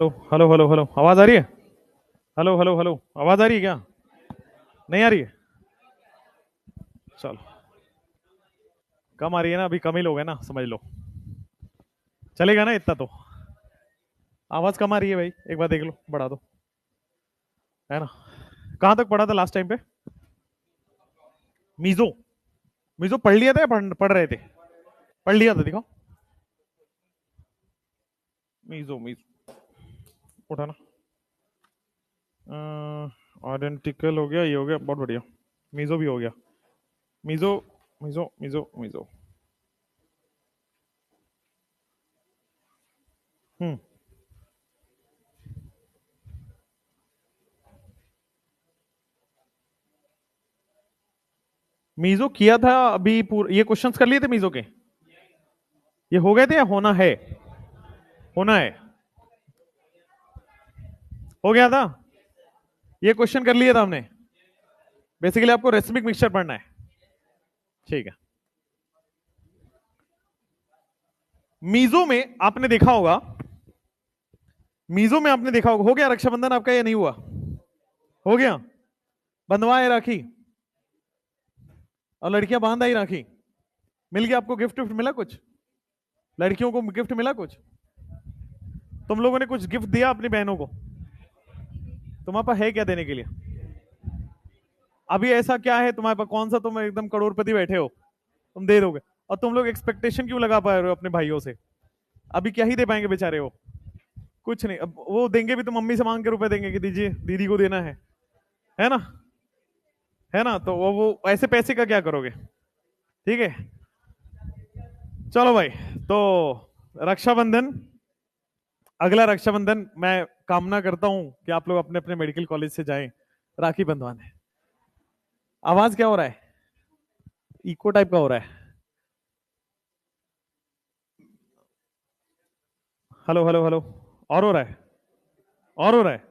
Hello hello hello hello, आवाज आ रही है? हेलो हेलो हेलो, आवाज आ रही है क्या? नहीं आ रही है? चलो, कम आ रही है ना, अभी कम ही लोग हैं ना, समझ लो। चलेगा ना इतना तो? आवाज कम आ रही है भाई, एक बार देख लो, बढ़ा दो। है ना? कहाँ तक पढ़ा था लास्ट टाइम पे? मीजो। मीजो पढ़ लिया था या पढ़ रहे थे? पढ़ लिया था, दिखाओ। मीजो मीजो, उठाना। आइडेंटिकल हो गया, ये हो गया, बहुत बढ़िया। मीजो भी हो गया। मीजो मीजो मीजो मीजो। हम्म। मीजो किया था अभी ये क्वेश्चंस कर लिए थे मीजो के? ये हो गए थे या होना है? होना है। हो गया था। ये क्वेश्चन कर लिया था हमने। बेसिकली आपको रेसिमिक मिक्सचर पढ़ना है। ठीक है। मीजो में आपने देखा होगा, मीजो में आपने देखा होगा, हो गया रक्षाबंधन आपका या नहीं हुआ? हो गया? बंधवाए राखी? और लड़कियां बांध आई राखी? मिल गया आपको? गिफ्ट विफ्ट मिला कुछ? लड़कियों को गिफ्ट मिला कुछ? तुम लोगों ने कुछ गिफ्ट दिया अपनी बहनों को? तुम्हारे पास है क्या देने के लिए? अभी ऐसा क्या है तुम्हारे पास, कौन सा तुम एकदम करोड़पति बैठे हो तुम दे दोगे? और तुम लोग एक्सपेक्टेशन क्यों लगा पा रहे हो अपने भाइयों से? अभी क्या ही दे पाएंगे बेचारे वो? कुछ नहीं। अब वो देंगे भी तो मम्मी से मांग के रुपए देंगे कि दीजिए, दीदी को देना है ना? है ना? तो वो ऐसे पैसे का क्या करोगे? ठीक है। चलो भाई, तो रक्षाबंधन, अगला रक्षाबंधन मैं कामना करता हूं कि आप लोग अपने अपने मेडिकल कॉलेज से जाएं राखी बंधवाने। आवाज क्या हो रहा है? इको टाइप का हो रहा है। Hello hello hello. और हो रहा है? और हो रहा है?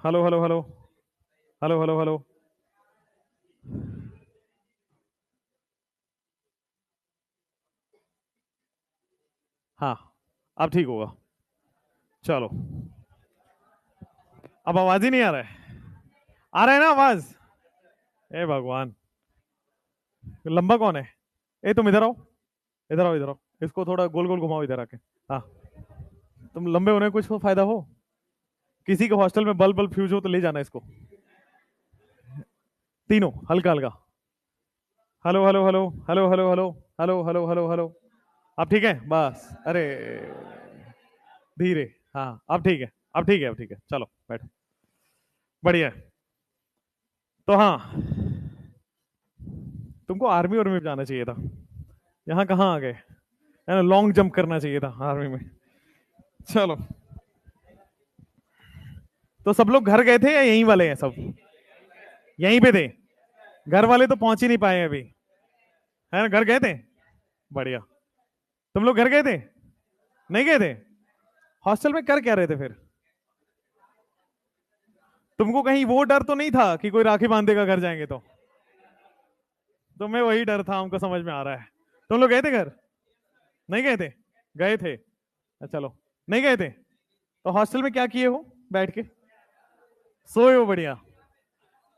Hello hello hello hello hello hello. हाँ, अब ठीक होगा। चलो, अब आवाज ही नहीं आ रहा है? आ रहा है ना आवाज? ए भगवान, लंबा कौन है? ए तुम इधर आओ, इधर आओ, इधर आओ। इसको थोड़ा गोल गोल घुमाओ इधर आके। हाँ। तुम लंबे होने का कुछ फायदा हो? किसी के हॉस्टल में बल्ब बल्ब फ्यूज हो तो ले जाना इसको। तीनों हल्का हल्का। Hello hello hello hello hello hello hello hello hello hello. अब ठीक है बस, अरे धीरे। हाँ, अब ठीक है, अब ठीक है, अब ठीक है, चलो बैठो। बढ़िया है। तो हाँ, तुमको आर्मी और में जाना चाहिए था। यहाँ कहाँ आ गए? है ना, लॉन्ग जंप करना चाहिए था आर्मी में। चलो, तो सब लोग घर गए थे या यहीं वाले हैं सब? यहीं पे थे? घर वाले तो पहुंच ही नहीं पाए अभी। है ना, घर गए थे? बढ़िया। तुम लोग घर गए थे? नहीं गए थे? हॉस्टल में कर क्या रहे थे फिर? तुमको कहीं वो डर तो नहीं था कि कोई राखी बांधेगा घर जाएंगे तो? तुम्हें वही डर था, हमको समझ में आ रहा है। तुम लोग गए थे घर? नहीं गए थे? गए थे? चलो, नहीं गए थे तो हॉस्टल में क्या किए हो बैठ के? सोए हो? बढ़िया।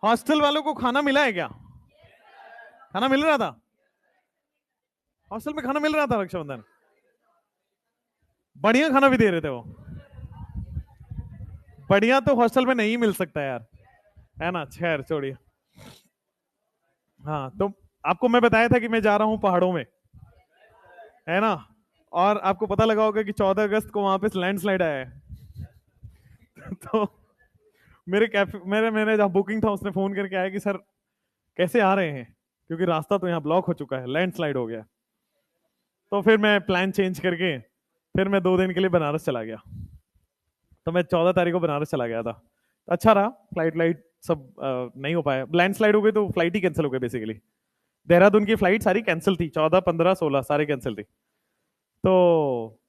हॉस्टल वालों को खाना मिला है क्या? खाना मिल रहा था? हॉस्टल में खाना मिल रहा था रक्षाबंधन? बढ़िया खाना भी दे रहे थे वो? बढ़िया तो हॉस्टल में नहीं मिल सकता यार। है ना, खैर छोड़िए। हाँ, तो आपको मैं बताया था कि मैं जा रहा हूँ पहाड़ों में, है ना? और आपको पता लगा होगा कि 14 अगस्त को वहां पे लैंडस्लाइड आया है। तो मेरे कैफे, मैंने जहाँ बुकिंग था उसने फोन करके आया कि सर कैसे आ रहे हैं, क्योंकि रास्ता तो यहाँ ब्लॉक हो चुका है, लैंडस्लाइड हो गया। तो फिर मैं प्लान चेंज करके फिर मैं 2 दिन के लिए बनारस चला गया। तो मैं 14 तारीख को बनारस चला गया था। तो अच्छा रहा, फ्लाइट लाइट सब नहीं हो पाया, लैंडस्लाइड हो गई तो फ्लाइट ही कैंसिल हो गई बेसिकली। देहरादून की फ्लाइट सारी कैंसिल थी, 14, 15, 16 सारे कैंसिल थी। तो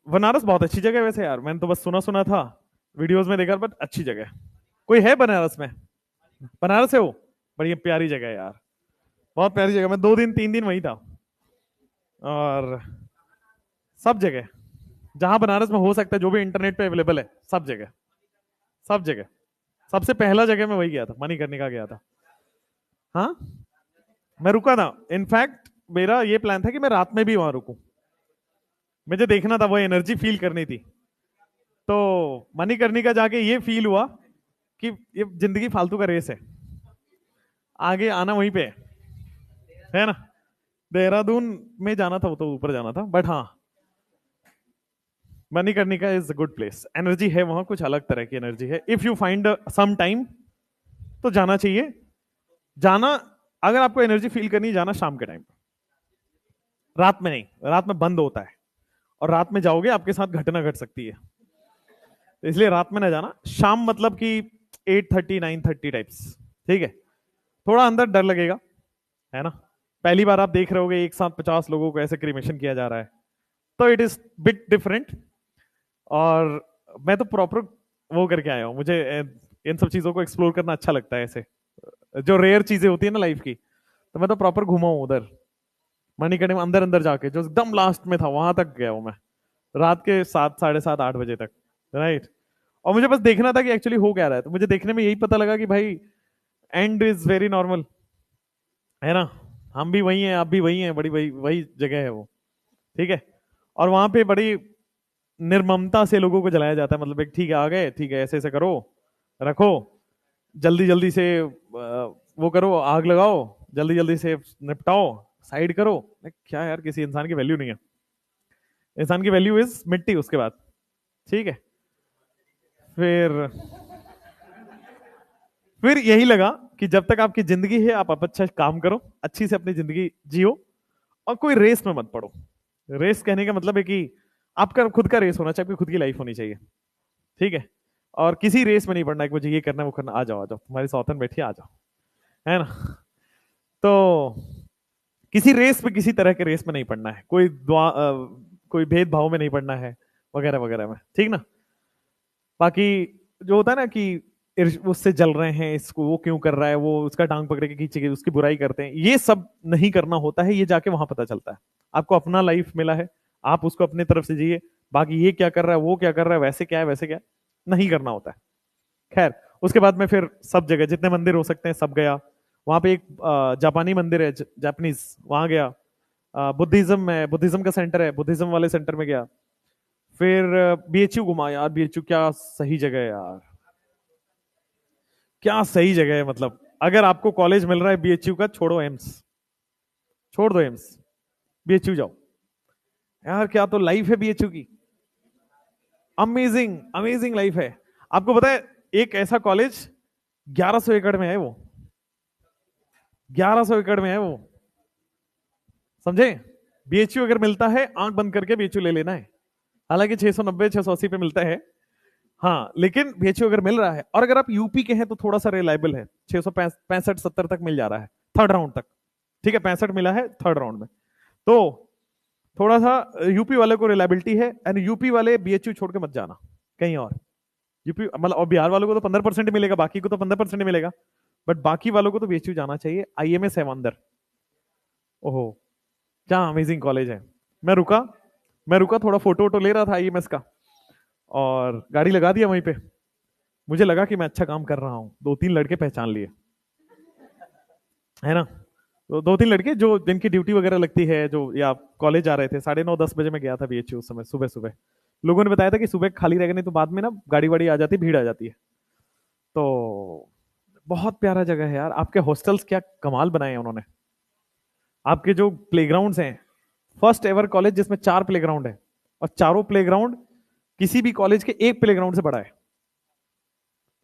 बनारस बहुत अच्छी जगह है वैसे यार, मैंने तो बस सुना सुना था। वीडियोस में देखा, बट अच्छी जगह है। कोई है बनारस में? बनारस है वो? बड़ी प्यारी जगह है यार, बहुत प्यारी जगह। मैं 2 दिन 3 दिन वहीं था। और सब जगह जहां बनारस में हो सकता है, जो भी इंटरनेट पे अवेलेबल है, सब जगह, सब जगह। सबसे पहला जगह मैं वही गया था, मणिकर्णिका गया था। हाँ, मैं रुका था। इनफैक्ट मेरा ये प्लान था कि मैं रात में भी वहां रुकूं। मुझे देखना था, वो एनर्जी फील करनी थी। तो मणिकर्णिका जाके ये फील हुआ कि ये जिंदगी फालतू का रेस है, आगे आना वहीं पे है ना। देहरादून में जाना था, वो तो ऊपर जाना था, बट हाँ, Manikarnika is a good place. Energy है वहां, कुछ अलग तरह की एनर्जी है। If you find some time तो जाना चाहिए। जाना, अगर आपको एनर्जी फील करनी है, जाना शाम के टाइम, रात में नहीं। रात में बंद होता है, और रात में जाओगे आपके साथ घटना घट सकती है, तो इसलिए रात में ना जाना। शाम मतलब कि 8:30 9:30 टाइप्स, ठीक है। थोड़ा अंदर डर लगेगा, है ना। पहली बार आप देख रहे होगे एक साथ 50 लोगों को ऐसे क्रिमेशन किया जा रहा है, तो इट इज बिट डिफरेंट। और मैं तो प्रॉपर वो करके आया हूँ। मुझे इन सब चीजों को एक्सप्लोर करना अच्छा लगता है, ऐसे जो रेयर चीजें होती है ना लाइफ की। तो मैं तो प्रॉपर घुमा हूँ उधर, मणिकर्णिका में अंदर अंदर जाके, जो एकदम लास्ट में था वहां तक गया हूँ मैं, रात के 7 7:30 8 बजे तक, राइट। और मुझे बस देखना था कि एक्चुअली हो क्या रहा है। तो मुझे देखने में यही पता लगा कि भाई एंड इज वेरी नॉर्मल, है ना। हम भी वही हैं, आप भी वही हैं, बड़ी वही वही जगह है वो, ठीक है। और वहां पे बड़ी निर्ममता से लोगों को जलाया जाता है। मतलब एक, ठीक है आ गए, ठीक है ऐसे ऐसे करो, रखो, जल्दी जल्दी से वो करो, आग लगाओ, जल्दी जल्दी से निपटाओ, साइड करो। क्या यार, किसी इंसान की वैल्यू नहीं है। इंसान की वैल्यू इज मिट्टी उसके बाद, ठीक है। फिर फिर यही लगा कि जब तक आपकी जिंदगी है, आप अच्छा काम करो, अच्छी से अपनी जिंदगी जियो, और कोई रेस में मत पड़ो। रेस कहने का मतलब है कि आपका खुद का रेस होना चाहिए, आपकी खुद की लाइफ होनी चाहिए, ठीक है। और किसी रेस में नहीं पड़ना है कि मुझे ये करना है वो करना। आ जाओ आ जाओ, तुम्हारी सौतन बैठी, आ जाओ, है ना। तो किसी रेस में, किसी तरह के रेस में नहीं पड़ना है, कोई भेदभाव में नहीं पड़ना है, वगैरह वगैरह में, ठीक ना। बाकी जो होता है ना कि उससे जल रहे हैं, इसको वो क्यों कर रहा है, वो उसका टांग पकड़ के खींचे के उसकी बुराई करते हैं, ये सब नहीं करना होता है। ये जाके वहां पता चलता है। आपको अपना लाइफ मिला है, आप उसको अपने तरफ से जिए। बाकी ये क्या कर रहा है, वो क्या कर रहा है, वैसे क्या है, वैसे क्या है, नहीं करना होता है। खैर, उसके बाद में फिर सब जगह जितने मंदिर हो सकते हैं सब गया। वहां पे एक जापानी मंदिर है, जापानीज, वहां गया। बुद्धिज्म है, बुद्धिज्म का सेंटर है, बुद्धिज्म वाले सेंटर में गया। फिर बीएचयू घुमा यार। बीएचयू क्या सही जगह है यार, क्या सही जगह है। मतलब अगर आपको कॉलेज मिल रहा है बीएचयू का, छोड़ो एम्स, छोड़ दो एम्स, बीएचयू जाओ यार। क्या तो लाइफ है बीएचयू की, अमेजिंग अमेजिंग लाइफ है। आपको पता है, एक ऐसा कॉलेज 1100 एकड़ में है वो, 1100 एकड़ में है वो, समझे। बीएचयू अगर मिलता है, आंख बंद करके बीएचयू ले लेना है। हालांकि 690 680 पे मिलता है, हाँ, लेकिन बीएचयू अगर मिल रहा है, और अगर आप यूपी के हैं तो थोड़ा सा रिलायबल है, 665 70 तक मिल जा रहा है, थर्ड राउंड तक, ठीक है। 65 मिला है थर्ड राउंड में, तो थोड़ा सा यूपी वाले को रिलायबिलिटी है। एंड यूपी वाले बीएचयू छोड़ के मत जाना कहीं और। यूपी मतलब, और बिहार वालों को तो 15% मिलेगा, बाकी को तो 15% मिलेगा, बट बाकी वालों को तो बीएचयू जाना चाहिए। आईएमएस है अंदर, ओहो, क्या अमेजिंग कॉलेज है। मैं रुका मैं रुका, थोड़ा फोटो वोटो ले रहा था आईएमएस का, और गाड़ी लगा दिया वहीं पे। मुझे लगा कि मैं अच्छा काम कर रहा हूँ, 2 3 लड़के पहचान लिए, है ना। तो 2 3 लड़के जो जिनकी ड्यूटी वगैरह लगती है, जो या कॉलेज आ रहे थे, 9:30 10 बजे में गया था बीएचयू उस समय, सुबह सुबह। लोगों ने बताया था कि सुबह खाली रहेगा, नहीं तो बाद में ना गाड़ी वाड़ी आ जाती है, भीड़ आ जाती है। तो बहुत प्यारा जगह है यार। आपके हॉस्टल्स क्या कमाल बनाए हैं उन्होंने। आपके जो प्लेग्राउंड्स हैं, फर्स्ट एवर कॉलेज जिसमें 4 प्लेग्राउंड है, और चारों प्लेग्राउंड किसी भी कॉलेज के एक प्लेग्राउंड से बड़ा है।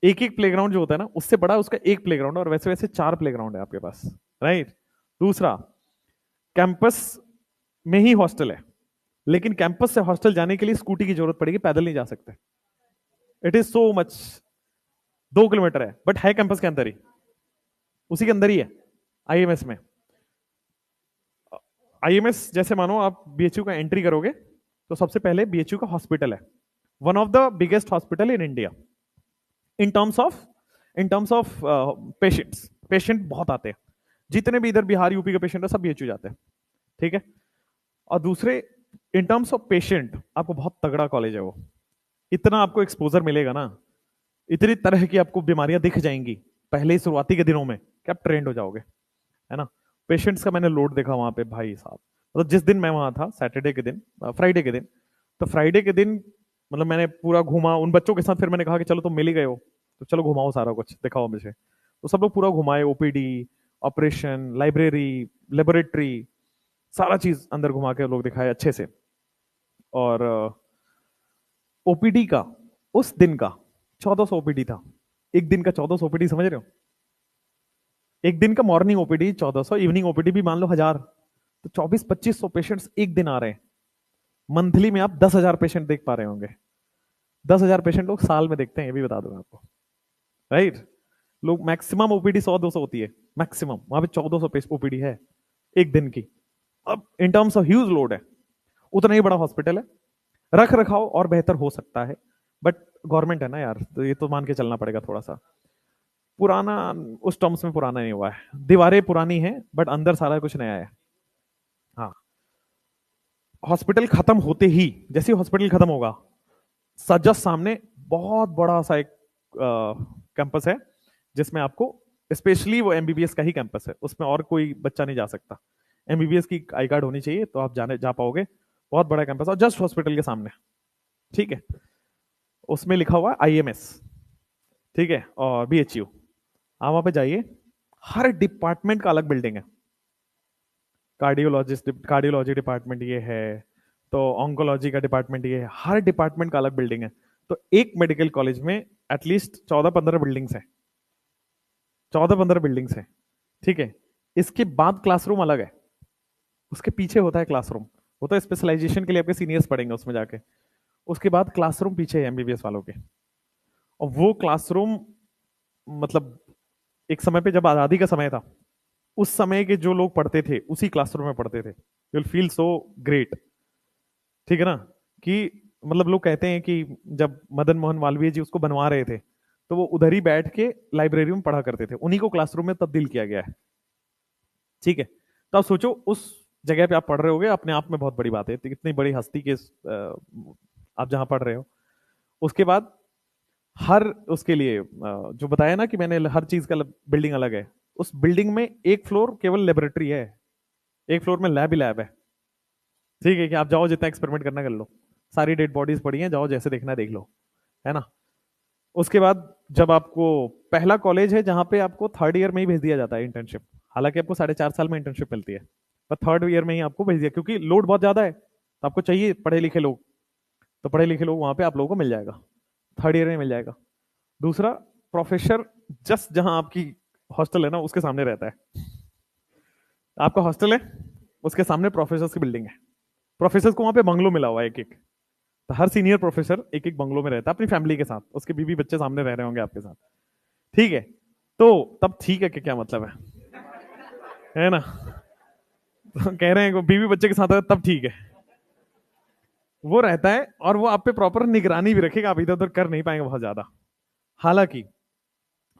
एक एक प्लेग्राउंड जो होता है ना, उससे बड़ा उसका एक प्लेग्राउंड, और वैसे वैसे 4 प्लेग्राउंड है आपके पास, राइट। दूसरा, कैंपस में ही हॉस्टल है, लेकिन कैंपस से हॉस्टल जाने के लिए स्कूटी की जरूरत पड़ेगी, पैदल नहीं जा सकते। It is so much, 2 kilometre है, बट है कैंपस के अंदर ही, उसी के अंदर ही है आईएमएस में। आईएमएस जैसे मानो आप बीएचयू का एंट्री करोगे, तो सबसे पहले बीएचयू का हॉस्पिटल है, one of the biggest hospital in India in terms of patients. Patient बहुत आते हैं, जितने भी इधर बिहार यूपी के पेशेंट है सब बीएचयू जाते हैं, ठीक है। और दूसरे, इन टर्म्स ऑफ पेशेंट आपको बहुत तगड़ा कॉलेज है वो। इतना आपको एक्सपोजर मिलेगा ना, इतनी तरह की आपको बीमारियां दिख जाएंगी पहले ही शुरुआती के दिनों में कि आप ट्रेंड हो जाओगे, है ना। पेशेंट्स का मैंने लोड देखा वहां पे भाई साहब। मतलब जिस दिन मैं वहां था, सैटरडे के दिन, फ्राइडे के दिन, तो फ्राइडे के दिन मतलब मैंने पूरा घूमा उन बच्चों के साथ। फिर मैंने कहा कि चलो तुम मिल ही गए हो तो चलो घुमाओ, सारा कुछ दिखाओ मुझे। तो सब लोग पूरा घुमाए, ओपीडी, ऑपरेशन, लाइब्रेरी, लेबोरेटरी, सारा चीज अंदर घुमा के लोग दिखाए अच्छे से। और ओपीडी का उस दिन का 1400 ओपीडी था। एक दिन का 1400 ओपीडी, समझ रहे हो? एक दिन का मॉर्निंग ओपीडी 1400, इवनिंग ओपीडी भी मान लो 1000, तो 24-2500 पेशेंट्स एक दिन आ रहे हैं। मंथली में आप 10,000 पेशेंट देख पा रहे होंगे। 10,000 पेशेंट लोग साल में देखते हैं, ये भी बता दूंगा आपको, राइट। लोग मैक्सिमम ओपीडी 100-200 होती है मैक्सिमम, वहां पे 1400 ओपीडी है एक दिन की। अब in terms of huge load है, उतना ही बड़ा हॉस्पिटल है। रख रखाव और बेहतर हो सकता है, बट गवर्नमेंट है ना यार, तो ये तो मान के चलना पड़ेगा थोड़ा सा। पुराना उस टर्म्स में पुराना नहीं हुआ है, दीवारें पुरानी हैं बट अंदर सारा कुछ नया है। हाँ, हॉस्पिटल खत्म होते ही, जैसे ही हॉस्पिटल खत्म होगा, जस्ट सामने बहुत बड़ा सा एक कैंपस है, जिसमें आपको, स्पेशली वो एमबीबीएस का ही कैंपस है, उसमें और कोई बच्चा नहीं जा सकता। एमबीबीएस की आई कार्ड होनी चाहिए तो आप जाने जा पाओगे। बहुत बड़ा कैंपस और जस्ट हॉस्पिटल के सामने, ठीक है। उसमें लिखा हुआ है आईएमएस, ठीक है, और बीएचयू। आप वहां पे जाइए, हर डिपार्टमेंट का अलग बिल्डिंग है। कार्डियोलॉजी डिपार्टमेंट ये है, तो ऑन्कोलॉजी का डिपार्टमेंट ये है, हर डिपार्टमेंट का अलग बिल्डिंग है। तो एक मेडिकल कॉलेज में एटलीस्ट 14-15 बिल्डिंग्स हैं, 14-15 बिल्डिंग्स हैं, ठीक है। इसके बाद क्लासरूम अलग है, उसके पीछे होता है क्लासरूम, वो तो स्पेशलाइजेशन के लिए आपके सीनियर्स पढ़ेंगे उसमें जाके। उसके बाद क्लासरूम पीछे है एमबीबीएस वालों के। और वो क्लासरूम, मतलब एक समय पे जब आजादी का समय था, उस समय के जो लोग पढ़ते थे उसी क्लासरूम में पढ़ते थे। You will feel so great, ठीक है ना। कि मतलब लोग कहते हैं कि जब मदन मोहन मालवीय जी उसको बनवा रहे थे, तो वो उधर ही बैठ के लाइब्रेरी में पढ़ा करते थे, उन्हीं को क्लासरूम में तब्दील किया गया है, ठीक है। तो आप सोचो उस जगह पे आप पढ़ रहे होगे, अपने आप में बहुत बड़ी बात है, इतनी बड़ी हस्ती के आप जहां पढ़ रहे हो। उसके बाद हर उसके लिए जो बताया ना कि मैंने, हर चीज का बिल्डिंग अलग है। उस बिल्डिंग में एक फ्लोर केवल लेबोरेटरी है, एक फ्लोर में लैब ही लैब है, ठीक है। कि आप जाओ जितना एक्सपेरिमेंट करना कर लो, सारी डेड बॉडीज पड़ी हैं, जाओ जैसे देखना देख लो, है ना। उसके बाद जब आपको, पहला कॉलेज है जहां पे आपको थर्ड ईयर में ही भेज दिया जाता है इंटर्नशिप। हालांकि आपको 4.5 साल में इंटर्नशिप मिलती है, पर थर्ड ईयर में ही आपको भेज दिया, क्योंकि लोड बहुत ज्यादा है तो आपको चाहिए पढ़े लिखे लोग। तो पढ़े लिखे लोग वहां पे आप लोगों को मिल जाएगा, थर्ड ईयर में मिल जाएगा। दूसरा, प्रोफेसर जस्ट जहां आपकी हॉस्टल है ना उसके सामने रहता है। आपका हॉस्टल है, उसके सामने प्रोफेसर की बिल्डिंग है। प्रोफेसर को वहां पे बंगलो मिला हुआ है एक एक, तो हर सीनियर प्रोफेसर एक एक बंगलो में रहता है अपनी फैमिली के साथ, उसके बीवी बच्चे सामने रह रहे होंगे आपके साथ, ठीक है। तो तब ठीक है कि क्या मतलब है ना। तो कह रहे हैं बीवी बच्चे के साथ है तब ठीक है, वो रहता है और वो आप पे प्रॉपर निगरानी भी रखेगा, आप इधर उधर कर नहीं पाएंगे बहुत ज्यादा। हालांकि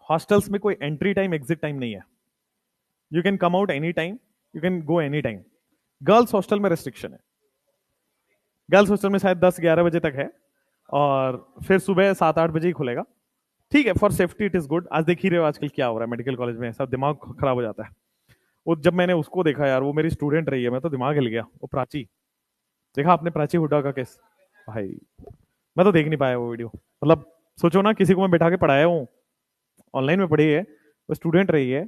हॉस्टल्स में कोई एंट्री टाइम एग्जिट टाइम नहीं है, you can come out any time, you can go any time. Girls hostel में रेस्ट्रिक्शन है, गर्ल्स हॉस्टल में शायद 10-11 बजे तक है, और फिर सुबह 7-8 बजे ही खुलेगा, ठीक है। For safety it is good. आज देख ही रहे हो आजकल क्या हो रहा है मेडिकल कॉलेज में, सब दिमाग खराब हो जाता है। वो जब मैंने उसको देखा यार, वो मेरी स्टूडेंट रही है, मैं तो दिमाग हिल गया। वो प्राची, देखा आपने प्राची हुड्डा का केस? भाई मैं तो देख नहीं पाया वो वीडियो। मतलब सोचो ना, किसी को मैं बैठा के पढ़ाया हूँ, ऑनलाइन में पढ़ी है, वो स्टूडेंट रही है।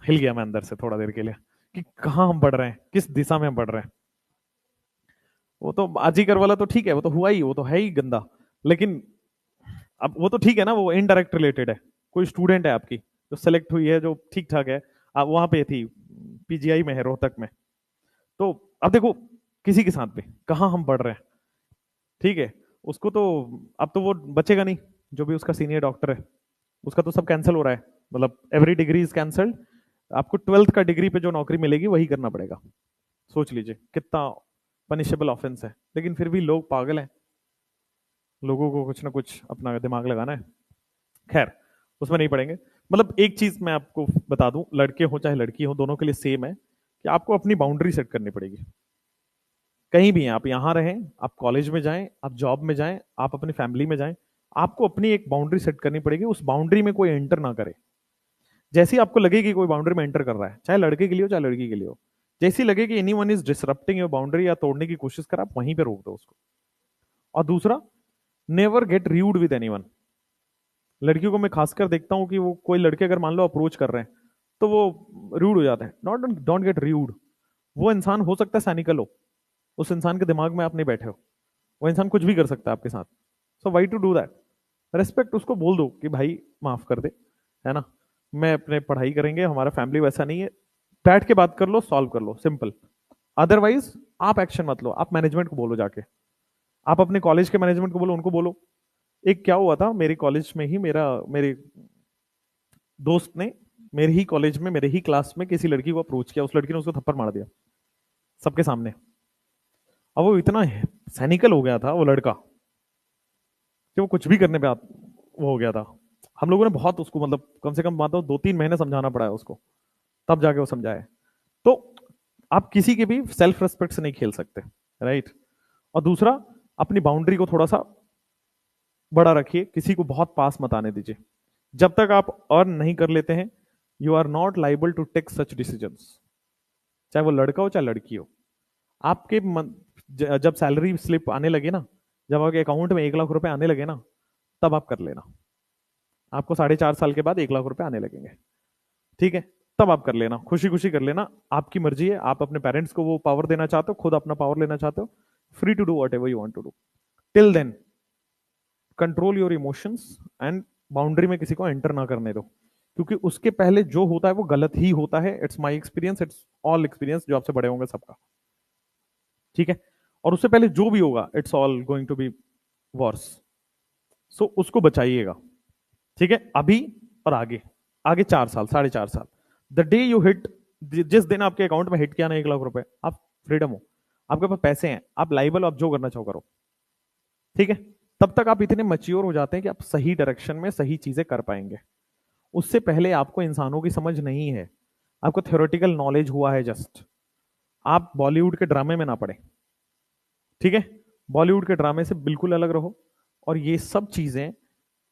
हिल गया मैं अंदर से थोड़ा देर के लिए कि कहाँ हम बढ़ रहे हैं, किस दिशा में हम बढ़ रहे हैं। वो तो आजीकर वाला तो ठीक है, वो तो हुआ ही, वो तो है ही गंदा। लेकिन अब वो तो ठीक है ना, वो इनडायरेक्ट रिलेटेड है। कोई स्टूडेंट है आपकी जो सेलेक्ट हुई है, जो ठीक ठाक है, आप वहां पे थी, पीजीआई में है रोहतक में, तो अब देखो किसी के साथ भी कहाँ हम बढ़ रहे हैं, ठीक है। उसको तो अब तो वो बचेगा नहीं, जो भी उसका सीनियर डॉक्टर है, उसका तो सब कैंसिल हो रहा है। मतलब एवरी डिग्री इज कैंसल्ड, आपको 12th का डिग्री पे जो नौकरी मिलेगी वही करना पड़ेगा। सोच लीजिए कितना पनिशेबल ऑफेंस है, लेकिन फिर भी लोग पागल हैं, लोगों को कुछ ना कुछ अपना दिमाग लगाना है। खैर, उसमें नहीं पड़ेंगे। मतलब एक चीज मैं आपको बता दूं, लड़के हो चाहे लड़की हो, दोनों के लिए सेम है कि आपको अपनी बाउंड्री सेट करनी पड़ेगी। कहीं भी हैं, आप यहाँ रहें, आप कॉलेज में जाएं, आप जॉब में जाएं, आप अपनी फैमिली में जाएं, आपको अपनी एक बाउंड्री सेट करनी पड़ेगी। उस बाउंड्री में कोई एंटर ना करे। जैसी आपको लगे कि कोई बाउंड्री में एंटर कर रहा है, चाहे लड़के के लिए हो चाहे लड़की के लिए हो, जैसी लगे कि anyone is disrupting your boundary या तोड़ने की कोशिश कर, आप वहीं पे रोक दो उसको। और दूसरा, never get rude with anyone. लड़कियों को मैं खासकर देखता हूं कि वो कोई लड़के अगर मान लो अप्रोच कर रहे हैं तो वो रूड हो जाते हैं। Not, don't get rude. वो इंसान हो सकता है सैनिकल हो, उस इंसान के दिमाग में आप नहीं बैठे हो, वो इंसान कुछ भी कर सकता है आपके साथ। So why to do that? Respect, उसको बोल दो कि भाई माफ कर दे, है ना, मैं अपने पढ़ाई करेंगे, हमारा फैमिली वैसा नहीं है। बैठ के बात कर लो, सॉल्व कर लो, सिंपल। अदरवाइज आप एक्शन मत लो, आप मैनेजमेंट को बोलो जाके, आप अपने कॉलेज के मैनेजमेंट को बोलो, उनको बोलो। एक क्या हुआ था मेरे कॉलेज में ही, मेरे दोस्त ने मेरे ही कॉलेज में, मेरे ही क्लास में किसी लड़की को अप्रोच किया, उस लड़की ने उसको थप्पड़ मार दिया सबके सामने। अब वो इतना सैनिकल हो गया था वो लड़का कि वो कुछ भी करने पे वो हो गया था। हम लोगों ने बहुत उसको, मतलब कम से कम बात 2-3 महीने समझाना पड़ा है उसको, तब जाके वो समझाए। तो आप किसी के भी सेल्फ रेस्पेक्ट से नहीं खेल सकते, राइट। और दूसरा, अपनी बाउंड्री को थोड़ा सा बड़ा रखिए, किसी को बहुत पास मत आने दीजिए। जब तक आप अर्न नहीं कर लेते हैं, you are not liable to take such decisions. चाहे वो लड़का हो चाहे लड़की हो। आपके जब सैलरी स्लिप आने लगे ना, जब आपके अकाउंट में 1 लाख रुपए आने लगे ना, तब आप कर लेना। आपको 4.5 साल के बाद 1 लाख रुपए आने लगेंगे, ठीक है, तब आप कर लेना, खुशी खुशी कर लेना। आपकी मर्जी है, आप अपने पेरेंट्स को वो पावर देना चाहते हो, खुद अपना पावर लेना चाहते हो, free to do whatever you want to do. Till then control your emotions and boundary में किसी को एंटर ना करने दो, क्योंकि उसके पहले जो होता है वो गलत ही होता है। It's my experience, it's all experience जो आपसे बड़े होंगे सबका, ठीक है। और उससे पहले जो भी होगा, it's all going to be worse. So उसको बचाइएगा, ठीक है, अभी और आगे। आगे 4 साल, 4.5 साल, द डे यू हिट, जिस दिन आपके अकाउंट में हिट किया ना 1 लाख रुपए, आप फ्रीडम हो, आपके पास पैसे हैं, आप लाइबल, आप जो करना चाहो करो, ठीक है। तब तक आप इतने मच्योर हो जाते हैं कि आप सही डायरेक्शन में सही चीजें कर पाएंगे। उससे पहले आपको इंसानों की समझ नहीं है, आपको थ्योरेटिकल नॉलेज हुआ है जस्ट। आप बॉलीवुड के ड्रामे में ना पड़े, ठीक है। बॉलीवुड के ड्रामे से बिल्कुल अलग रहो। और ये सब चीजें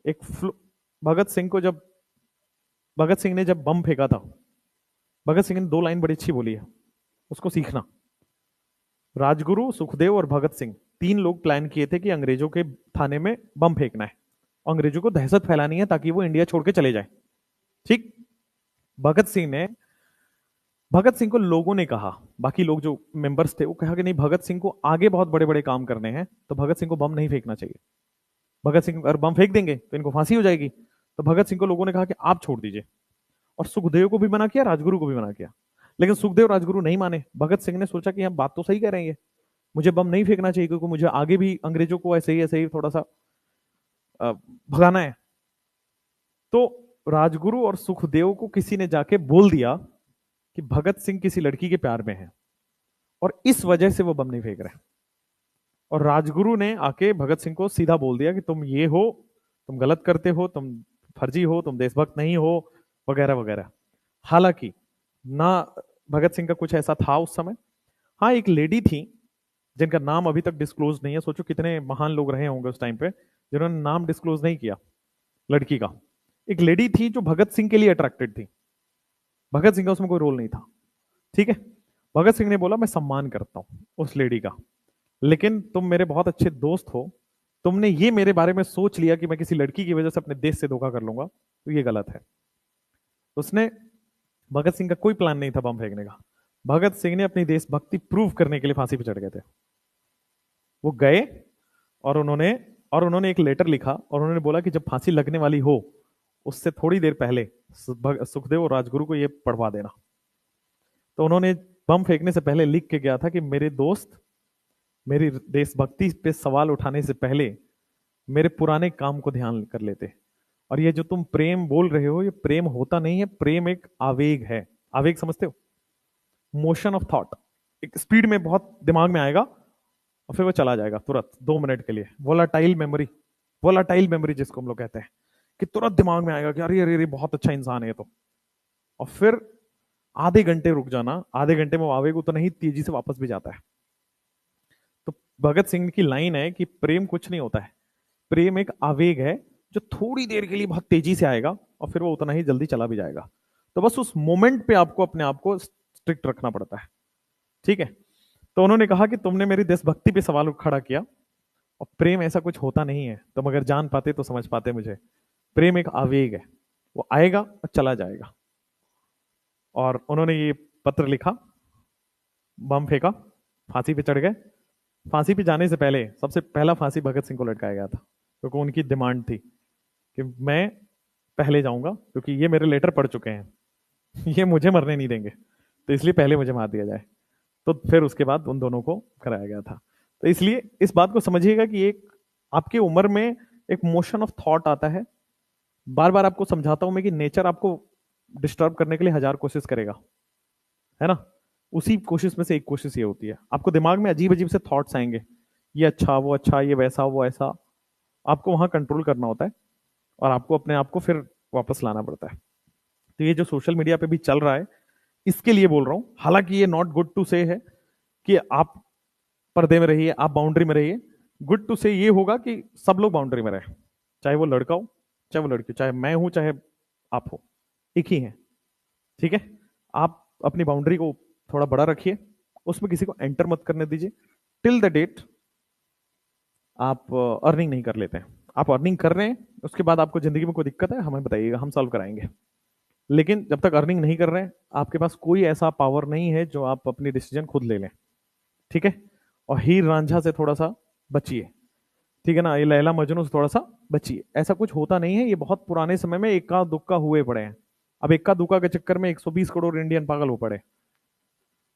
एक भगत सिंह को जब, भगत सिंह ने जब बम फेंका था, भगत सिंह ने 2 लाइन बड़ी अच्छी बोली है, उसको सीखना। राजगुरु, सुखदेव और भगत सिंह, 3 लोग प्लान किए थे कि अंग्रेजों के थाने में बम फेंकना है, अंग्रेजों को दहशत फैलानी है ताकि वो इंडिया छोड़ के चले जाए, ठीक। भगत सिंह ने, भगत सिंह को लोगों ने कहा, बाकी लोग जो मेंबर्स थे वो कहा कि नहीं, भगत सिंह को आगे बहुत बड़े बड़े काम करने हैं, तो भगत सिंह को बम नहीं फेंकना चाहिए। भगत सिंह अगर बम फेंक देंगे तो इनको फांसी हो जाएगी। तो भगत सिंह को लोगों ने कहा कि आप छोड़ दीजिए। और सुखदेव को भी मना किया, राजगुरु को भी मना किया, लेकिन सुखदेव राजगुरु नहीं माने। भगत सिंह ने सोचा कि हम बात तो सही कह रहे हैं, मुझे बम नहीं फेंकना चाहिए, क्योंकि मुझे आगे भी अंग्रेजों को ऐसे ही थोड़ा सा भगाना है। तो राजगुरु और सुखदेव को किसी ने जाके बोल दिया कि भगत सिंह किसी लड़की के प्यार में है, और इस वजह से वो बम नहीं फेंक रहे। और राजगुरु ने आके भगत सिंह को सीधा बोल दिया कि तुम ये हो, तुम गलत करते हो, तुम फर्जी हो, तुम देशभक्त नहीं हो, वगैरह वगैरह। हालांकि ना भगत सिंह का कुछ ऐसा था उस समय। हाँ, एक लेडी थी जिनका नाम अभी तक डिस्क्लोज नहीं है। सोचो कितने महान लोग रहे होंगे उस टाइम पे जिन्होंने नाम डिस्क्लोज नहीं किया लड़की का। एक लेडी थी जो भगत सिंह के लिए अट्रैक्टेड थी, भगत सिंह का उसमें कोई रोल नहीं था, ठीक है। भगत सिंह ने बोला मैं सम्मान करता हूं उस लेडी का, लेकिन तुम मेरे बहुत अच्छे दोस्त हो, तुमने ये मेरे बारे में सोच लिया कि मैं किसी लड़की की वजह से अपने देश से धोखा कर लूंगा, तो ये गलत है। उसने, भगत सिंह का कोई प्लान नहीं था बम फेंकने का। भगत सिंह ने अपनी देशभक्ति प्रूव करने के लिए फांसी पर चढ़ गए थे। वो गए और उन्होंने एक लेटर लिखा, और उन्होंने बोला कि जब फांसी लगने वाली हो उससे थोड़ी देर पहले सुखदेव और राजगुरु को ये पढ़वा देना। तो उन्होंने बम फेंकने से पहले लिख के गया था कि मेरे दोस्त, मेरी देशभक्ति पे सवाल उठाने से पहले मेरे पुराने काम को ध्यान कर लेते। और ये जो तुम प्रेम बोल रहे हो, ये प्रेम होता नहीं है, प्रेम एक आवेग है। आवेग समझते हो? मोशन ऑफ थॉट, एक स्पीड में बहुत दिमाग में आएगा, और फिर वो चला जाएगा तुरंत 2 मिनट के लिए। वोलाटाइल मेमोरी, वोलाटाइल मेमोरी जिसको हम लोग कहते हैं, कि तुरंत दिमाग में आएगा कि अरे अरे अरे बहुत अच्छा इंसान है ये तो। और फिर आधे घंटे रुक जाना, आधे घंटे में वो आवेग उतना ही तेजी से वापस भी जाता है। तो भगत सिंह की लाइन है कि प्रेम कुछ नहीं होता है, प्रेम एक आवेग है जो थोड़ी देर के लिए बहुत तेजी से आएगा और फिर वो उतना ही जल्दी चला भी जाएगा। तो बस उस मोमेंट पे आपको अपने आप को स्ट्रिक्ट रखना पड़ता है, ठीक है। तो उन्होंने कहा कि तुमने मेरी देशभक्ति पे सवाल खड़ा किया, और प्रेम ऐसा कुछ होता नहीं है, तुम अगर जान पाते तो समझ पाते मुझे। प्रेम एक आवेग है, वो आएगा और चला जाएगा। और उन्होंने ये पत्र लिखा, बम फेंका, फांसी पे चढ़ गए। फांसी पे जाने से पहले सबसे पहला फांसी भगत सिंह को लटकाया गया था, क्योंकि उनकी डिमांड थी कि मैं पहले जाऊंगा, क्योंकि ये मेरे लेटर पढ़ चुके हैं, ये मुझे मरने नहीं देंगे, तो इसलिए पहले मुझे मार दिया जाए। तो फिर उसके बाद उन दोनों को कराया गया था। तो इसलिए इस बात को समझिएगा कि एक आपकी उम्र में एक मोशन ऑफ थॉट आता है। बार बार आपको समझाता हूं मैं कि नेचर आपको डिस्टर्ब करने के लिए हजार कोशिश करेगा, है ना। उसी कोशिश में से एक कोशिश ये होती है, आपको दिमाग में अजीब अजीब से थॉट्स आएंगे, ये अच्छा, ये वैसा, वो ऐसा। आपको वहां कंट्रोल करना होता है और आपको अपने आप को फिर वापस लाना पड़ता है। तो ये जो सोशल मीडिया पे भी चल रहा है, इसके लिए बोल रहा हूं। हालांकि ये नॉट गुड टू से है कि आप पर्दे में रहिए, आप बाउंड्री में रहिए। गुड टू से ये होगा कि सब लोग बाउंड्री में रहे, चाहे वो लड़का हो, चाहे वो लड़की, चाहे मैं हूं, चाहे आप हो, एक ही है, ठीक है। आप अपनी बाउंड्री को थोड़ा बड़ा रखिए, उसमें किसी को एंटर मत करने दीजिए। टिल द डेट आप अर्निंग नहीं कर लेते हैं। आप अर्निंग कर रहे हैं, उसके बाद आपको जिंदगी में कोई दिक्कत है हमें बताइएगा, हम सॉल्व कराएंगे। लेकिन जब तक अर्निंग नहीं कर रहे हैं, आपके पास कोई ऐसा पावर नहीं है जो आप अपनी डिसीजन खुद ले लें, ठीक है। और हीर रांझा से थोड़ा सा बचिए, ठीक है ना। ये लैला मजनू से थोड़ा सा बचिए, ऐसा कुछ होता नहीं है। ये बहुत पुराने समय में इक्का दुक्का हुए पड़े हैं। अब इक्का दुक्का के चक्कर में 120 करोड़ इंडियन पागल हो पड़े,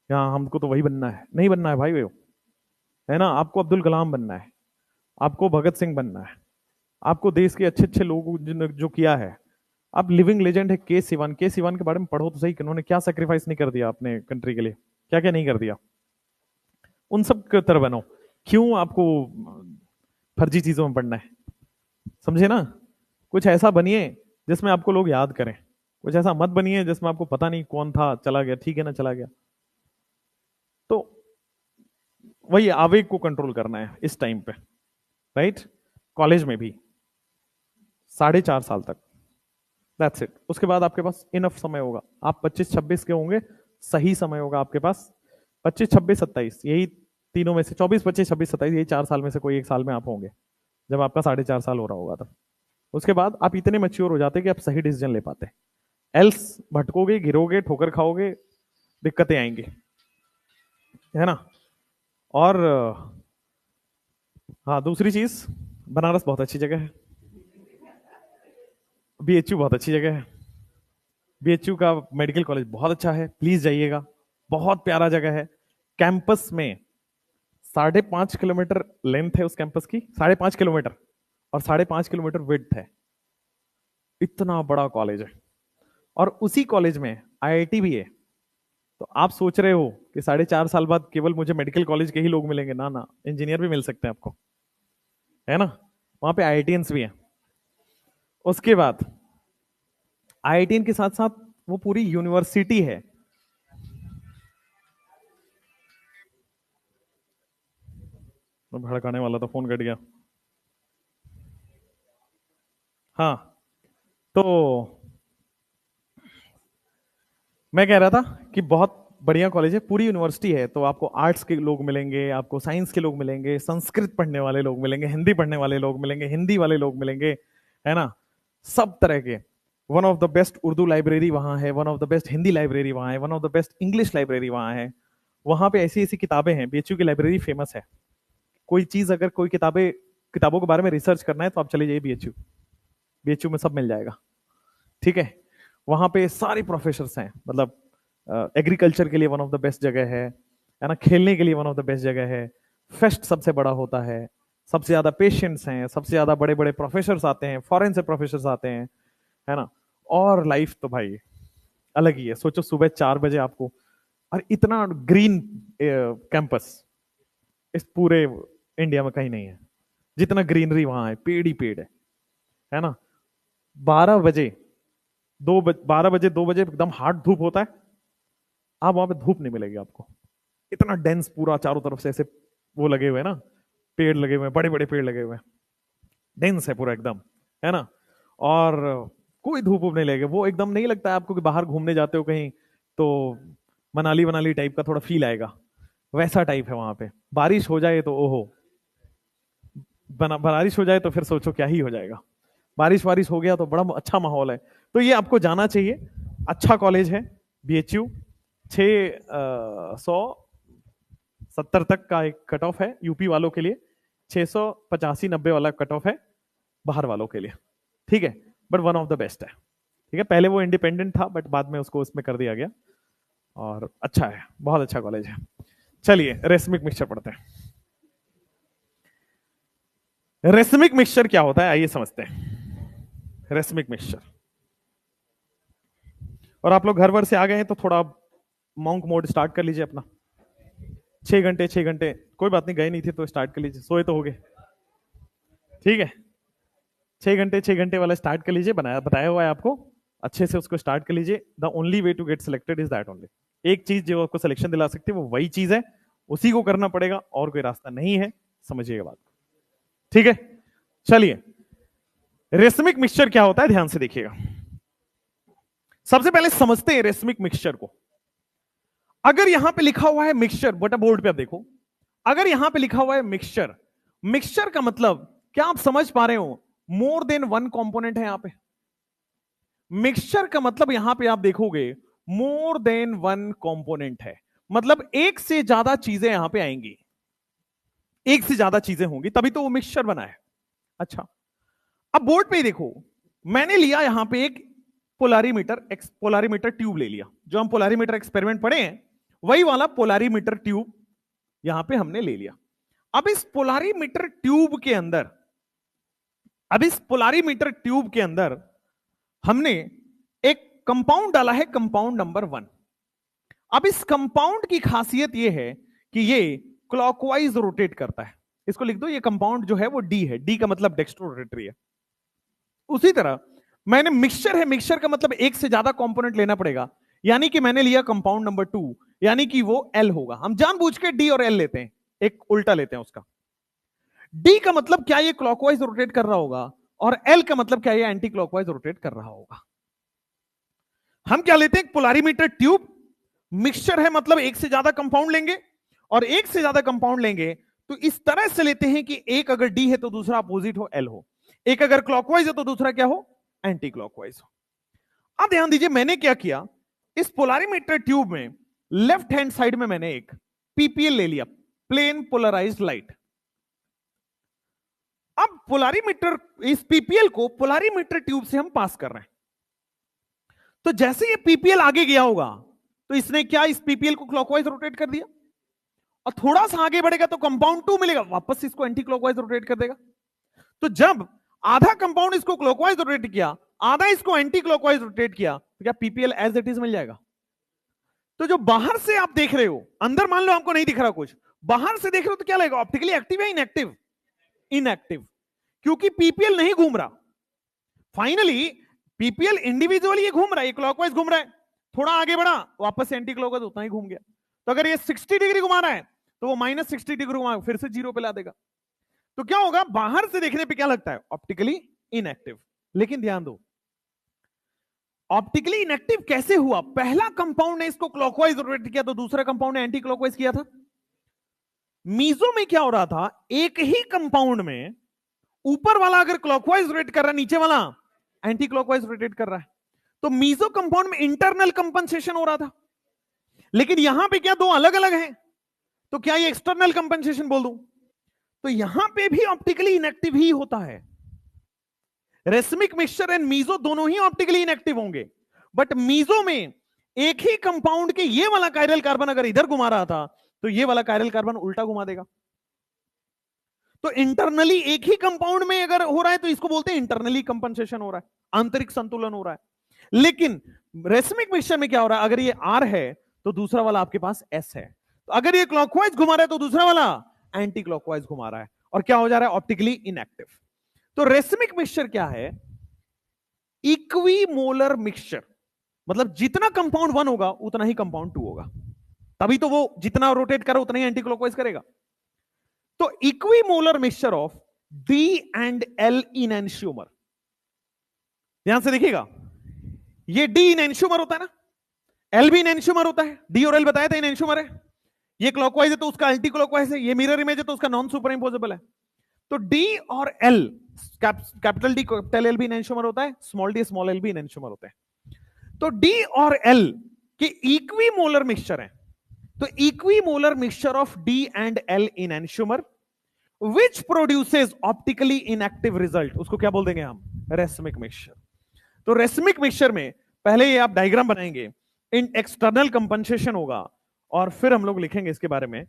यहाँ हमको तो वही बनना है। नहीं बनना है भाई, वो है ना। आपको अब्दुल कलाम बनना है, आपको भगत सिंह बनना है, आपको देश के अच्छे अच्छे लोगों जो किया है। आप लिविंग लेजेंड है के सिवान, के सिवान के बारे में पढ़ो तो सही, कि उन्होंने क्या सेक्रीफाइस नहीं कर दिया अपने कंट्री के लिए, क्या क्या नहीं कर दिया। उन सब की तरह बनो। क्यों आपको फर्जी चीजों में पढ़ना है, समझे ना। कुछ ऐसा बनिए जिसमें आपको लोग याद करें, कुछ ऐसा मत बनिए जिसमें आपको पता नहीं कौन था, चला गया, ठीक है ना, चला गया। तो वही आवेग को कंट्रोल करना है इस टाइम पे, राइट। कॉलेज में भी 4.5 साल तक, दैट्स इट। उसके बाद आपके पास इनफ समय होगा, आप 25-26 के होंगे, सही समय होगा आपके पास। 25-26-27, यही तीनों में से 24-25-26-27, यही 4 साल में से कोई एक साल में आप होंगे जब आपका 4.5 साल हो रहा होगा तब। उसके बाद आप इतने मैच्योर हो जाते कि आप सही डिसीजन ले पाते। एल्स भटकोगे, गिरोगे, ठोकर खाओगे, दिक्कतें आएंगी, है ना। और हाँ, दूसरी चीज, बनारस बहुत अच्छी जगह है, बीएचयू बहुत अच्छी जगह है। बीएचयू का मेडिकल कॉलेज बहुत अच्छा है, प्लीज जाइएगा, बहुत प्यारा जगह है। कैंपस में 5.5 किलोमीटर लेंथ है उस कैंपस की, 5.5 किलोमीटर, और 5.5 किलोमीटर विड्थ है। इतना बड़ा कॉलेज है। और उसी कॉलेज में आईआईटी भी है। तो आप सोच रहे हो कि 4.5 साल बाद केवल मुझे मेडिकल कॉलेज के ही लोग मिलेंगे, ना ना, इंजीनियर भी मिल सकते हैं आपको, है ना। वहां पे आईआईटियंस भी हैं। उसके बाद आईआईटियन के साथ साथ वो पूरी यूनिवर्सिटी है। तो भड़काने वाला तो फोन कट गया। हाँ, तो मैं कह रहा था कि बहुत बढ़िया कॉलेज है, पूरी यूनिवर्सिटी है। तो आपको आर्ट्स के लोग मिलेंगे, आपको साइंस के लोग मिलेंगे, संस्कृत पढ़ने वाले लोग मिलेंगे, हिंदी पढ़ने वाले लोग मिलेंगे, हिंदी वाले लोग मिलेंगे, है ना, सब तरह के। One of the best Urdu library वहां है, one of the best Hindi library वहां है, one of the best English library वहां है। वहां पे ऐसी ऐसी किताबें हैं, बीएचयू की लाइब्रेरी फेमस है। कोई चीज अगर कोई किताबों के बारे में रिसर्च करना है तो आप चले जाइए बीएचयू, बीएचयू में सब मिल जाएगा, ठीक है। वहां पे सारे प्रोफेसर हैं, मतलब एग्रीकल्चर के लिए वन ऑफ द बेस्ट जगह है ना, खेलने के लिए वन ऑफ द बेस्ट जगह है, फेस्ट सबसे बड़ा होता है, सबसे ज्यादा पेशेंट्स हैं, सबसे ज्यादा बड़े बड़े प्रोफेसर आते हैं, फॉरेन से प्रोफेसर आते हैं, है ना। और लाइफ तो भाई अलग ही है। सोचो सुबह 4 बजे आपको, और इतना ग्रीन कैंपस, इस पूरे इंडिया में कहीं नहीं है। जितना ग्रीनरी वहां है, पेड़ ही पेड़ है ना। 12 बजे 2 बजे एकदम हार्ड धूप होता है। आप वहां पे धूप नहीं मिलेगी आपको। इतना डेंस पूरा चारों तरफ से ऐसे वो लगे हुए हैं ना, पेड़ लगे हुए हैं, बड़े बड़े पेड़ लगे हुए हैं, डेंस है पूरा एकदम, है ना। और कोई धूप वूप नहीं लगेगा। वो एकदम नहीं लगता है आपको कि बाहर घूमने जाते हो कहीं तो मनाली वनाली टाइप का थोड़ा फील आएगा, वैसा टाइप है वहां पे। बारिश हो जाए तो ओहो, बारिश हो जाए तो फिर सोचो क्या ही हो जाएगा। बारिश वारिश हो गया तो बड़ा अच्छा माहौल है। तो ये आपको जाना चाहिए। अच्छा कॉलेज है बीएचयू। 670 तक का एक कट ऑफ है यूपी वालों के लिए, 685-90 वाला कट ऑफ है बाहर वालों के लिए। ठीक है, but one of the best है। ठीक है, पहले वो इंडिपेंडेंट था बट बाद में उसको उसमें कर दिया गया, और अच्छा है, बहुत अच्छा कॉलेज है। चलिए रेसमिक मिक्सचर पढ़ते हैं। रेसमिक मिक्सचर क्या होता है आइए समझते हैं। रेसमिक मिक्सचर, और आप लोग घर वर से आ गए हैं तो थोड़ा मॉन्क मोड स्टार्ट कर लीजिए अपना। 6 घंटे 6 घंटे कोई बात नहीं, गए नहीं थे तो स्टार्ट कर लीजिए, सोए तो हो गए। ठीक है, 6 घंटे वाला स्टार्ट कर लीजिए, बताया हुआ है आपको, अच्छे से उसको स्टार्ट कर लीजिए। The only way to get selected is that only. एक चीज जो आपको सिलेक्शन दिला सकती है वो वही चीज है, उसी को करना पड़ेगा, और कोई रास्ता नहीं है। समझिएगा बात, ठीक है। चलिए, रेसमिक मिक्सचर क्या होता है ध्यान से देखिएगा। सबसे पहले समझते हैं रेसमिक मिक्सचर को। अगर यहां पे लिखा हुआ है मिक्सचर, बेटा बोर्ड पे आप देखो, अगर यहां पे लिखा हुआ है मिक्सचर, मिक्सचर का मतलब क्या आप समझ पा रहे हो? मोर देन वन कंपोनेंट है यहां पे। मिक्सचर का मतलब यहां पे आप देखोगे मोर देन वन कंपोनेंट है, मतलब एक से ज्यादा चीजें यहां पे आएंगी, एक से ज्यादा चीजें होंगी तभी तो वो मिक्सचर बना है। अच्छा, अब बोर्ड पे ही देखो, मैंने लिया यहां पे एक पोलारीमीटर ट्यूब ले लिया, जो हम पोलारीमीटर एक्सपेरिमेंट पढ़े हैं वही वाला पोलारीमीटर ट्यूब यहां पे हमने ले लिया। अब इस पोलारीमीटर ट्यूब के अंदर, हमने एक कंपाउंड डाला है, कंपाउंड नंबर 1। अब इस कंपाउंड की खासियत यह है कि ये क्लॉकवाइज रोटेट करता है। इसको लिख दो, ये कंपाउंड जो है वो डी है, डी का मतलब डेक्स्ट्रो रोटेटरी है। उसी तरह मैंने मिक्सचर है, मिक्सचर का मतलब एक से ज्यादा कंपोनेंट लेना पड़ेगा, यानी कि मैंने लिया कंपाउंड नंबर 2, यानी कि वो एल होगा। हम जानबूझ के डी और एल लेते हैं, एक उल्टा लेते हैं उसका। डी का मतलब क्या ये क्लॉकवाइज रोटेट कर रहा होगा, और एल का मतलब क्या ये एंटी क्लॉकवाइज रोटेट कर रहा होगा। हम क्या लेते हैं, पोलारीमीटर ट्यूब। मिक्सचर है मतलब एक से ज्यादा कंपाउंड लेंगे, और एक से ज्यादा कंपाउंड लेंगे तो इस तरह से लेते हैं कि एक अगर डी है तो दूसरा अपोजिट हो, एल हो। एक अगर क्लॉकवाइज है तो दूसरा क्या हो, एंटी क्लॉकवाइज हो। अब ध्यान दीजिए मैंने क्या किया, इस पोलारीमीटर ट्यूब में लेफ्ट हैंड साइड में मैंने एक पीपीएल ले लिया, प्लेन पोलराइज्ड लाइट। अब पोलारीमीटर, इस पीपीएल को पोलारीमीटर ट्यूब से हम पास कर रहे हैं, तो जैसे ये पीपीएल आगे गया होगा तो इसने क्या, इस पीपीएल को क्लॉकवाइज रोटेट कर दिया, और थोड़ा सा आगे बढ़ेगा तो कंपाउंड 2 मिलेगा, वापस इसको एंटी क्लॉकवाइज रोटेट कर देगा। तो जब आधा कंपाउंड इसको क्लॉकवाइज रोटेट किया, आधा इसको एंटी क्लॉकवाइज रोटेट किया, तो क्या पीपीएल एज इट इज मिल जाएगा। तो जो बाहर से आप देख रहे हो, अंदर मान लो आपको नहीं दिख रहा कुछ, बाहर से देख रहे हो तो क्या लगेगा, ऑप्टिकली एक्टिव है इनएक्टिव, इनएक्टिव, क्योंकि पीपीएल नहीं घूम रहा। फाइनली पीपीएल इंडिविजुअली घूम रहा है, क्लॉकवाइज घूम रहा है, थोड़ा आगे बढ़ा वापस एंटी क्लॉकवाइज उतना ही घूम गया। तो अगर ये 60 डिग्री घुमा रहा है तो वो -60 डिग्री घुमा फिर से 0 पे ला देगा। तो क्या होगा, बाहर से देखने पे क्या लगता है, ऑप्टिकली इनएक्टिव। लेकिन ध्यान दो, ऑप्टिकली इनएक्टिव कैसे हुआ, पहला कंपाउंड ने इसको क्लॉकवाइज रोटेट किया तो दूसरा कंपाउंड ने एंटी क्लॉकवाइज किया था। मीजो में क्या हो रहा था, एक ही कंपाउंड में ऊपर वाला अगर क्लॉकवाइज रोटेट कर रहा है, नीचे वाला एंटी क्लॉकवाइज रोटेट कर रहा है, तो मीजो कंपाउंड में इंटरनल कंपनसेशन हो रहा था। लेकिन यहां पे क्या दो अलग अलग हैं, तो क्या ये एक्सटर्नल कंपनसेशन बोल दूं, तो यहां पे भी ऑप्टिकली इनएक्टिव ही होता है। रेसमिक मिक्सचर एंड मीजो दोनों ही ऑप्टिकली इनएक्टिव होंगे, बट मीजो में एक ही कंपाउंड के ये वाला कायरल कार्बन अगर इधर घुमा रहा था तो ये वाला कायरल कार्बन उल्टा घुमा देगा। तो इंटरनली एक ही कंपाउंड में अगर हो रहा है तो इसको बोलते हैं इंटरनली कंपनसेशन हो रहा है, आंतरिक संतुलन हो रहा है। लेकिन रेसमिक मिक्सचर में क्या हो रहा है, अगर ये आर है तो दूसरा वाला आपके पास एस है, तो अगर ये क्लॉकवाइज घुमा रहा है तो दूसरा वाला एंटी क्लॉकवाइज घुमा रहा है और क्या हो जा रहा है, ऑप्टिकली इनएक्टिव। तो रेसमिक मिक्सचर क्या है, इक्विमोलर मिक्सचर, मतलब जितना कंपाउंड 1 होगा उतना ही कंपाउंड 2 होगा, तभी तो वो जितना रोटेट करे उतना ही एंटी क्लॉकवाइज करेगा। तो equimolar mixture of D and L enantiomer, ध्यान से देखिएगा, ये डी इन एंश्यूमर होता है ना, एल भी इन एंश्यूमर होता है, डी और एल बताया था इन एंश्यूमर है, ये क्लॉकवाइज है तो उसका एंटी क्लॉकवाइज है, ये मिरर इमेज है तो उसका नॉन सुपर इंपोजेबल है। तो डी और L, capital D capital L भी इन एंश्यूमर होता है, स्मॉल डी स्मॉल एल भी इन एंश्यूमर होते हैं। तो डी और एल के इक्विमोलर मिक्सचर है, तो equimolar mixture of D and L enantiomer which produces optically inactive result, उसको क्या बोल देंगे हम, रेसमिक मिक्सचर। तो रेसमिक मिक्सचर में पहले ये आप डायग्राम बनाएंगे, इन एक्सटर्नल कंपनसेशन होगा और फिर हम लोग लिखेंगे इसके बारे में,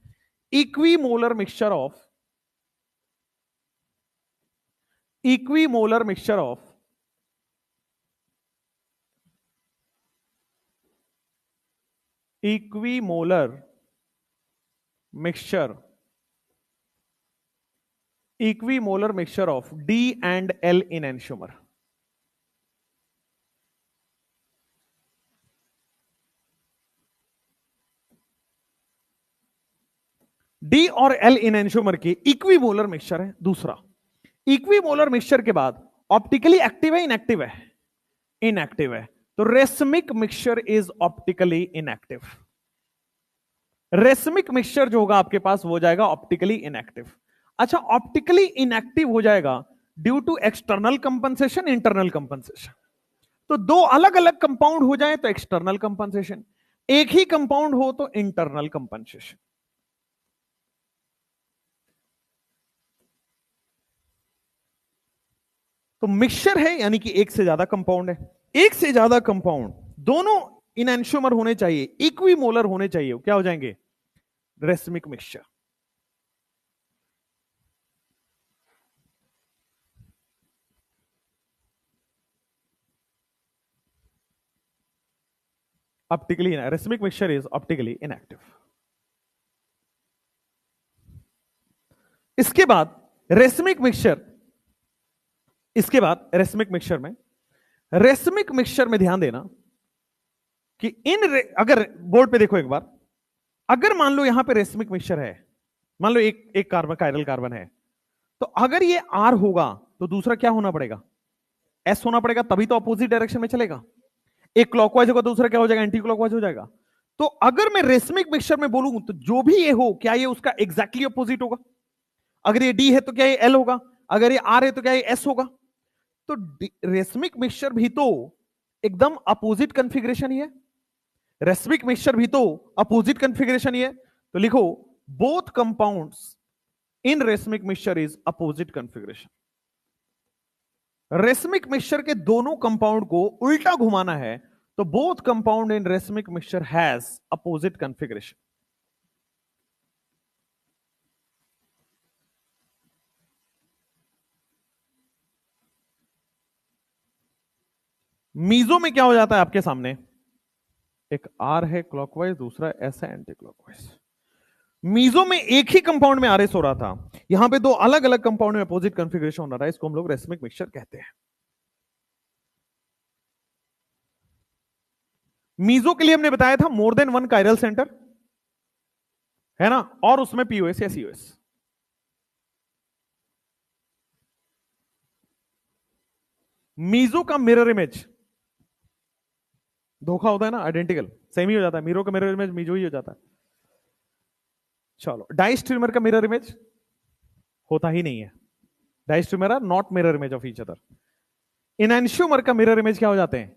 equimolar mixture of, equimolar mixture of equimolar mixture, equimolar mixture of D and L enantiomer. D और एल इन एंश्यूमर की इक्विमोलर मिक्सचर है। दूसरा, इक्विमोलर मिक्सचर के बाद ऑप्टिकली एक्टिव है इनएक्टिव है, इनएक्टिव है, तो racemic mixture is optically inactive. Racemic mixture जो होगा आपके पास वो हो जाएगा ऑप्टिकली इनएक्टिव। अच्छा, ऑप्टिकली इनएक्टिव हो जाएगा due to external compensation, internal compensation. तो दो अलग अलग कंपाउंड हो जाए तो एक्सटर्नल कंपनसेशन, एक ही कंपाउंड हो तो इंटरनल कंपनसेशन। तो मिक्सचर है यानी कि एक से ज्यादा कंपाउंड है, एक से ज्यादा कंपाउंड दोनों इन एंश्यूमर होने चाहिए, इक्विमोलर होने चाहिए, क्या हो जाएंगे, racemic mixture. Optically, racemic mixture is optically inactive. इसके बाद रेसमिक मिक्सचर, इसके बाद रेसमिक मिक्सचर में, रेसमिक मिक्सचर में ध्यान देना कि अगर बोर्ड पे देखो एक बार, अगर मान लो यहां पे रेसमिक मिक्सचर है, मान लो एक एक कार्बन, कायरल कार्बन है, तो अगर ये आर होगा तो दूसरा क्या होना पड़ेगा, एस होना पड़ेगा, तभी तो अपोजिट डायरेक्शन में चलेगा। एक क्लॉकवाइज होगा दूसरा क्या हो जाएगा, एंटी क्लॉकवाइज हो जाएगा। तो अगर मैं रेसमिक मिक्सचर में बोलूं तो जो भी ये हो, क्या ये उसका एग्जैक्टली अपोजिट होगा, अगर ये डी है तो क्या ये एल होगा, अगर ये आर है तो क्या ये एस होगा। तो रेसमिक मिक्सचर भी तो एकदम अपोजिट कॉन्फ़िगरेशन ही है, रेसमिक मिक्सचर भी तो अपोजिट कॉन्फ़िगरेशन ही है। तो लिखो, both compounds in racemic mixture is opposite configuration. Racemic mixture के दोनों कंपाउंड को उल्टा घुमाना है तो both compound in racemic mixture has opposite configuration. Meso में क्या हो जाता है आपके सामने, एक आर है क्लॉकवाइज, दूसरा एस है एंटी क्लॉकवाइज। मीजो में एक ही कंपाउंड में आरएस हो रहा था, यहां पे दो अलग अलग कंपाउंड में अपोजिट कॉन्फ़िगरेशन हो रहा है, इसको हम लोग रेसमिक मिक्सचर कहते हैं। मीजो के लिए हमने बताया था more than one chiral centre है ना, और उसमें पीओएस या सीओएस। मीजो का मिरर इमेज धोखा होता है ना, आइडेंटिकल सेम ही हो जाता है, मीरो का मिरर इमेज मीजो ही हो जाता है। चलो, डाइस्ट्रीमर का मिरर इमेज होता ही नहीं है, diastereomers are not mirror image of each other. Enantiomer का मिरर इमेज क्या हो जाते हैं,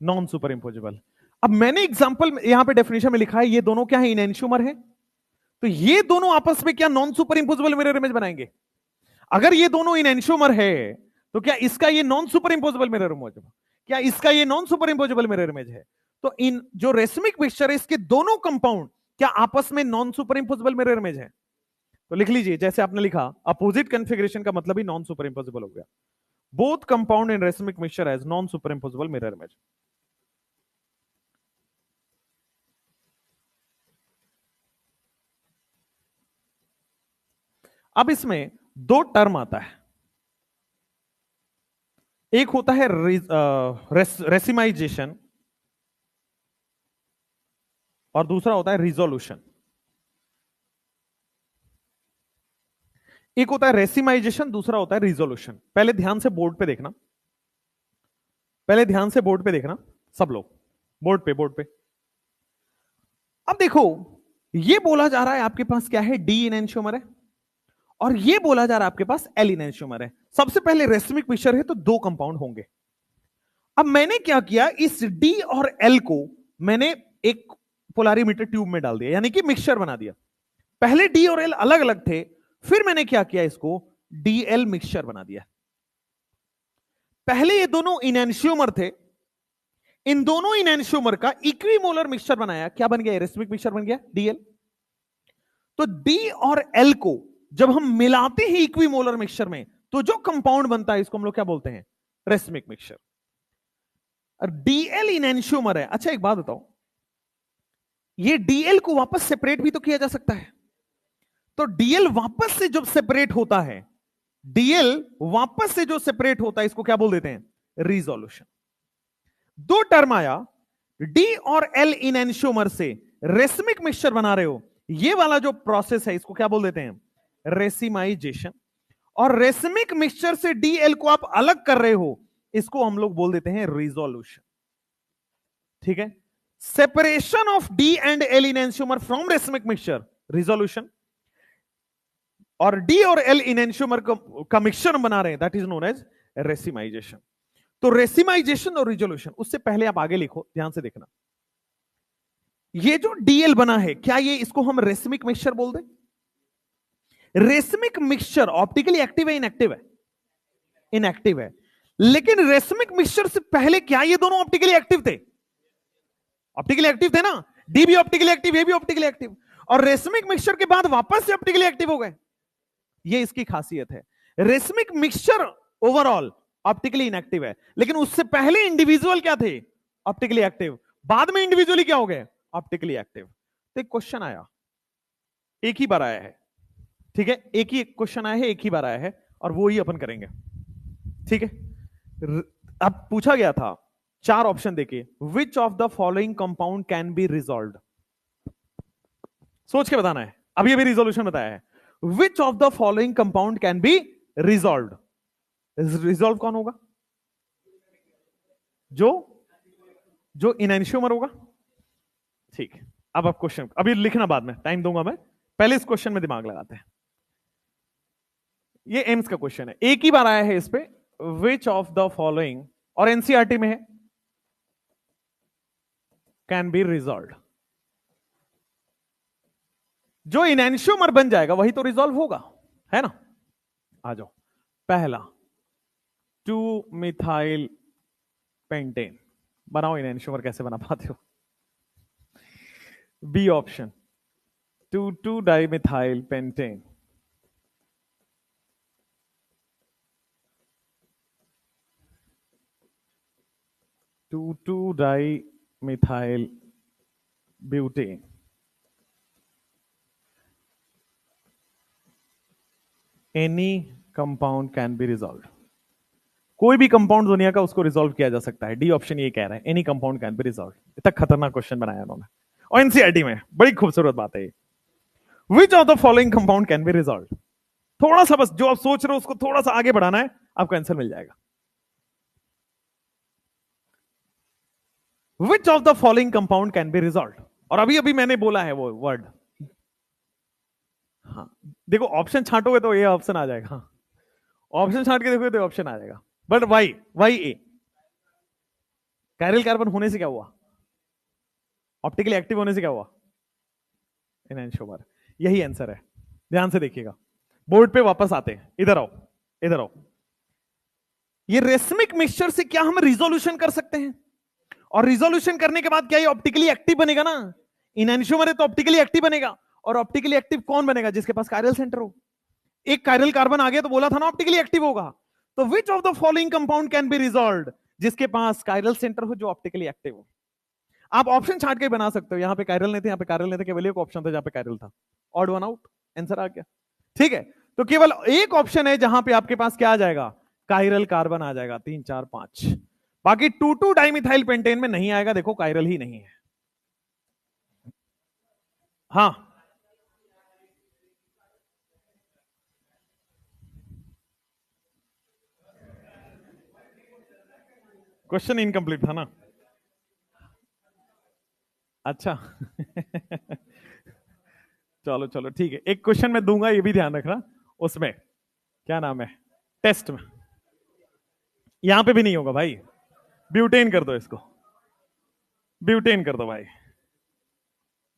नॉन सुपर इंपोजेबल। अब मैंने एग्जांपल यहां पे डेफिनेशन में लिखा है, ये दोनों क्या है, इनएंश्यूमर है, तो ये दोनों आपस में क्या non superimposable mirror image बनाएंगे। अगर ये दोनों इनएंश्यूमर है तो क्या इसका ये non superimposable mirror image, क्या इसका ये non superimposable mirror image है। तो इन जो रेसमिक मिक्सचर है इसके दोनों कंपाउंड क्या आपस में non superimposable mirror image है। तो लिख लीजिए, जैसे आपने लिखा अपोजिट कॉन्फ़िगरेशन का मतलब ही नॉन सुपर इंपोजेबल हो गया। Both compound in racemic mixture as non superimposable mirror image. अब इसमें दो टर्म आता है, एक होता है रेसिमाइजेशन और दूसरा होता है रिजोल्यूशन। एक होता है रेसिमाइजेशन, दूसरा होता है रिजोल्यूशन। पहले ध्यान से बोर्ड पे देखना, पहले ध्यान से बोर्ड पे देखना सब लोग, बोर्ड पे, बोर्ड पे। अब देखो, ये बोला जा रहा है आपके पास क्या है, डी इनैंशियोमर है, और ये बोला जा रहा है आपके पास एल इनैंशियोमर है। सबसे पहले रेसिमिक मिक्सचर है तो दो कंपाउंड होंगे। अब मैंने क्या किया, इस डी और एल को मैंने एक पोलारीमीटर ट्यूब में डाल दिया, यानी कि मिक्सचर बना दिया। पहले डी और एल अलग अलग थे, फिर मैंने क्या किया, इसको डीएल मिक्सचर बना दिया। पहले ये दोनों इनैंशियोमर थे, इन दोनों इनैंशियोमर का इक्विमोलर मिक्सचर बनाया, क्या बन गया, रेसिमिक मिक्सचर बन गया डीएल। तो डी और एल को जब हम मिलाते हैं इक्विमोलर मिक्सचर में, तो जो कंपाउंड बनता है इसको हम लोग क्या बोलते हैं, रेसिमिक मिक्सचर। और डीएल इनैंशियोमर है। अच्छा एक बात बताओ, ये डीएल को वापस सेपरेट भी तो किया जा सकता है, तो डीएल वापस से जब सेपरेट होता है, डीएल वापस से जो सेपरेट होता है इसको क्या बोल देते हैं, रिजोल्यूशन। दो टर्म आया, डी और एल इनैंशियोमर से रेसिमिक मिक्सचर बना रहे हो, ये वाला जो प्रोसेस है इसको क्या बोल देते हैं, रेसिमाइजेशन। और रेसिमिक मिक्सचर से डीएल को आप अलग कर रहे हो, इसको हम लोग बोल देते हैं रिजोल्यूशन। ठीक है, separation of D and L enantiomer from racemic mixture, resolution. और डी और एल इनैंशियोमर का मिक्सचर बना रहे हैं, that is known as racemization. तो रेसिमाइजेशन और रिजोल्यूशन, उससे पहले आप आगे लिखो, ध्यान से देखना। ये जो डीएल बना है, क्या ये इसको हम रेसिमिक मिक्सचर बोल दें? रेसिमिक मिक्सचर ऑप्टिकली एक्टिव है, इनएक्टिव है? इनएक्टिव है। लेकिन रेसिमिक मिक्सचर से पहले क्या ये दोनों ऑप्टिकली एक्टिव थे? ऑप्टिकली एक्टिव थे ना, डी भी ऑप्टिकली एक्टिव, ये भी ऑप्टिकली एक्टिव। और रेसिमिक मिक्सचर के बाद वापस से ऑप्टिकली एक्टिव हो गए, ये इसकी खासियत है। Racemic mixture overall optically inactive है, लेकिन उससे पहले इंडिविजुअल क्या थे, ऑप्टिकली एक्टिव। बाद में इंडिविजुअली क्या हो गए, ऑप्टिकली एक्टिव। तो एक क्वेश्चन आया, एक ही बार आया है, ठीक है, एक ही क्वेश्चन आया है, एक ही बार आया है, और वो ही अपन करेंगे। ठीक है, अब पूछा गया था चार ऑप्शन देके, which of the following compound can be resolve. सोच के बताना है, अभी अभी रिजोल्यूशन बताया है। Which of the following compound can be resolve. Resolve कौन होगा, जो जो इनैंशियोमर होगा। ठीक है, अब आप क्वेश्चन अभी लिखना, बाद में टाइम दूंगा मैं, पहले इस क्वेश्चन में दिमाग लगाते हैं। ये एम्स का क्वेश्चन है, एक ही बार आया है इस पे, विच ऑफ द फॉलोइंग, और एनसीईआरटी में है, कैन बी रिजॉल्व। जो इनैंशियोमर बन जाएगा वही तो रिजॉल्व होगा, है ना। आ जाओ, पहला 2 मिथाइल पेंटेन, बनाओ इनैंशियोमर, कैसे बना पाते हो। B option 2 dimethyl pentane, two dimethyl butane. Any compound can be resolve, कोई भी कंपाउंड दुनिया का उसको रिजॉल्व किया जा सकता है। डी ऑप्शन ये कह रहा है, any compound can be resolve. इतना खतरनाक क्वेश्चन बनाया उन्होंने, और एनसीईआरटी में बड़ी खूबसूरत बात है ये। Which of the following compound can be resolve. थोड़ा सा बस जो आप सोच रहे हो उसको थोड़ा सा आगे बढ़ाना है, आपको आंसर मिल जाएगा। Which of the following compound can be resolve, और अभी अभी मैंने बोला है वो वर्ड। हाँ, देखो ऑप्शन छांटोगे तो ये ऑप्शन आ जाएगा, ऑप्शन छांट के देखोगे तो ऑप्शन आ जाएगा। But why A, chiral carbon होने से क्या हुआ, ऑप्टिकली एक्टिव होने से क्या हुआ, इनैंशियोमर। यही आंसर है, ध्यान से देखिएगा। बोर्ड पे वापस आते हैं, इधर आओ, इधर आओ। ये रेसिमिक मिक्सचर से क्या हम रिजोल्यूशन कर सकते हैं, और रिजोल्यूशन करने के बाद क्या ये ऑप्टिकली एक्टिव बनेगा ना, इनैंशियोमर है तो ऑप्टिकली एक्टिव बनेगा। और ऑप्टिकली एक्टिव कौन बनेगा, जिसके पास कायरल सेंटर हो। एक कायरल कार्बन आ गया तो बोला था ना ऑप्टिकली एक्टिव होगा। तो which of the following compound can be resolve, जिसके पास कायरल सेंटर हो, जो ऑप्टिकली एक्टिव हो। आप ऑप्शन छाट के बना सकते हो, यहां पे कायरल नहीं थे, यहां पे कायरल नहीं थे, केवल एक ऑप्शन था जहां पे कायरल था, ऑड वन आउट, आंसर आ गया। ठीक है, तो केवल एक ऑप्शन है जहां पे आपके पास क्या आ जाएगा, कायरल कार्बन आ जाएगा, 3 4 5। बाकी 2,2 डाइमिथाइल पेंटेन में नहीं आएगा, देखो कायरल ही नहीं है। हाँ क्वेश्चन इनकम्प्लीट था ना। अच्छा चलो चलो ठीक है, एक क्वेश्चन मैं दूंगा, ये भी ध्यान रखना। उसमें क्या नाम है, टेस्ट में, यहां पे भी नहीं होगा भाई। ब्यूटेन कर दो इसको, ब्यूटेन कर दो भाई।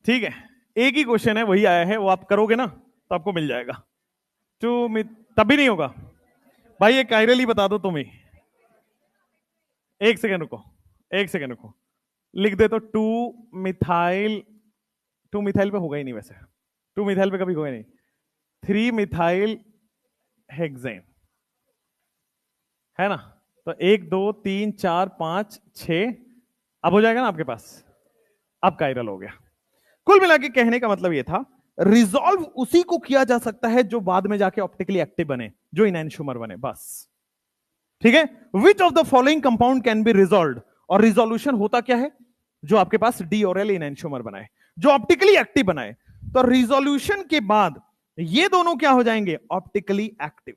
ठीक है, एक ही क्वेश्चन है, वही आया है, वो आप करोगे ना तो आपको मिल जाएगा। तब भी नहीं होगा भाई, ये कायरल ही बता दो तुम ही। एक सेकंड रुको, एक सेकंड रुको, लिख दे तो 2 मिथाइल, 2 मिथाइल पे होगा ही नहीं वैसे, 2 मिथाइल पे कभी होगा ही नहीं। 3 मिथाइल हेक्सेन है ना, तो 1 2 3 4 5 6, अब हो जाएगा ना आपके पास, अब कायरल हो गया। कुल मिला के कहने का मतलब यह था, रिजॉल्व उसी को किया जा सकता है जो बाद में जाके ऑप्टिकली एक्टिव बने, जो इनैनोमर बने, बस। ठीक है, which of the following compound can be resolve, और रिजोल्यूशन होता क्या है, जो आपके पास डी और एल इनैनोमर बनाए, जो ऑप्टिकली एक्टिव बनाए। तो रिजोल्यूशन के बाद ये दोनों क्या हो जाएंगे, ऑप्टिकली एक्टिव,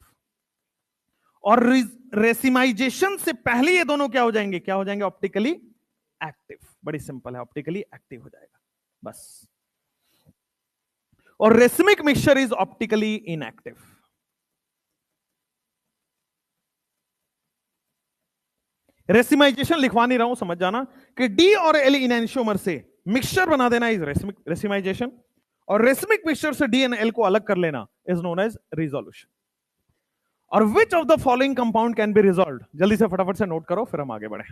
और रेसिमाइजेशन से पहले ये दोनों क्या हो जाएंगे, क्या हो जाएंगे, ऑप्टिकली एक्टिव। बड़ी सिंपल है, ऑप्टिकली एक्टिव हो जाएगा बस। और racemic mixture is optically inactive. Racemisation लिखवा नहीं रहा हूं, समझ जाना कि डी और एल इनैनोमर से मिक्सचर बना देना इज रेसिमाइजेशन, और रेसिमिक मिक्सचर से डी एंड एल को अलग कर लेना इज नोन एज रिजोल्यूशन। और which of the following compound can be resolve, जल्दी से फटाफट से नोट करो, फिर हम आगे बढ़े।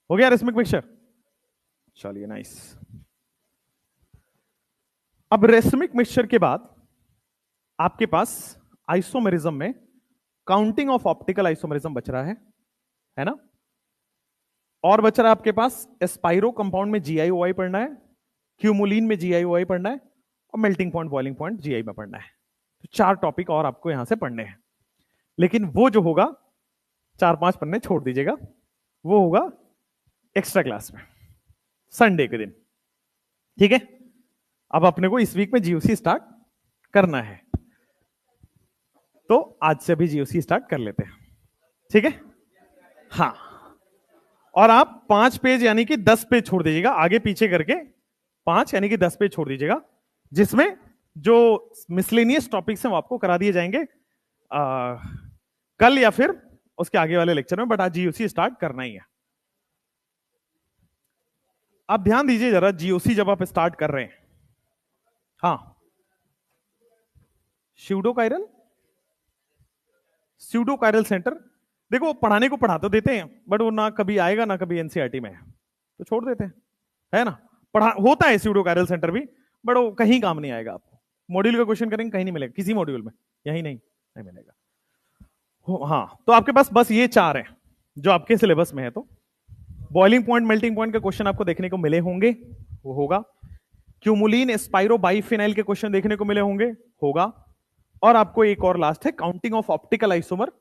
हो गया रेसिमिक मिक्सचर, चलिए नाइस। अब रेसिमिक मिक्सचर के बाद आपके पास आइसोमेरिज्म में काउंटिंग ऑफ ऑप्टिकल आइसोमेरिज्म बच रहा है ना, और बच रहा है आपके पास एस्पाइरो कंपाउंड में जीआईओआई पढ़ना है, क्यूमुलिन में जीआईओआई पढ़ना है, और melting point boiling point GI में पढ़ना है। तो 4 टॉपिक और आपको यहां से पढ़ने हैं, लेकिन वो जो होगा 4-5 पढ़ने छोड़ दीजिएगा, वो होगा एक्स्ट्रा क्लास में संडे के दिन। ठीक है, अब अपने को इस वीक में जीओसी स्टार्ट करना है, तो आज से भी जीओसी स्टार्ट कर लेते हैं। ठीक है, हाँ, और आप 5 पेज यानी कि 10 पेज छोड़ दीजिएगा, आगे पीछे करके 5 यानी कि 10 पेज छोड़ दीजिएगा, जिसमें जो मिसलेनियस टॉपिक्स हैं वो आपको करा दिए जाएंगे कल या फिर उसके आगे वाले लेक्चर में, बट आज जीओसी स्टार्ट करना ही है। आप ध्यान दीजिए जरा, जीओसी जब आप स्टार्ट कर रहे हैं, हाँ, स्यूडोकाइरल, स्यूडोकाइरल सेंटर, देखो पढ़ाने को पढ़ा तो देते हैं, बट वो ना कभी आएगा ना कभी एनसीईआरटी में, तो छोड़ देते हैं, है ना। पढ़ा होता है स्यूडोकाइरल सेंटर भी, बट वो कहीं काम नहीं आएगा आपको। मॉड्यूल का क्वेश्चन करेंगे कहीं नहीं मिलेगा, किसी मॉड्यूल में, यही नहीं मिलेगा। हाँ, तो आपके पास बस ये 4 हैं जो आपके सिलेबस में है। तो बॉइलिंग पॉइंट, मेल्टिंग पॉइंट के क्वेश्चन आपको देखने को मिले होंगे, वो होगा। क्यूमुलिन, एस्पाइरो, बाइफिनाइल के क्वेश्चन देखने को मिले होंगे, होगा। और आपको एक और लास्ट है, काउंटिंग ऑफ ऑप्टिकल आइसोमर,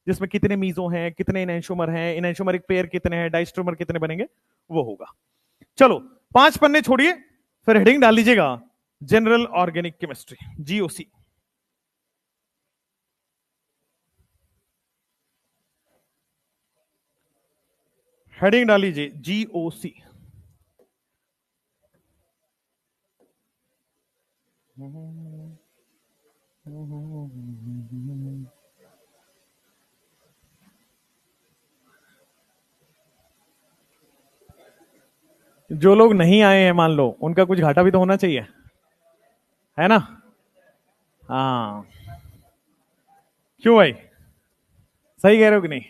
जिसमें कितने मीजो हैं, कितने इनैनोमर हैं, इनैनोमरिक पेयर कितने हैं, डाइस्ट्रोमर कितने बनेंगे, वो होगा। चलो 5 पन्ने छोड़िए, फिर हेडिंग डाल लीजिएगा general organic chemistry, GOC. Heading डाल लीजिए जीओसी। जो लोग नहीं आए हैं मान लो, उनका कुछ घाटा भी तो होना चाहिए, है ना। हाँ, क्यों भाई, सही कह रहे हो कि नहीं।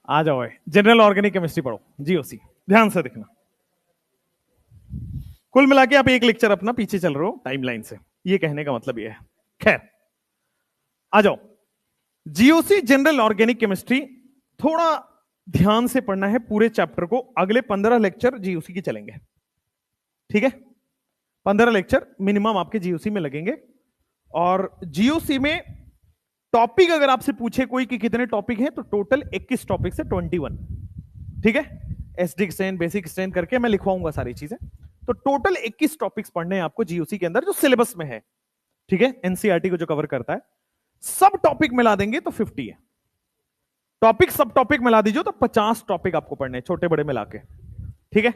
आ जाओ भाई, जनरल ऑर्गेनिक केमिस्ट्री पढ़ो, जीओसी, ध्यान से देखना। कुल मिला के आप एक लेक्चर अपना पीछे चल रहे हो टाइमलाइन से, ये कहने का मतलब ये है। खैर, आ जाओ, जीओसी जनरल ऑर्गेनिक केमिस्ट्री थोड़ा ध्यान से पढ़ना है पूरे चैप्टर को, अगले 15 लेक्चर जीओसी के चलेंगे। ठीक है, 15 लेक्चर मिनिमम आपके जीओसी में लगेंगे। और जीओसी में टॉपिक अगर आपसे पूछे कोई कि कितने टॉपिक हैं, तो टोटल 21 टॉपिक से 21। ठीक है, एसडी एक्सटेंड, बेसिक एक्सटेंड करके मैं लिखवाऊंगा सारी चीजें। तो टोटल 21 टॉपिक्स पढ़ने हैं आपको जीओसी के अंदर, जो सिलेबस में है। ठीक है, एनसीईआरटी को जो कवर करता है। सब टॉपिक मिला देंगे तो 50 है। टॉपिक सब टॉपिक मिला दीजिए तो 50 टॉपिक आपको पढ़ने हैं, छोटे बड़े मिला के। ठीक है,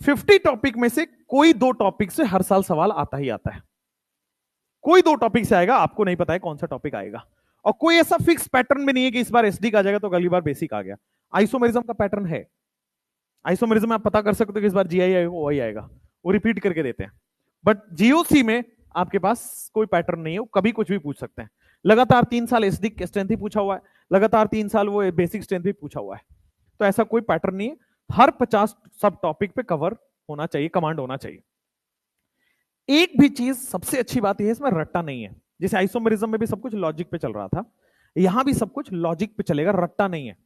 50 टॉपिक में से कोई 2 टॉपिक से हर साल सवाल आता ही आता है। कोई 2 टॉपिक से आएगा, आपको नहीं पता है कौन सा टॉपिक आएगा। और कोई ऐसा फिक्स पैटर्न भी नहीं है कि इस बार एसडी का आ जाएगा तो अगली बार बेसिक आ गया। आइसोमेरिज्म का पैटर्न है। आइसोमेरिज्म में आप पता कर सकते हो कि इस बार जीआई आएगा, वही आएगा, वो रिपीट करके देते हैं। बट जीओसी में आपके पास कोई पैटर्न नहीं है, वो कभी कुछ भी पूछ सकते हैं। लगातार 3 साल एसडी स्ट्रेंथ ही पूछा हुआ है, लगातार 3 साल वो बेसिक स्ट्रेंथ भी पूछा हुआ है। तो ऐसा कोई पैटर्न नहीं है। हर 50 सब टॉपिक पे कवर होना चाहिए, कमांड होना चाहिए। एक भी चीज सबसे अच्छी बात यह है, इसमें रट्टा नहीं है। जैसे आइसोमेरिज्म में भी सब कुछ लॉजिक पे चल रहा था, यहां भी सब कुछ लॉजिक पे चलेगा, रट्टा नहीं है।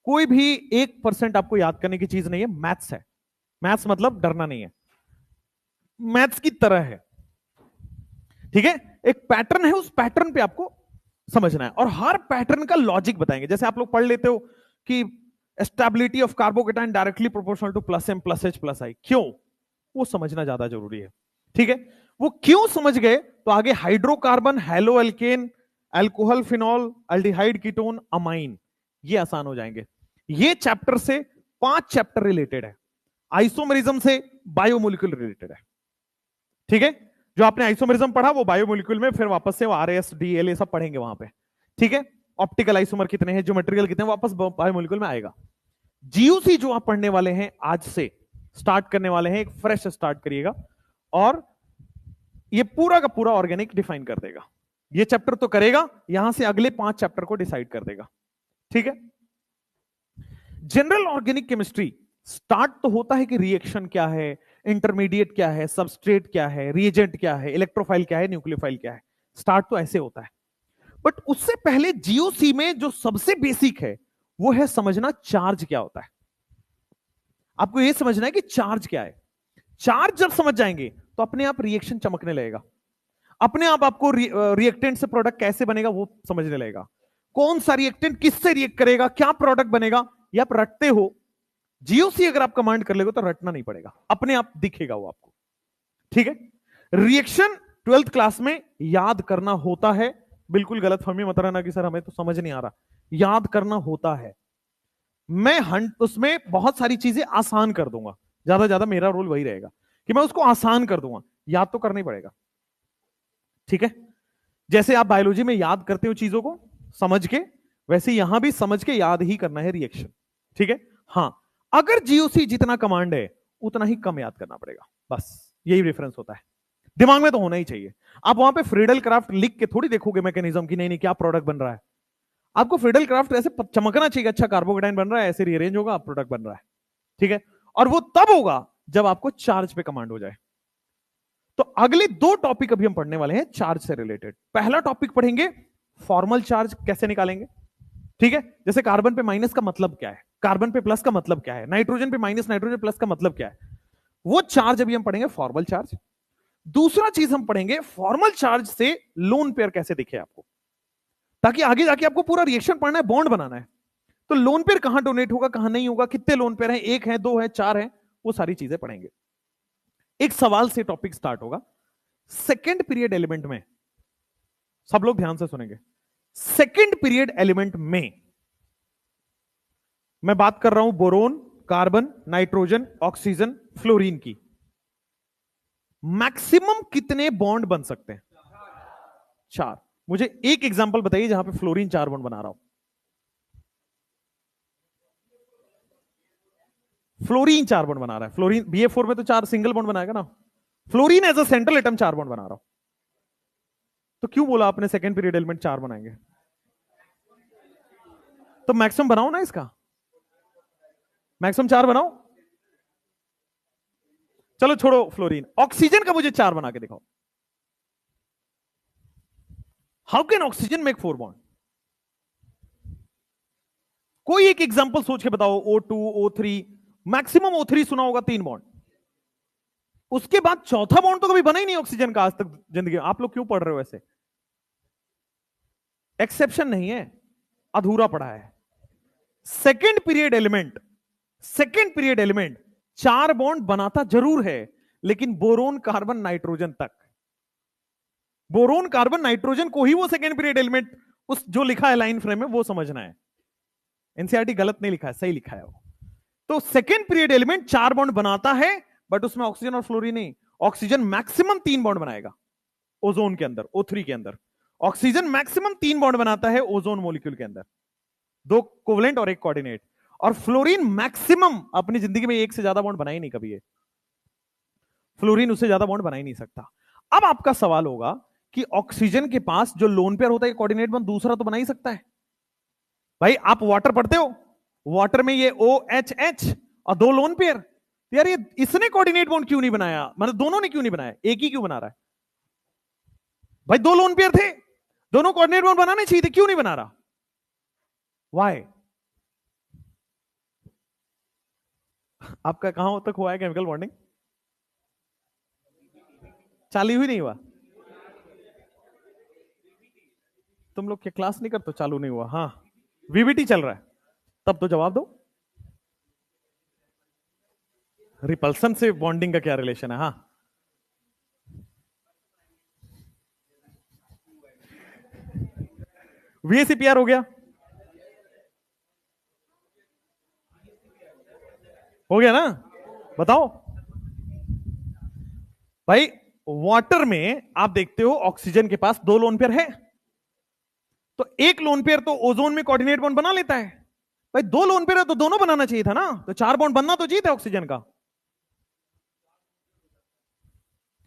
कोई भी 1% आपको याद करने की चीज नहीं है। मैथ्स है, मैथ्स मतलब डरना नहीं है, मैथ्स की तरह है। ठीक है, एक पैटर्न है, उस पैटर्न पे आपको समझना है और हर पैटर्न का लॉजिक बताएंगे। जैसे आप लोग पढ़ लेते हो कि stability of carbocation directly proportional to plus M plus H plus I, क्यों, वो समझना ज्यादा जरूरी है। ठीक है, वो क्यों समझ गए तो आगे hydrocarbon, halo alkane, alcohol, phenol, aldehyde, ketone, amine, ये आसान हो जाएंगे। ये चैप्टर से 5 चैप्टर रिलेटेड है। आइसोमेरिज्म से बायोमोलिक्यूल रिलेटेड है। ठीक है, जो आपने आइसोमेरिज्म पढ़ा वो बायोमोलिक्यूल में फिर वापस से वो आरएस डीएल ये सब पढ़ेंगे वहां पे। ठीक है, ऑप्टिकल आइसोमर कितने हैं, ज्योमेट्रिकल कितने हैं, वापस बायोमोलिक्यूल में आएगा। जीओसी जो आप पढ़ने वाले हैं, आज से स्टार्ट करने वाले हैं, एक फ्रेश स्टार्ट करिएगा और ये पूरा का पूरा ऑर्गेनिक डिफाइन कर देगा। ये चैप्टर तो करेगा, यहां से अगले 5 चैप्टर को डिसाइड कर देगा। ठीक है, जनरल ऑर्गेनिक केमिस्ट्री स्टार्ट तो होता है कि रिएक्शन क्या है, इंटरमीडिएट क्या है, सबस्ट्रेट क्या है, रिएजेंट क्या है, इलेक्ट्रोफाइल क्या है, न्यूक्लियोफाइल क्या है। स्टार्ट तो ऐसे होता है। बट उससे पहले जीओसी में जो सबसे बेसिक है वो है समझना चार्ज क्या होता है। आपको यह समझना है कि चार्ज क्या है। चार्ज जब समझ जाएंगे तो अपने आप रिएक्शन चमकने लगेगा, अपने आप आपको रिएक्टेंट से प्रोडक्ट कैसे बनेगा वो समझने लगेगा, कौन सा रिएक्टेंट किससे रिएक्ट करेगा, क्या प्रोडक्ट बनेगा। ये आप रटते हो, जीओसी अगर आप कमांड कर लेगे तो रटना नहीं पड़ेगा, अपने आप दिखेगा वो आपको। ठीक है, रिएक्शन 12th क्लास में याद करना होता है। बिल्कुल गलत फहमी मत रहना कि सर हमें तो समझ नहीं आ रहा, याद करना होता है। मैं उसमें बहुत सारी चीजें आसान कर दूंगा, ज्यादा मेरा रोल वही रहेगा कि मैं उसको आसान कर दूंगा, याद तो करना ही पड़ेगा। ठीक है, जैसे आप बायोलॉजी में याद करते हो चीजों को समझ के, वैसे यहां भी समझ के याद ही करना है रिएक्शन। ठीक है, हाँ, अगर जीओसी जितना कमांड है उतना ही कम याद करना पड़ेगा, बस यही रेफरेंस होता है। दिमाग में तो होना ही चाहिए। आप वहां पे फ्रीडल क्राफ्ट लिख के थोड़ी देखोगे मैकेनिज्म की, नहीं क्या प्रोडक्ट बन रहा है। आपको फ्रीडल क्राफ्ट ऐसे चमकना चाहिए, अच्छा कार्बोकेटाइन बन रहा है, ऐसे रीअरेंज होगा, प्रोडक्ट बन रहा है। ठीक है, और वो तब होगा जब आपको चार्ज पे कमांड हो जाए। तो अगले 2 टॉपिक अभी हम पढ़ने वाले हैं चार्ज से रिलेटेड। पहला टॉपिक पढ़ेंगे फॉर्मल चार्ज कैसे निकालेंगे। ठीक है, जैसे कार्बन पे माइनस का मतलब क्या है, कार्बन पे प्लस का मतलब क्या है, नाइट्रोजन पे माइनस, नाइट्रोजन प्लस का मतलब क्या है, वो चार्ज अभी हम पढ़ेंगे, फॉर्मल चार्ज। दूसरा चीज हम पढ़ेंगे फॉर्मल चार्ज से लोन पेयर कैसे दिखे आपको, ताकि आगे जाके आपको पूरा रिएक्शन पढ़ना है, बॉन्ड बनाना है। तो लोन पेयर कहां डोनेट होगा, कहां नहीं होगा, कितने लोन पेयर हैं, 1 है, 2 है, 4 है, वो सारी चीजें पढ़ेंगे। एक सवाल से टॉपिक स्टार्ट होगा। सेकेंड पीरियड एलिमेंट में, सब लोग ध्यान से सुनेंगे, सेकेंड पीरियड एलिमेंट में मैं बात कर रहा हूं boron, carbon, nitrogen, oxygen, fluorine की। मैक्सिमम कितने बॉन्ड बन सकते हैं? 4। मुझे एक एग्जांपल बताइए जहां पे फ्लोरीन 4 बॉन्ड बना रहा हूं। फ्लोरीन 4 बॉन्ड बना रहा है, फ्लोरीन BF4 में तो 4 सिंगल बॉन्ड बनाएगा ना। Fluorine as a central atom 4 bond बना रहा हूं, तो क्यों बोला आपने सेकेंड पीरियड एलिमेंट 4 बनाएंगे? तो मैक्सिमम बनाओ ना, इसका मैक्सिमम 4 बनाओ। चलो छोड़ो फ्लोरीन, ऑक्सीजन का मुझे 4 बना के दिखाओ। How can oxygen make 4 bond? कोई एक एग्जांपल सोच के बताओ। O2, O3, मैक्सिमम O3 सुना होगा 3 बॉन्ड, उसके बाद चौथा बॉन्ड तो कभी बना ही नहीं ऑक्सीजन का आज तक जिंदगी में। आप लोग क्यों पढ़ रहे हो ऐसे? एक्सेप्शन नहीं है, अधूरा पड़ा है। सेकेंड पीरियड एलिमेंट 4 बॉन्ड बनाता जरूर है, लेकिन बोरोन कार्बन नाइट्रोजन तक। बोरोन कार्बन नाइट्रोजन को ही वो सेकेंड पीरियड एलिमेंट, उस जो लिखा है लाइन फ्रेम में वो समझना है। एनसीईआरटी गलत नहीं लिखा है, सही लिखा है वो। तो सेकेंड पीरियड एलिमेंट 4 बॉन्ड बनाता है, बट उसमें ऑक्सीजन और फ्लोरीन नहीं। ऑक्सीजन मैक्सिमम 3 बॉन्ड बनाएगा ओजोन के अंदर, O3 के अंदर। ऑक्सीजन मैक्सिमम 3 बॉन्ड बनाता है ओजोन मॉलिक्यूल के अंदर, 2 कोवलेंट और 1 कोऑर्डिनेट। और फ्लोरीन मैक्सिमम अपनी जिंदगी में 1 से ज्यादा बॉन्ड बना ही नहीं कभी है। फ्लोरीन उससे ज्यादा बॉन्ड बना ही नहीं सकता। अब आपका सवाल होगा कि ऑक्सीजन के पास जो लोन पेयर होता है कोऑर्डिनेट बॉन्ड दूसरा तो बना ही सकता है। भाई आप वाटर पढ़ते हो, वाटर में ये OHH और 2 लोन पेयर, यार ये इसने कोऑर्डिनेट बॉन्ड क्यों नहीं बनाया? मतलब दोनों ने क्यों नहीं बनाया, एक ही क्यों बना रहा है? भाई 2 लोन पेयर थे, दोनों कोऑर्डिनेट बॉन्ड बनाने चाहिए थे, क्यों नहीं बना रहा? वाई? आपका कहां तक हुआ है केमिकल बॉन्डिंग? चालू ही नहीं हुआ? तुम लोग क्या क्लास नहीं करते? चालू नहीं हुआ? हाँ, VBT चल रहा है, तब तो जवाब दो। रिपल्सन से बॉन्डिंग का क्या रिलेशन है? हाँ, VACPR हो गया, हो गया ना? बताओ भाई, वाटर में आप देखते हो ऑक्सीजन के पास 2 लोन पेयर है, तो 1 लोन पेयर तो ओजोन में कोऑर्डिनेट बॉन्ड बना लेता है। भाई 2 लोन पेयर है तो दोनों बनाना चाहिए था ना, तो 4 बॉन्ड बनना तो चाहिए था ऑक्सीजन का।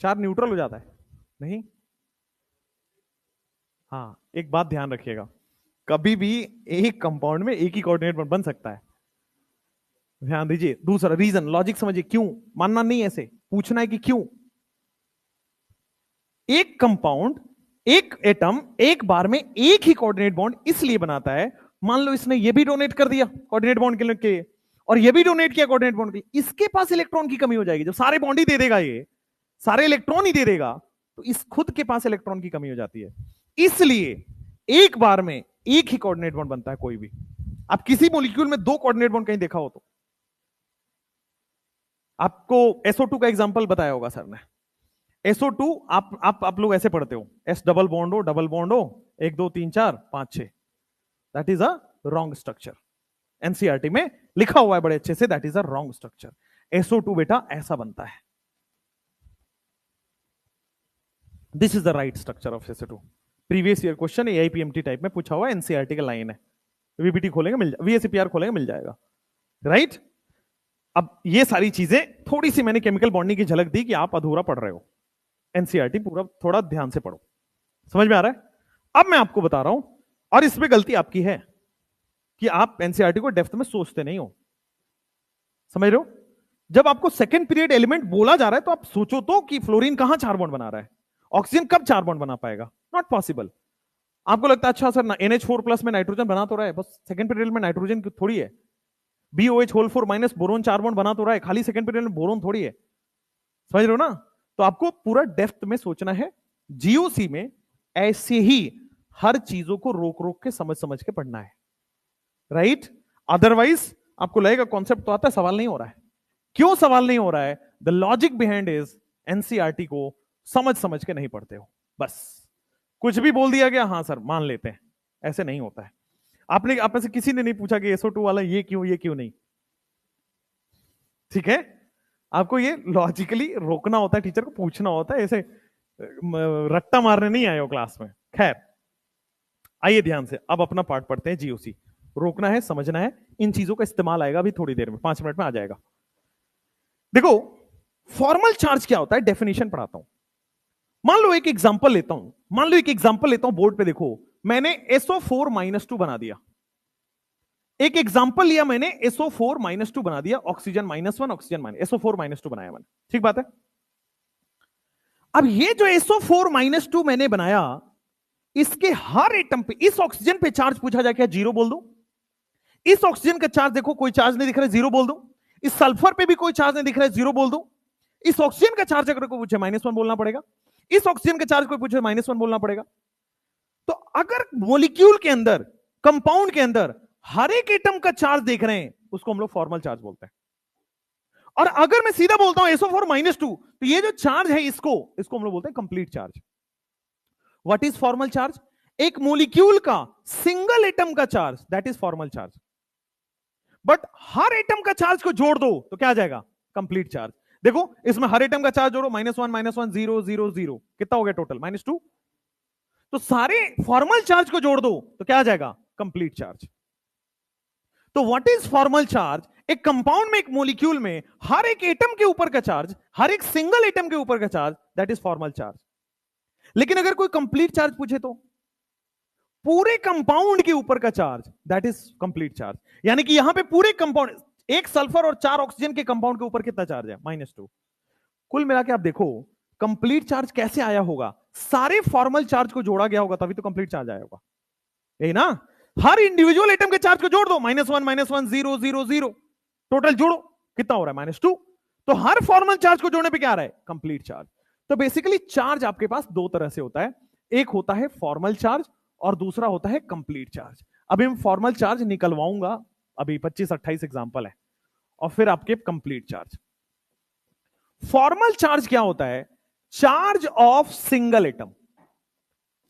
4 न्यूट्रल हो जाता है नहीं? हाँ, एक बात ध्यान रखिएगा, कभी भी एक कंपाउंड में एक ही कोऑर्डिनेट बॉन्ड बन सकता है, ध्यान दीजिए। दूसरा रीजन, लॉजिक समझिए, क्यों मानना नहीं, ऐसे पूछना है कि क्यों। एक कंपाउंड, एक एटम एक बार में एक ही कोऑर्डिनेट बॉन्ड इसलिए बनाता है, मान लो इसने ये भी डोनेट कर दिया कोऑर्डिनेट बॉन्ड के लिए और ये भी डोनेट किया कोऑर्डिनेट बॉन्ड के लिए, इसके पास इलेक्ट्रॉन की कमी हो जाएगी। जब सारे बॉन्ड ही दे देगा, ये सारे इलेक्ट्रॉन ही दे देगा, तो इस खुद के पास इलेक्ट्रॉन की कमी हो जाती है। इसलिए एक बार में एक ही कोऑर्डिनेट बॉन्ड बनता है कोई भी। आप किसी मॉलिक्यूल में 2 कोऑर्डिनेट बॉन्ड कहीं देखा हो तो? आपको SO2 का एग्जांपल बताया होगा सर ने। SO2 आप लोग ऐसे पढ़ते हो, S डबल बॉन्ड हो 1 2 3 4 5 6, that is a wrong structure. NCERT में लिखा हुआ है बड़े अच्छे से, that is a wrong structure. SO2 बेटा ऐसा बनता है, this is the right structure of SO2। Previous year question AIPMT type में पूछा हुआ है, एनसीईआरटी का लाइन है। VBT खोलेंगे मिल जाएगा, VACPR खोलेंगे मिल जाएगा, राइट? अब ये सारी चीजें थोड़ी सी मैंने केमिकल बॉन्डिंग की झलक दी कि आप अधूरा पढ़ रहे हो। एनसीईआरटी पूरा थोड़ा ध्यान से पढ़ो, समझ में आ रहा है? अब मैं आपको बता रहा हूं, और इसमें गलती आपकी है कि आप एनसीईआरटी को डेप्थ में सोचते नहीं हो, समझ रहे हो? जब आपको सेकंड पीरियड एलिमेंट बोला जा रहा है तो आप सोचो तो कि फ्लोरीन कहां 4 बॉन्ड बना रहा है, ऑक्सीजन कब 4 बॉन्ड बना पाएगा? Not possible. आपको लगता है अच्छा सर NH4+ में नाइट्रोजन बना तो रहा है, बस सेकंड पीरियड में नाइट्रोजन थोड़ी है। BOH4- बोरोन 4 बॉन्ड बना तो रहा है, खाली सेकंड पीरियड में बोरोन थोड़ी है, समझ रहे हो ना? तो आपको पूरा डेप्थ में सोचना है। GOC में ऐसे ही हर चीजों को रोक रोक के समझ के पढ़ना है, राइट? अदरवाइज आपको लगेगा कॉन्सेप्ट तो आता है, सवाल नहीं हो रहा है। क्यों सवाल नहीं हो रहा है? The logic behind is NCERT को समझ के नहीं पढ़ते हो, बस कुछ भी बोल दिया गया हाँ सर मान लेते हैं, ऐसे नहीं होता है। आप में से किसी ने नहीं पूछा कि SO2 वाला ये क्यों नहीं, ठीक है? आपको ये लॉजिकली रोकना होता है, टीचर को पूछना होता है, ऐसे रट्टा मारने नहीं आए हो क्लास में। खैर आइए ध्यान से अब अपना पार्ट पढ़ते हैं। GOC रोकना है, समझना है, इन चीजों का इस्तेमाल आएगा अभी थोड़ी देर में, 5 मिनट में आ जाएगा। देखो फॉर्मल चार्ज क्या होता है, डेफिनेशन पढ़ाता हूं। मान लो एक एग्जांपल लेता हूं बोर्ड पे देखो, मैंने SO4-2 बना दिया। एक एग्जांपल लिया मैंने, SO4-2 बना दिया, ऑक्सीजन -1 ऑक्सीजन SO4-2 बनाया मैंने, ठीक बात है? अब ये जो SO4-2 मैंने बनाया, इसके हर एटम पे, इस ऑक्सीजन पे चार्ज पूछा जाए क्या 0 बोल दूं? इस ऑक्सीजन का चार्ज देखो कोई चार्ज नहीं दिख रहा है, 0 बोल दूं? इस सल्फर पे भी कोई चार्ज नहीं दिख रहा है, 0 बोल दूं? इस ऑक्सीजन का चार्ज अगर कोई पूछे -1 बोलना पड़ेगा, इस ऑक्सीजन का चार्ज कोई पूछे -1 बोलना पड़ेगा। तो अगर मॉलिक्यूल के अंदर, कंपाउंड के अंदर हर एक एटम का चार्ज देख रहे हैं, उसको हम लोग फॉर्मल चार्ज बोलते हैं। और अगर मैं सीधा बोलता हूं SO4 -2, तो ये जो चार्ज है इसको हम लोग बोलते हैं complete charge. What is formal charge? एक मॉलिक्यूल का सिंगल एटम का charge, that is formal charge. But her atom का चार्ज को जोड़ दो तो क्या आ जाएगा? Complete charge. देखो इसमें हर एटम का चार्ज जोड़ो, -1 -1 0 0 0, कितना हो गया टोटल? -2। तो सारे फॉर्मल चार्ज को जोड़ दो तो क्या आ जाएगा? Complete charge. तो व्हाट इज फॉर्मल चार्ज? एक कंपाउंड में, एक मॉलिक्यूल में हर एक एटम के ऊपर का चार्ज, हर एक सिंगल एटम के ऊपर का charge, that is formal charge. लेकिन अगर कोई कंप्लीट चार्ज पूछे तो पूरे कंपाउंड के ऊपर का charge, that is complete charge. यानी कि यहां पे पूरे कंपाउंड, एक सल्फर और 4 ऑक्सीजन के कंपाउंड के ऊपर कितना चार्ज है? -2। कुल मिला के आप देखो कंप्लीट चार्ज कैसे आया होगा? सारे फॉर्मल चार्ज को जोड़ा गया होगा तभी तो कंप्लीट चार्ज आया होगा, यही ना? हर इंडिविजुअल एटम के चार्ज को जोड़ दो, -1 -1 0 0 0, टोटल जोड़ो कितना हो रहा है? -2। तो हर फॉर्मल चार्ज को जोड़ने पे क्या आ रहा है? Complete charge. तो बेसिकली चार्ज आपके पास दो तरह से होता है, एक होता है फॉर्मल चार्ज और दूसरा होता है कंप्लीट चार्ज। अभी हम फॉर्मल चार्ज निकलवाऊंगा, अभी 25-28 एग्जांपल है, और फिर आपके कंप्लीट चार्ज। फॉर्मल चार्ज क्या होता है? Charge of single atom.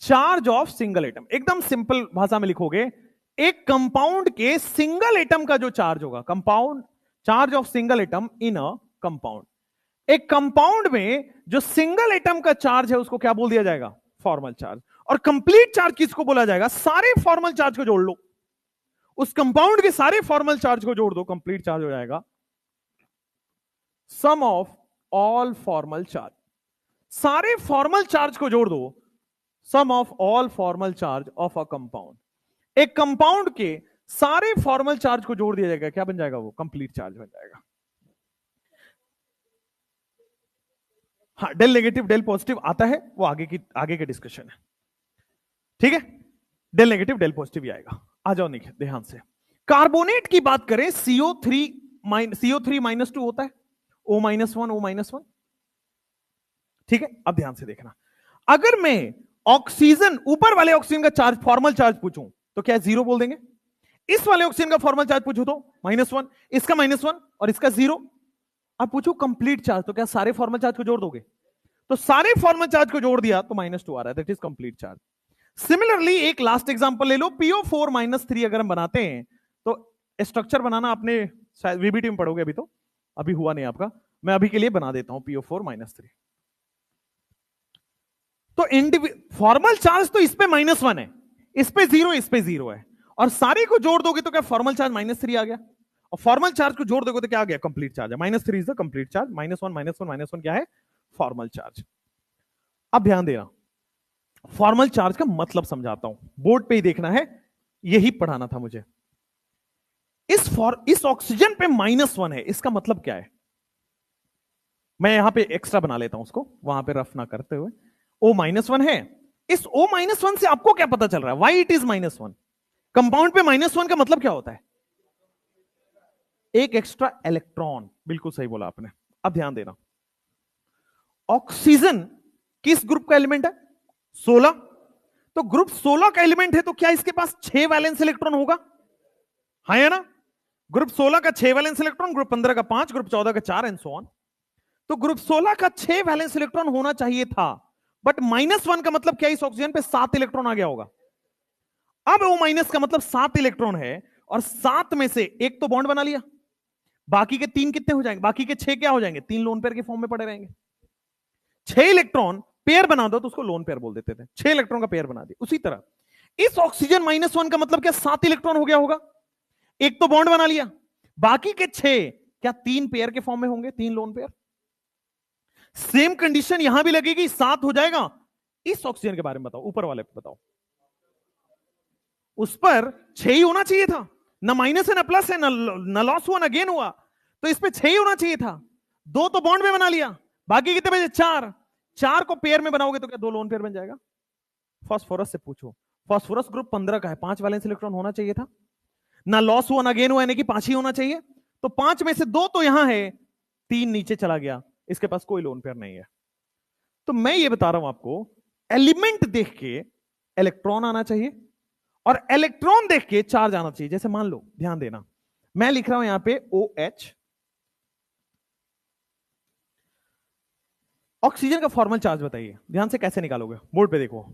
Charge of single atom, एकदम सिंपल भाषा में लिखोगे, एक कंपाउंड के सिंगल एटम का जो चार्ज होगा, compound charge of single atom in a compound. एक कंपाउंड में जो सिंगल एटम का चार्ज है उसको क्या बोल दिया जाएगा? Formal charge. और कंप्लीट चार्ज किसको बोला जाएगा? सारे फॉर्मल चार्ज को जोड़ लो, उस कंपाउंड के सारे फॉर्मल चार्ज को जोड़ दो, कंप्लीट चार्ज हो जाएगा sum of all formal charge. सारे फॉर्मल चार्ज को जोड़ दो, sum of all formal charge of a compound. एक कंपाउंड के सारे फॉर्मल चार्ज को जोड़ दिया जाएगा, क्या बन जाएगा? वो कंप्लीट चार्ज बन जाएगा। हाँ, डेल नेगेटिव डेल पॉजिटिव आता है, वो आगे के डिस्कशन है, ठीक है? डेल नेगेटिव डेल पॉजिटिव ही आएगा। आ जाओ देखिए ध्यान से, कार्बोनेट की बात करें, CO3 -2 होता है, O-1 ठीक है? अब ध्यान से देखना, अगर मैं ऑक्सीजन, ऊपर वाले ऑक्सीजन का चार्ज, फॉर्मल चार्ज पूछूं तो क्या 0 बोल देंगे? इस वाले ऑक्सीजन का फॉर्मल चार्ज पूछूं तो -1, इसका -1 और इसका 0। अब पूछो कंप्लीट चार्ज, तो क्या सारे फॉर्मल चार्ज को जोड़ दोगे? तो सारे फॉर्मल चार्ज को जोड़ दिया तो -2 आ रहा है, that is complete charge. Similarly एक लास्ट एग्जांपल ले लो, PO4 -3 अगर हम बनाते हैं तो स्ट्रक्चर बनाना आपने शायद VBT में पढ़ोगे, अभी हुआ नहीं आपका, मैं अभी के लिए बना देता हूं PO4 -3। तो फॉर्मल चार्ज तो इस पे -1 है, इस पे 0, इस पे 0 है, और सारे को जोड़ दोगे तो क्या फॉर्मल चार्ज -3 आ गया, और फॉर्मल चार्ज को जोड़ दोगे तो क्या आ गया? कंप्लीट चार्ज है। -3 इज द कंप्लीट चार्ज, -1 क्या है? Formal charge. अब ध्यान देना, फॉर्मल चार्ज का मतलब समझाता हूं, बोर्ड पे ही देखना है, यही पढ़ाना था मुझे। इस ऑक्सीजन पे -1 है, इसका मतलब क्या है? मैं यहां पे एक्स्ट्रा बना लेता हूं उसको, वहां पे रफ ना करते हुए। O-1 है, इस O-1 से आपको क्या पता चल रहा है? Why it is -1? कंपाउंड पे -1 का मतलब क्या होता है? एक एक्स्ट्रा इलेक्ट्रॉन, बिल्कुल सही बोला आपने। अब ध्यान देना, ऑक्सीजन किस ग्रुप का एलिमेंट है? 16। तो ग्रुप 16 का एलिमेंट है, तो क्या इसके पास 6 वैलेंस इलेक्ट्रॉन होगा? हाँ या ना? ग्रुप 16 का 6 वैलेंस इलेक्ट्रॉन, ग्रुप 15 का 5, ग्रुप 14 का 4 एंड सो ऑन। तो ग्रुप 16 का 6 वैलेंस इलेक्ट्रॉन होना चाहिए था, बट -1 का मतलब क्या? इस ऑक्सीजन पे 7 इलेक्ट्रॉन आ गया होगा। अब O- का मतलब 7 इलेक्ट्रॉन है, और 7 में से एक तो बॉन्ड बना लिया, बाकी के 3 कितने हो जाएंगे? बाकी के 6 क्या हो जाएंगे? 3 लोन पेयर के फॉर्म में पड़े रहेंगे। 6 इलेक्ट्रॉन पेयर बना दो तो उसको लोन पेयर बोल देते थे, 6 इलेक्ट्रॉन का पेयर बना दिया। उसी तरह इस ऑक्सीजन -1 का मतलब क्या? 7 इलेक्ट्रॉन हो गया होगा, एक तो बॉन्ड बना लिया, बाकी के 6 क्या 3 पेयर के फॉर्म में होंगे, 3 लोन पेयर। सेम कंडीशन यहां भी लगेगी, 7 हो जाएगा। इस ऑक्सीजन के बारे में बताओ, ऊपर वाले पे बताओ, उस पर 6 ही होना चाहिए था, ना माइनस है ना प्लस है, ना लॉस हुआ ना गेन हुआ, तो इस पे 6 ही होना चाहिए था। 2 तो बॉन्ड में बना लिया, बाकी कितने बचे? 4। 4 को पेयर में बनाओगे तो क्या 2 लोन पेयर बन जाएगा? फास्फोरस से पूछो, फास्फोरस ग्रुप 15 का है, 5 वैलेंस इलेक्ट्रॉन होना चाहिए था, ना लॉस हुआ ना गेन हुआ, यानी कि 5 ही होना चाहिए। तो 5 में से 2 तो यहां है, 3 नीचे चला गया, इसके पास कोई लोन पेयर नहीं है। तो मैं ये बता रहा हूं आपको, एलिमेंट देख के इलेक्ट्रॉन आना चाहिए और इलेक्ट्रॉन देख के चार्ज आना चाहिए। जैसे मान लो, ध्यान देना, मैं लिख रहा हूं यहां पे OH। ऑक्सीजन का फॉर्मल चार्ज बताइए, ध्यान से कैसे निकालोगे, बोर्ड पे देखो।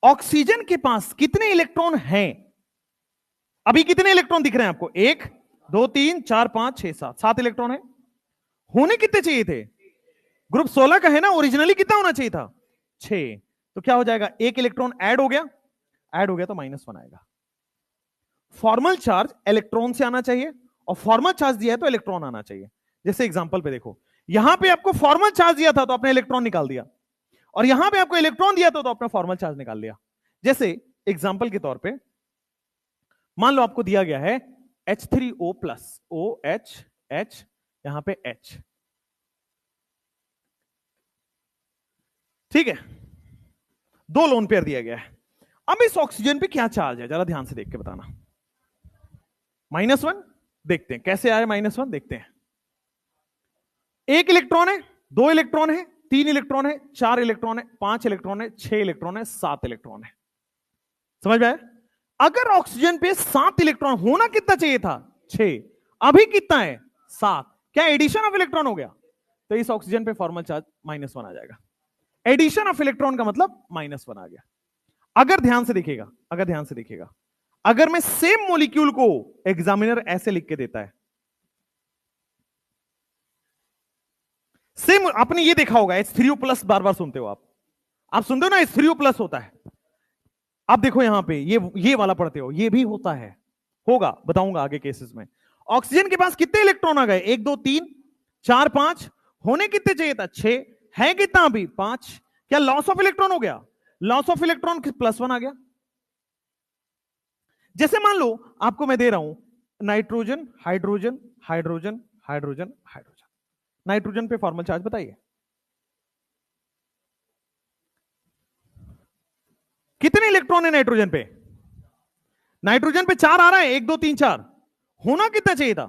ऑक्सीजन के पास कितने इलेक्ट्रॉन हैं? अभी कितने इलेक्ट्रॉन दिख रहे हैं आपको? 1 2 3 4 5 6 7, 7 इलेक्ट्रॉन है। होने कितने चाहिए थे? ग्रुप 16 का है ना, ओरिजिनली कितना होना चाहिए था? 6। तो क्या हो जाएगा, एक इलेक्ट्रॉन ऐड हो गया, ऐड हो गया तो -1 आएगा। फॉर्मल चार्ज इलेक्ट्रॉन से आना चाहिए और फॉर्मल चार्ज दिया है तो इलेक्ट्रॉन आना चाहिए। जैसे एग्जांपल पे देखो, यहां पे आपको फॉर्मल चार्ज दिया था तो आपने इलेक्ट्रॉन निकाल दिया, और यहां पे आपको इलेक्ट्रॉन दिया था तो आपने फॉर्मल चार्ज निकाल लिया। जैसे एग्जांपल के तौर पे मान लो आपको दिया गया है H3O+, OH, यहां पे H, ठीक है, 2 लोन पेयर दिया गया है। अब इस ऑक्सीजन पे क्या चार्ज है, जरा ध्यान से देख के बताना। -1। देखते हैं कैसे आया -1, देखते हैं। 1 इलेक्ट्रॉन है, 2 इलेक्ट्रॉन है, 3 इलेक्ट्रॉन है, 4 इलेक्ट्रॉन है, 5 इलेक्ट्रॉन है, 6 इलेक्ट्रॉन है, 7 इलेक्ट्रॉन है। समझ में आया? अगर ऑक्सीजन पे 7 इलेक्ट्रॉन होना कितना चाहिए था? 6। अभी कितना है? 7। क्या एडिशन ऑफ इलेक्ट्रॉन हो गया? तो इस ऑक्सीजन पे फॉर्मल चार्ज -1 आ जाएगा। एडिशन ऑफ इलेक्ट्रॉन का मतलब -1 आ गया। अगर ध्यान से देखिएगा, अगर ध्यान से देखिएगा, अगर मैं सेम मॉलिक्यूल को एग्जामिनर ऐसे लिख के देता है, सेम, आपने ये देखा होगा H3O+ बार बार सुनते हो आप सुनते हो ना, H3O+ होता है। आप देखो यहां पे ये वाला पढ़ते हो, ये भी होता है, होगा, बताऊंगा आगे केसेस में। ऑक्सीजन के पास कितने इलेक्ट्रॉन आ गए? 1 2 3 4 5। होने कितने चाहिए था? 6। है कितना अभी? 5। क्या लॉस ऑफ इलेक्ट्रॉन हो गया? लॉस ऑफ इलेक्ट्रॉन +1 आ गया। जैसे मान लो आपको मैं दे रहा हूं nitrogen, hydrogen, hydrogen, hydrogen, hydrogen. Nitrogen पे फॉर्मल चार्ज बताइए, कितने इलेक्ट्रॉन है नाइट्रोजन पे? नाइट्रोजन पे 4 आ रहा है, 1 2 3 4। होना कितना चाहिए था?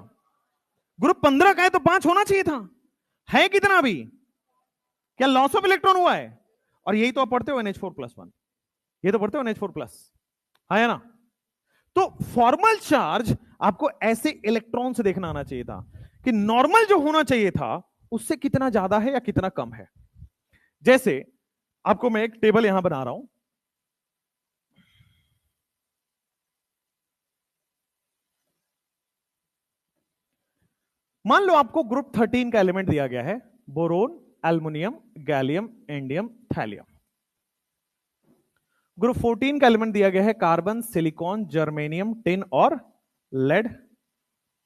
ग्रुप 15 का है तो 5 होना चाहिए था। है कितना अभी? क्या लॉस ऑफ इलेक्ट्रॉन हुआ है? और यही तो आप पढ़ते हो NH4+1, ये तो पढ़ते हो NH4+, है ना? तो फॉर्मल चार्ज आपको ऐसे इलेक्ट्रॉन से देखना आना चाहिए था कि नॉर्मल जो होना चाहिए था उससे कितना ज्यादा है या कितना कम है। जैसे आपको मैं एक टेबल यहां बना रहा हूं, मान लो आपको ग्रुप 13 का एलिमेंट दिया गया है, boron, aluminium, gallium, indium, thallium. Group 14 का एलिमेंट दिया गया है कार्बन, सिलिकॉन, जर्मेनियम, टिन और लेड।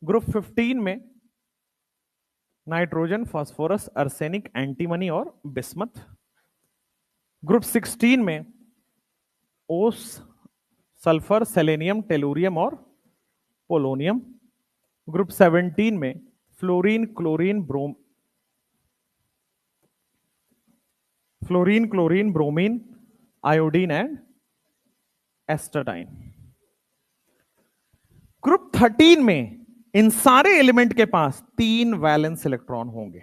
ग्रुप 15 में नाइट्रोजन, फास्फोरस, अर्सेनिक, एंटीमनी और बिस्मथ। ग्रुप 16 में ओस, सल्फर, सेलेनियम, टेलुरियम और पोलोनियम। ग्रुप 17 में fluorine, chlorine, bromine, iodine and एस्टाटाइन। Group 13 में इन सारे एलिमेंट के पास 3 वैलेंस इलेक्ट्रॉन होंगे।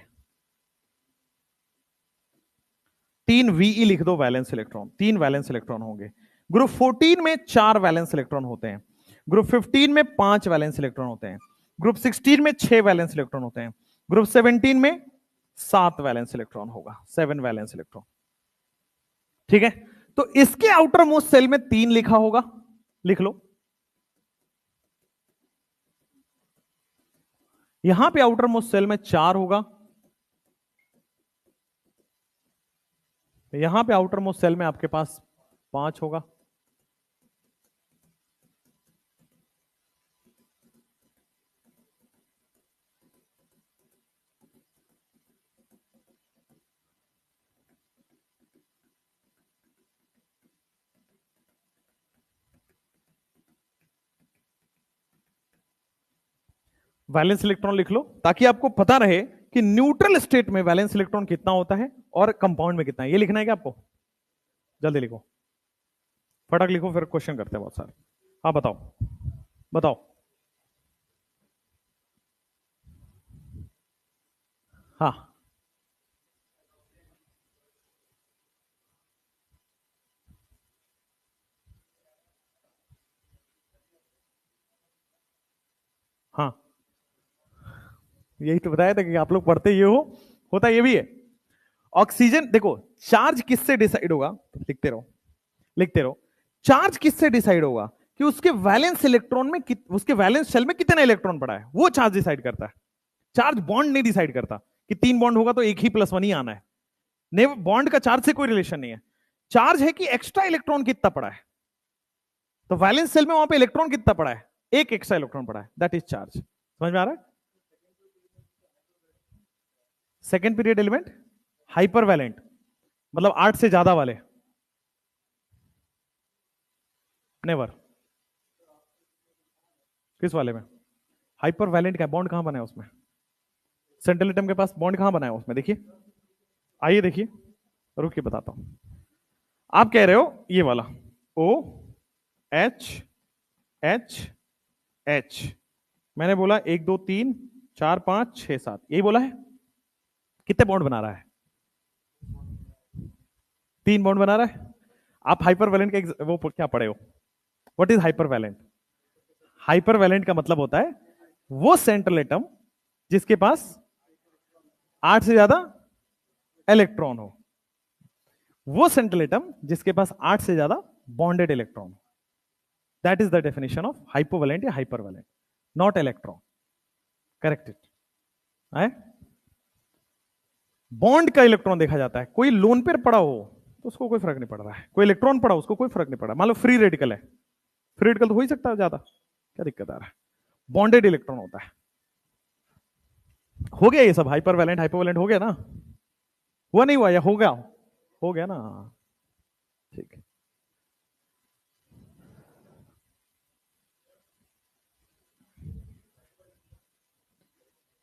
3 VE लिख दो, वैलेंस इलेक्ट्रॉन, 3 वैलेंस इलेक्ट्रॉन होंगे। ग्रुप 14 में 4 वैलेंस इलेक्ट्रॉन होते हैं। ग्रुप 15 में 5 वैलेंस इलेक्ट्रॉन होते हैं। ग्रुप 16 में 6 वैलेंस इलेक्ट्रॉन होते हैं। ग्रुप 17 में 7 वैलेंस इलेक्ट्रॉन होगा, 7 वैलेंस इलेक्ट्रॉन। ठीक है, तो इसके आउटर मोस्ट सेल में 3 लिखा होगा, लिख लो। यहां पे आउटर मोस्ट सेल में 4 होगा, यहां पे आउटर मोस्ट सेल में आपके पास 5 होगा। वैलेंस इलेक्ट्रॉन लिख लो ताकि आपको पता रहे कि न्यूट्रल स्टेट में वैलेंस इलेक्ट्रॉन कितना होता है और कंपाउंड में कितना है। ये लिखना है क्या आपको? जल्दी लिखो, फटाक लिखो, फिर क्वेश्चन करते हैं बहुत सारे। हाँ बताओ, बताओ। हाँ, हाँ, यही तो बताया था कि आप लोग पढ़ते ये हो, होता ये भी है। ऑक्सीजन देखो, चार्ज किससे डिसाइड होगा, लिखते रहो लिखते रहो। चार्ज किससे डिसाइड होगा कि उसके वैलेंस इलेक्ट्रॉन में उसके वैलेंस शेल में कितना इलेक्ट्रॉन पड़ा है, वो चार्ज डिसाइड करता है। चार्ज बॉन्ड नहीं डिसाइड करता कि 3 बॉन्ड होगा तो एक ही +1 ही आना है। नहीं, बॉन्ड का चार्ज से कोई रिलेशन नहीं है। चार्ज है कि एक्स्ट्रा इलेक्ट्रॉन कितना पड़ा है। तो वैलेंस सेल में वहां पे इलेक्ट्रॉन कितना पड़ा है, एक एक्स्ट्रा इलेक्ट्रॉन पड़ा है, दैट इज चार्ज। समझ में आ रहा है? Second period element hypervalent, मतलब 8 से ज्यादा वाले, नेवर। किस वाले में? हाइपर वैलेंट का बॉन्ड कहां बना है उसमें? सेंट्रल एटम के पास बॉन्ड कहां बना है उसमें, देखिए, आइए देखिए, रुक के बताता हूं। आप कह रहे हो ये वाला O H H H, मैंने बोला 1 2 3 4 5 6 7, यही बोला है। कितने बॉन्ड बना रहा है? 3 बॉन्ड बना रहा है। आप हाइपर वैलेंट का वो क्या पढ़े हो? What is hypervalent? Hypervalent का मतलब होता है वो सेंट्रल एटम जिसके पास 8 से ज्यादा इलेक्ट्रॉन हो, वो सेंट्रल एटम जिसके पास 8 से ज्यादा bonded electron. That is the definition of hypovalent या हाइपरवैलेंट, नॉट इलेक्ट्रॉन। करेक्टेड है? बॉन्ड का इलेक्ट्रॉन देखा जाता है। कोई लोन पेयर पड़ा हो तो उसको कोई फर्क नहीं पड़ रहा है, कोई इलेक्ट्रॉन पड़ा उसको कोई फर्क नहीं पड़ रहा। मान लो फ्री रेडिकल है, फ्री रेडिकल तो हो ही सकता है ज्यादा, क्या दिक्कत आ रहा है? बॉन्डेड इलेक्ट्रॉन होता है। हो गया ये सब, हाइपर वैलेंट हाइपोवैलेंट हो गया ना? हुआ नहीं हुआ या हो गया? हो गया ना, ठीक है।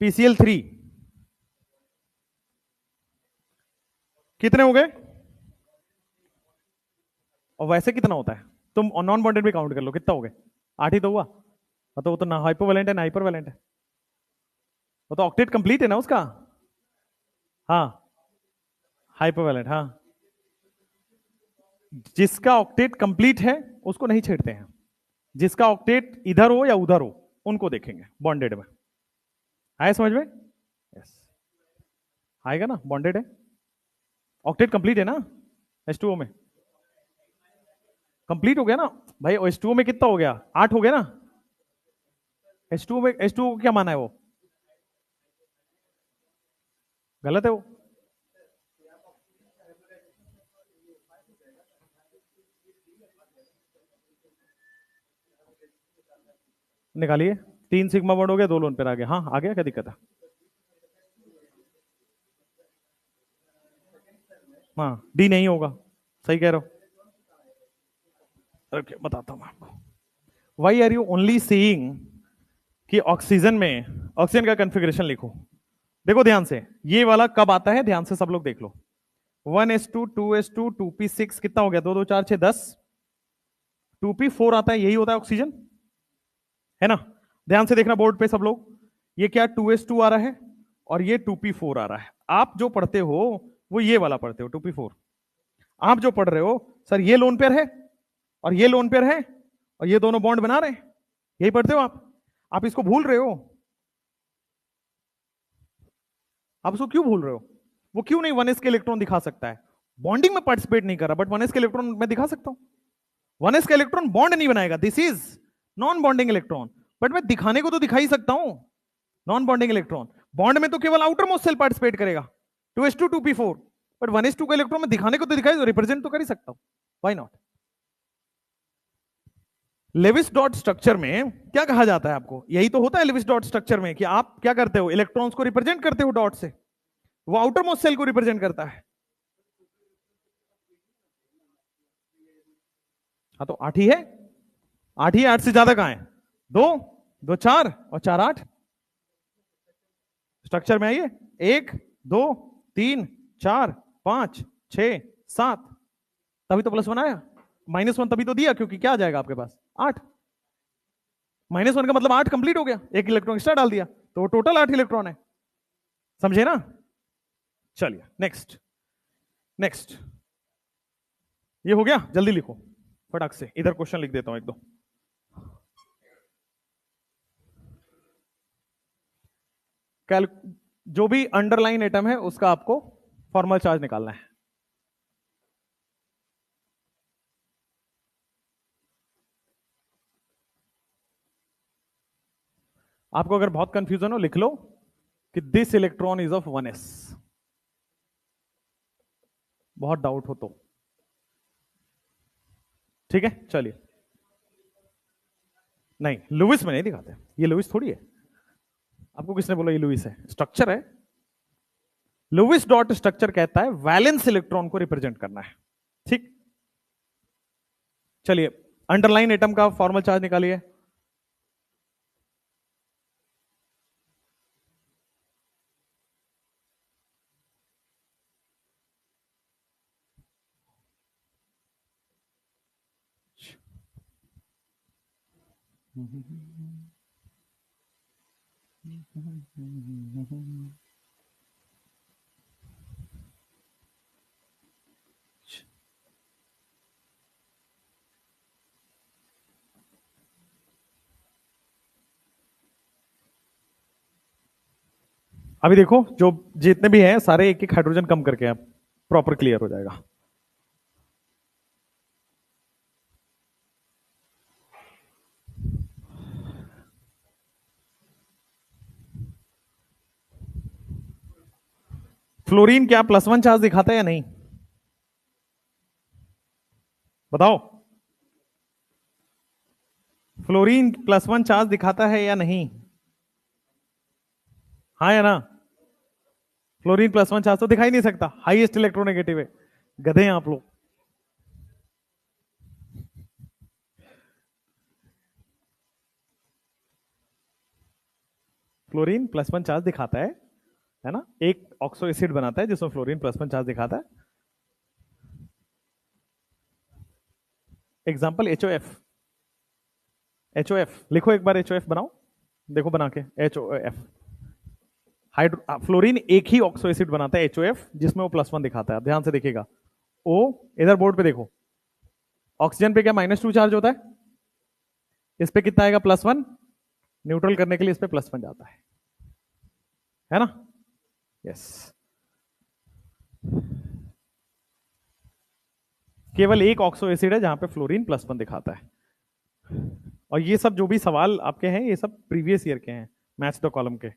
PCl3 कितने हो गए? और वैसे कितना होता है? तुम नॉन बॉन्डेड भी काउंट कर लो, कितना हो गए? 8 ही तो हुआ। तो वो तो ना हाइपोवैलेंट है ना हाइपरवैलेंट है, वो तो ऑक्टेट कंप्लीट है ना उसका। हाँ, हाइपोवैलेंट, हाँ। जिसका ऑक्टेट कंप्लीट है उसको नहीं छेड़ते हैं, जिसका ऑक्टेट इधर हो या उधर हो उनको देखेंगे बॉन्डेड में। आया समझ में? यस, आएगा ना, बॉन्डेड है, ऑक्टेट कंप्लीट है ना। H2O में कंप्लीट हो गया ना भाई। H2O में कितना हो गया? 8 हो गया ना। H2O में H2O को क्या माना है वो? गलत है वो। निकालिए, 3 सिग्मा बॉन्ड हो गया, 2 लोन पेयर आ गया। हाँ आ गया, क्या दिक्कत है? हाँ, डी नहीं होगा, सही कह रहे हो। ओके, बताता हूं आपको। Why are you only seeing कि ऑक्सीजन में, ऑक्सीजन का कॉन्फ़िगरेशन लिखो। देखो ध्यान से, ये वाला कब आता है, ध्यान से सब लोग देख लो। 1s2 2s2 2p6 कितना हो गया? 2 2 4 6 10। 2p4 आता है, यही होता है ऑक्सीजन, है ना? ध्यान से देखना बोर्ड पे सब लोग, ये क्या 2s2 आ रहा है और ये 2p4 आ रहा है। आप जो पढ़ते हो वो ये वाला पढ़ते हो 2p4। आप जो पढ़ रहे हो सर ये लोन पेयर है और ये लोन पेयर है और ये दोनों बॉन्ड बना रहे हैं, यही पढ़ते हो आप इसको भूल रहे हो। आप उसको क्यों भूल रहे हो? वो क्यों नहीं 1s के इलेक्ट्रॉन दिखा सकता है? बॉन्डिंग में पार्टिसिपेट नहीं कर रहा, बट 1s के इलेक्ट्रॉन मैं दिखा सकता हूं। 1s का इलेक्ट्रॉन बॉन्ड नहीं बनाएगा, this is non bonding electron, but मैं दिखाने को तो दिखा ही सकता हूं। नॉन बॉन्डिंग इलेक्ट्रॉन, बॉन्ड में तो केवल आउटर मोस्ट सेल पार्टिसिपेट करेगा, 2s2 2p4, बट 1s2 का इलेक्ट्रॉन में दिखाने को तो दिखाई, तो रिप्रेजेंट तो कर ही सकता हूं, why not? Lewis dot structure में क्या कहा जाता है आपको? यही तो होता है लेविस डॉट स्ट्रक्चर में, कि आप क्या करते हो, इलेक्ट्रॉन्स को रिप्रेजेंट करते हो डॉट से, वो आउटर मोस्ट सेल को रिप्रेजेंट करता है। हाँ तो 8 ही है, 8 ही, 8 से ज्यादा कहां है? 2 2 4 और 4 8। स्ट्रक्चर में आइए, 1 2 3 4 5 6 7, तभी तो प्लस बनाया। -1 तभी तो दिया, क्योंकि क्या आ जाएगा आपके पास? 8। -1 का मतलब 8 कंप्लीट हो गया, एक इलेक्ट्रॉन एक्स्ट्रा डाल दिया, तो वो टोटल 8 इलेक्ट्रॉन है। समझे ना? चलिए नेक्स्ट, नेक्स्ट। ये हो गया, जल्दी लिखो फटाक से, इधर क्वेश्चन लिख देता हूं एक दो। कैल जो भी अंडरलाइन एटम है उसका आपको फॉर्मल चार्ज निकालना है। आपको अगर बहुत कंफ्यूजन हो लिख लो कि this electron is of 1s, बहुत डाउट हो तो। ठीक है, चलिए। नहीं, लुइस में नहीं दिखाते, ये लुइस थोड़ी है। आपको किसने बोला ये लुइस है? स्ट्रक्चर है। लुइस डॉट स्ट्रक्चर कहता है वैलेंस इलेक्ट्रॉन को रिप्रेजेंट करना है। ठीक, चलिए अंडरलाइन एटम का फॉर्मल चार्ज निकालिए। अभी देखो जो जितने भी हैं सारे एक एक हाइड्रोजन कम करके आप प्रॉपर क्लियर हो जाएगा। फ्लोरीन क्या +1 चार्ज दिखाता है या नहीं? बताओ, फ्लोरीन +1 चार्ज दिखाता है या नहीं? हाँ या ना? फ्लोरीन +1 चार्ज तो दिखाई नहीं सकता, हाईएस्ट इलेक्ट्रोनेगेटिव है। गधे हैं आप लोग। फ्लोरीन +1 चार्ज दिखाता है ना? एक ऑक्सो एसिड बनाता है जिसमें फ्लोरीन +1 चार्ज दिखाता है। Example HOF। HOF लिखो एक बार, HOF बनाओ, देखो बना के HOF। हाइड्रो फ्लोरीन एक ही ऑक्सो एसिड बनाता है HOF जिसमें वो +1 दिखाता है। ध्यान से देखिएगा, ओ इधर बोर्ड पे देखो, ऑक्सीजन पे क्या -2 चार्ज होता है, इस पे कितना आएगा +1, न्यूट्रल करने के लिए इस पे +1 जाता है ना? यस। केवल एक ऑक्सो एसिड है जहां पे फ्लोरीन +1 दिखाता है। और ये सब जो भी सवाल आपके हैं ये सब प्रीवियस ईयर के हैं, मैच द कॉलम के।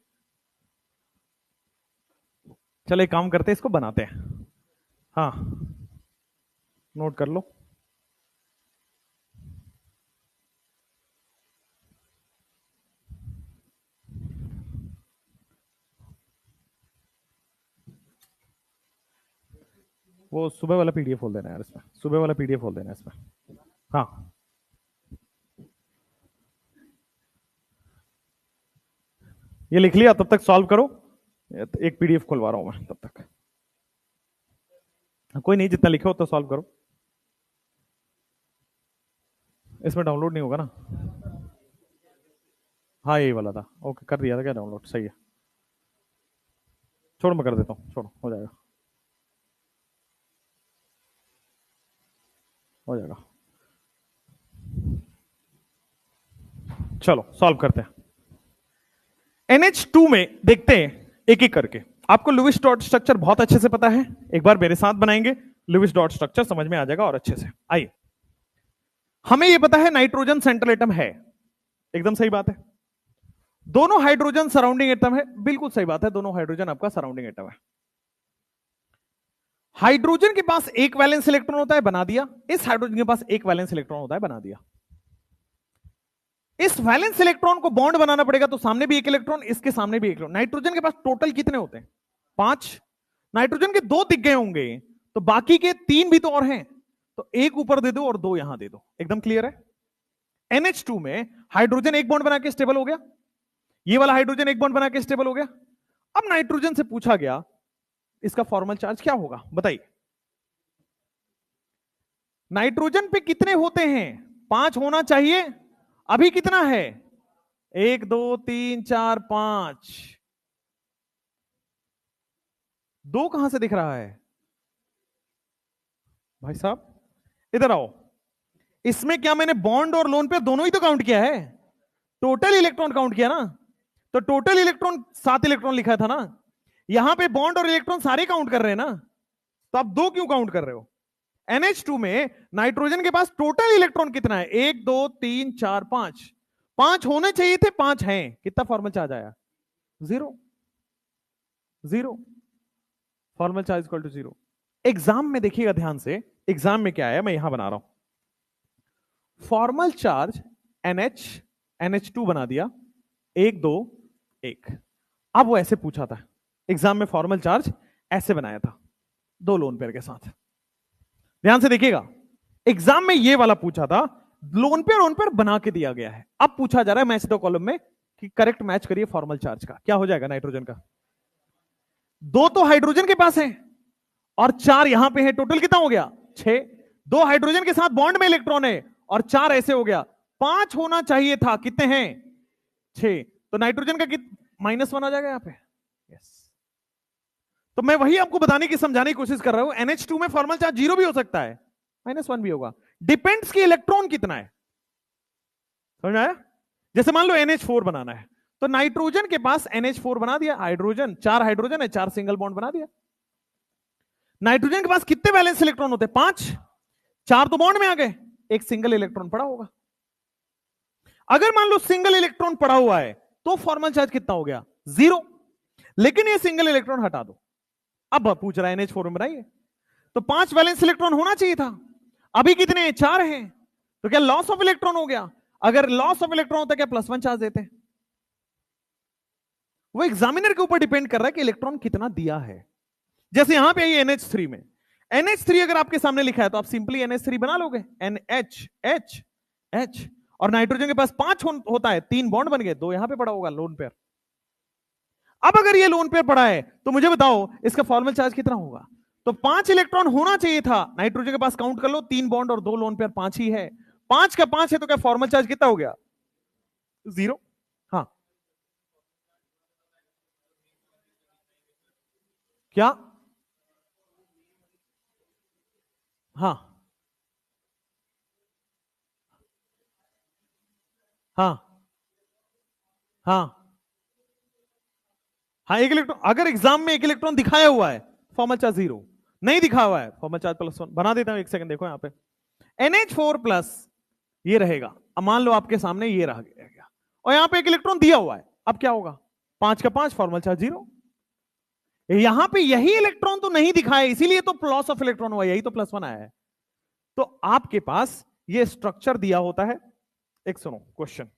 चलो एक काम करते हैं, इसको बनाते हैं। हाँ, नोट कर लो। वो सुबह वाला पीडीएफ खोल देना यार इसमें, सुबह वाला पीडीएफ खोल देना इसमें। हाँ, ये लिख लिया, तब तक सॉल्व करो। एक पीडीएफ खुलवा रहा हूं मैं तब तक। कोई नहीं, जितना लिखे हो तो सॉल्व करो। इसमें डाउनलोड नहीं होगा ना? हाँ यही वाला था, ओके कर दिया था क्या डाउनलोड? सही है, छोड़ मैं कर देता हूँ, छोड़ो हो जाएगा, हो जाएगा। चलो सॉल्व करते हैं। NH2 में देखते हैं एक एक करके। आपको लुईस डॉट स्ट्रक्चर बहुत अच्छे से पता है, एक बार मेरे साथ बनाएंगे, लुईस डॉट स्ट्रक्चर समझ में आ जाएगा और अच्छे से। आइए, हमें यह पता है नाइट्रोजन सेंट्रल एटम है, एकदम सही बात है। दोनों हाइड्रोजन सराउंडिंग एटम है, बिल्कुल सही बात है, दोनों हाइड्रोजन आपका सराउंडिंग एटम है। हाइड्रोजन के पास एक वैलेंस इलेक्ट्रॉन होता है, बना दिया। इस हाइड्रोजन के पास एक वैलेंस इलेक्ट्रॉन होता है, बना दिया। इस वैलेंस इलेक्ट्रॉन को बॉन्ड बनाना पड़ेगा, तो सामने भी एक इलेक्ट्रॉन, इसके सामने भी एक इलेक्ट्रॉन। नाइट्रोजन के पास टोटल कितने होते हैं? 5। नाइट्रोजन के 2 दिख गए होंगे, तो बाकी के 3 भी तो और हैं, तो एक ऊपर दे दो और 2 यहां दे दो। एकदम क्लियर है? NH2 में हाइड्रोजन एक बॉन्ड बना के स्टेबल हो गया, ये वाला हाइड्रोजन एक बॉन्ड बना के स्टेबल हो गया। अब नाइट्रोजन से पूछा गया इसका फॉर्मल चार्ज क्या होगा, बताइए। नाइट्रोजन पे कितने होते हैं? 5 होना चाहिए, अभी कितना है? 1 2 3 4 5। 2 कहां से दिख रहा है भाई साहब? इधर आओ। इसमें क्या मैंने बॉन्ड और लोन पे दोनों ही तो काउंट किया है, टोटल इलेक्ट्रॉन काउंट किया ना। तो टोटल इलेक्ट्रॉन 7 इलेक्ट्रॉन लिखा था ना, यहां पे बॉन्ड और इलेक्ट्रॉन सारे काउंट कर रहे हैं ना, तो आप 2 क्यों काउंट कर रहे हो? NH2 में नाइट्रोजन के पास टोटल इलेक्ट्रॉन कितना है? 1 2 3 4 5, 5 होने चाहिए थे, 5 हैं, कितना फॉर्मल चार्ज आया? 0 0, formal charge equal to 0। Exam में देखिएगा ध्यान से, एग्जाम में क्या है, मैं यहां बना रहा हूं। फॉर्मल चार्ज NH2 बना दिया 1 2 1। अब वो ऐसे पूछा था एग्जाम में, फॉर्मल चार्ज ऐसे बनाया था 2 लोन पेयर के साथ। ध्यान से देखिएगा, एग्जाम में ये वाला पूछा था, लोन पेयर बना के दिया गया है। अब पूछा जा रहा है मैच द कॉलम में कि करेक्ट मैच करिए फॉर्मल चार्ज का। क्या हो जाएगा नाइट्रोजन का? 2 तो हाइड्रोजन के पास है और 4 यहां पे है, टोटल कितना हो गया? 6। 2 हाइड्रोजन के साथ बॉन्ड में इलेक्ट्रॉन है और 4 ऐसे हो गया, 5 होना चाहिए था, कितने हैं? 6। तो नाइट्रोजन का -1 आ जाएगा यहां पे। यस, तो मैं वही आपको बताने की, समझाने की कोशिश कर रहा हूं। NH2 में फॉर्मल चार्ज 0 भी हो सकता है, -1 भी होगा, डिपेंड्स कि इलेक्ट्रॉन कितना है। समझ में आया? जैसे मान लो NH4 बनाना है, तो नाइट्रोजन के पास NH4 बना दिया, हाइड्रोजन 4 हाइड्रोजन है, 4 सिंगल बॉन्ड बना दिया। नाइट्रोजन के पास कितने बैलेंस इलेक्ट्रॉन होते हैं? 5। 4 तो बॉन्ड में आ गए, एक सिंगल इलेक्ट्रॉन पड़ा होगा। अगर मान लो सिंगल इलेक्ट्रॉन पड़ा हुआ है तो फॉर्मल चार्ज कितना हो गया? 0। लेकिन ये सिंगल इलेक्ट्रॉन हटा दो, अब पूछ रहा है NH4 में बनाइए, तो 5 वैलेंस इलेक्ट्रॉन होना चाहिए था, अभी कितने हैं? 4 हैं, तो क्या लॉस ऑफ इलेक्ट्रॉन हो गया? अगर लॉस ऑफ इलेक्ट्रॉन होता क्या +1 चार्ज देते हैं? वो एग्जामिनर के ऊपर डिपेंड कर रहा है कि इलेक्ट्रॉन कितना दिया है। जैसे यहां पे ये NH3 में, NH3 अगर आपके सामने लिखा है तो आप सिंपली NH3 बना लोगे, NH H H, और नाइट्रोजन के पास 5 होता है, 3 बॉन्ड बन गए, 2 यहां पे पड़ा होगा लोन पेयर। अब अगर ये लोन पेयर पड़ा है तो मुझे बताओ इसका फॉर्मल चार्ज कितना होगा? तो 5 इलेक्ट्रॉन होना चाहिए था, नाइट्रोजन के पास काउंट कर लो, 3 बॉन्ड और 2 लोन पेयर, 5 ही है। 5 का 5 है तो क्या फॉर्मल चार्ज कितना हो गया? 0। हाँ, क्या? हाँ हाँ हाँ हाँ, 1 इलेक्ट्रॉन, अगर एग्जाम में 1 इलेक्ट्रॉन दिखाया हुआ है फॉर्मल चार्ज 0, नहीं दिखा हुआ है फॉर्मल चार्ज +1। बना देता हूं, 1 सेकंड, देखो यहां पे NH4 प्लस ये रहेगा, अब मान लो आपके सामने ये रह गया और यहां पे 1 इलेक्ट्रॉन दिया हुआ है, अब क्या होगा? 5 का 5, फॉर्मल चार्ज 0। यहां पे यही इलेक्ट्रॉन तो नहीं दिखाया, इसीलिए तो लॉस ऑफ इलेक्ट्रॉन हुआ, यही तो +1 आया है। तो आपके पास ये स्ट्रक्चर दिया होता है, एक सुनो क्वेश्चन,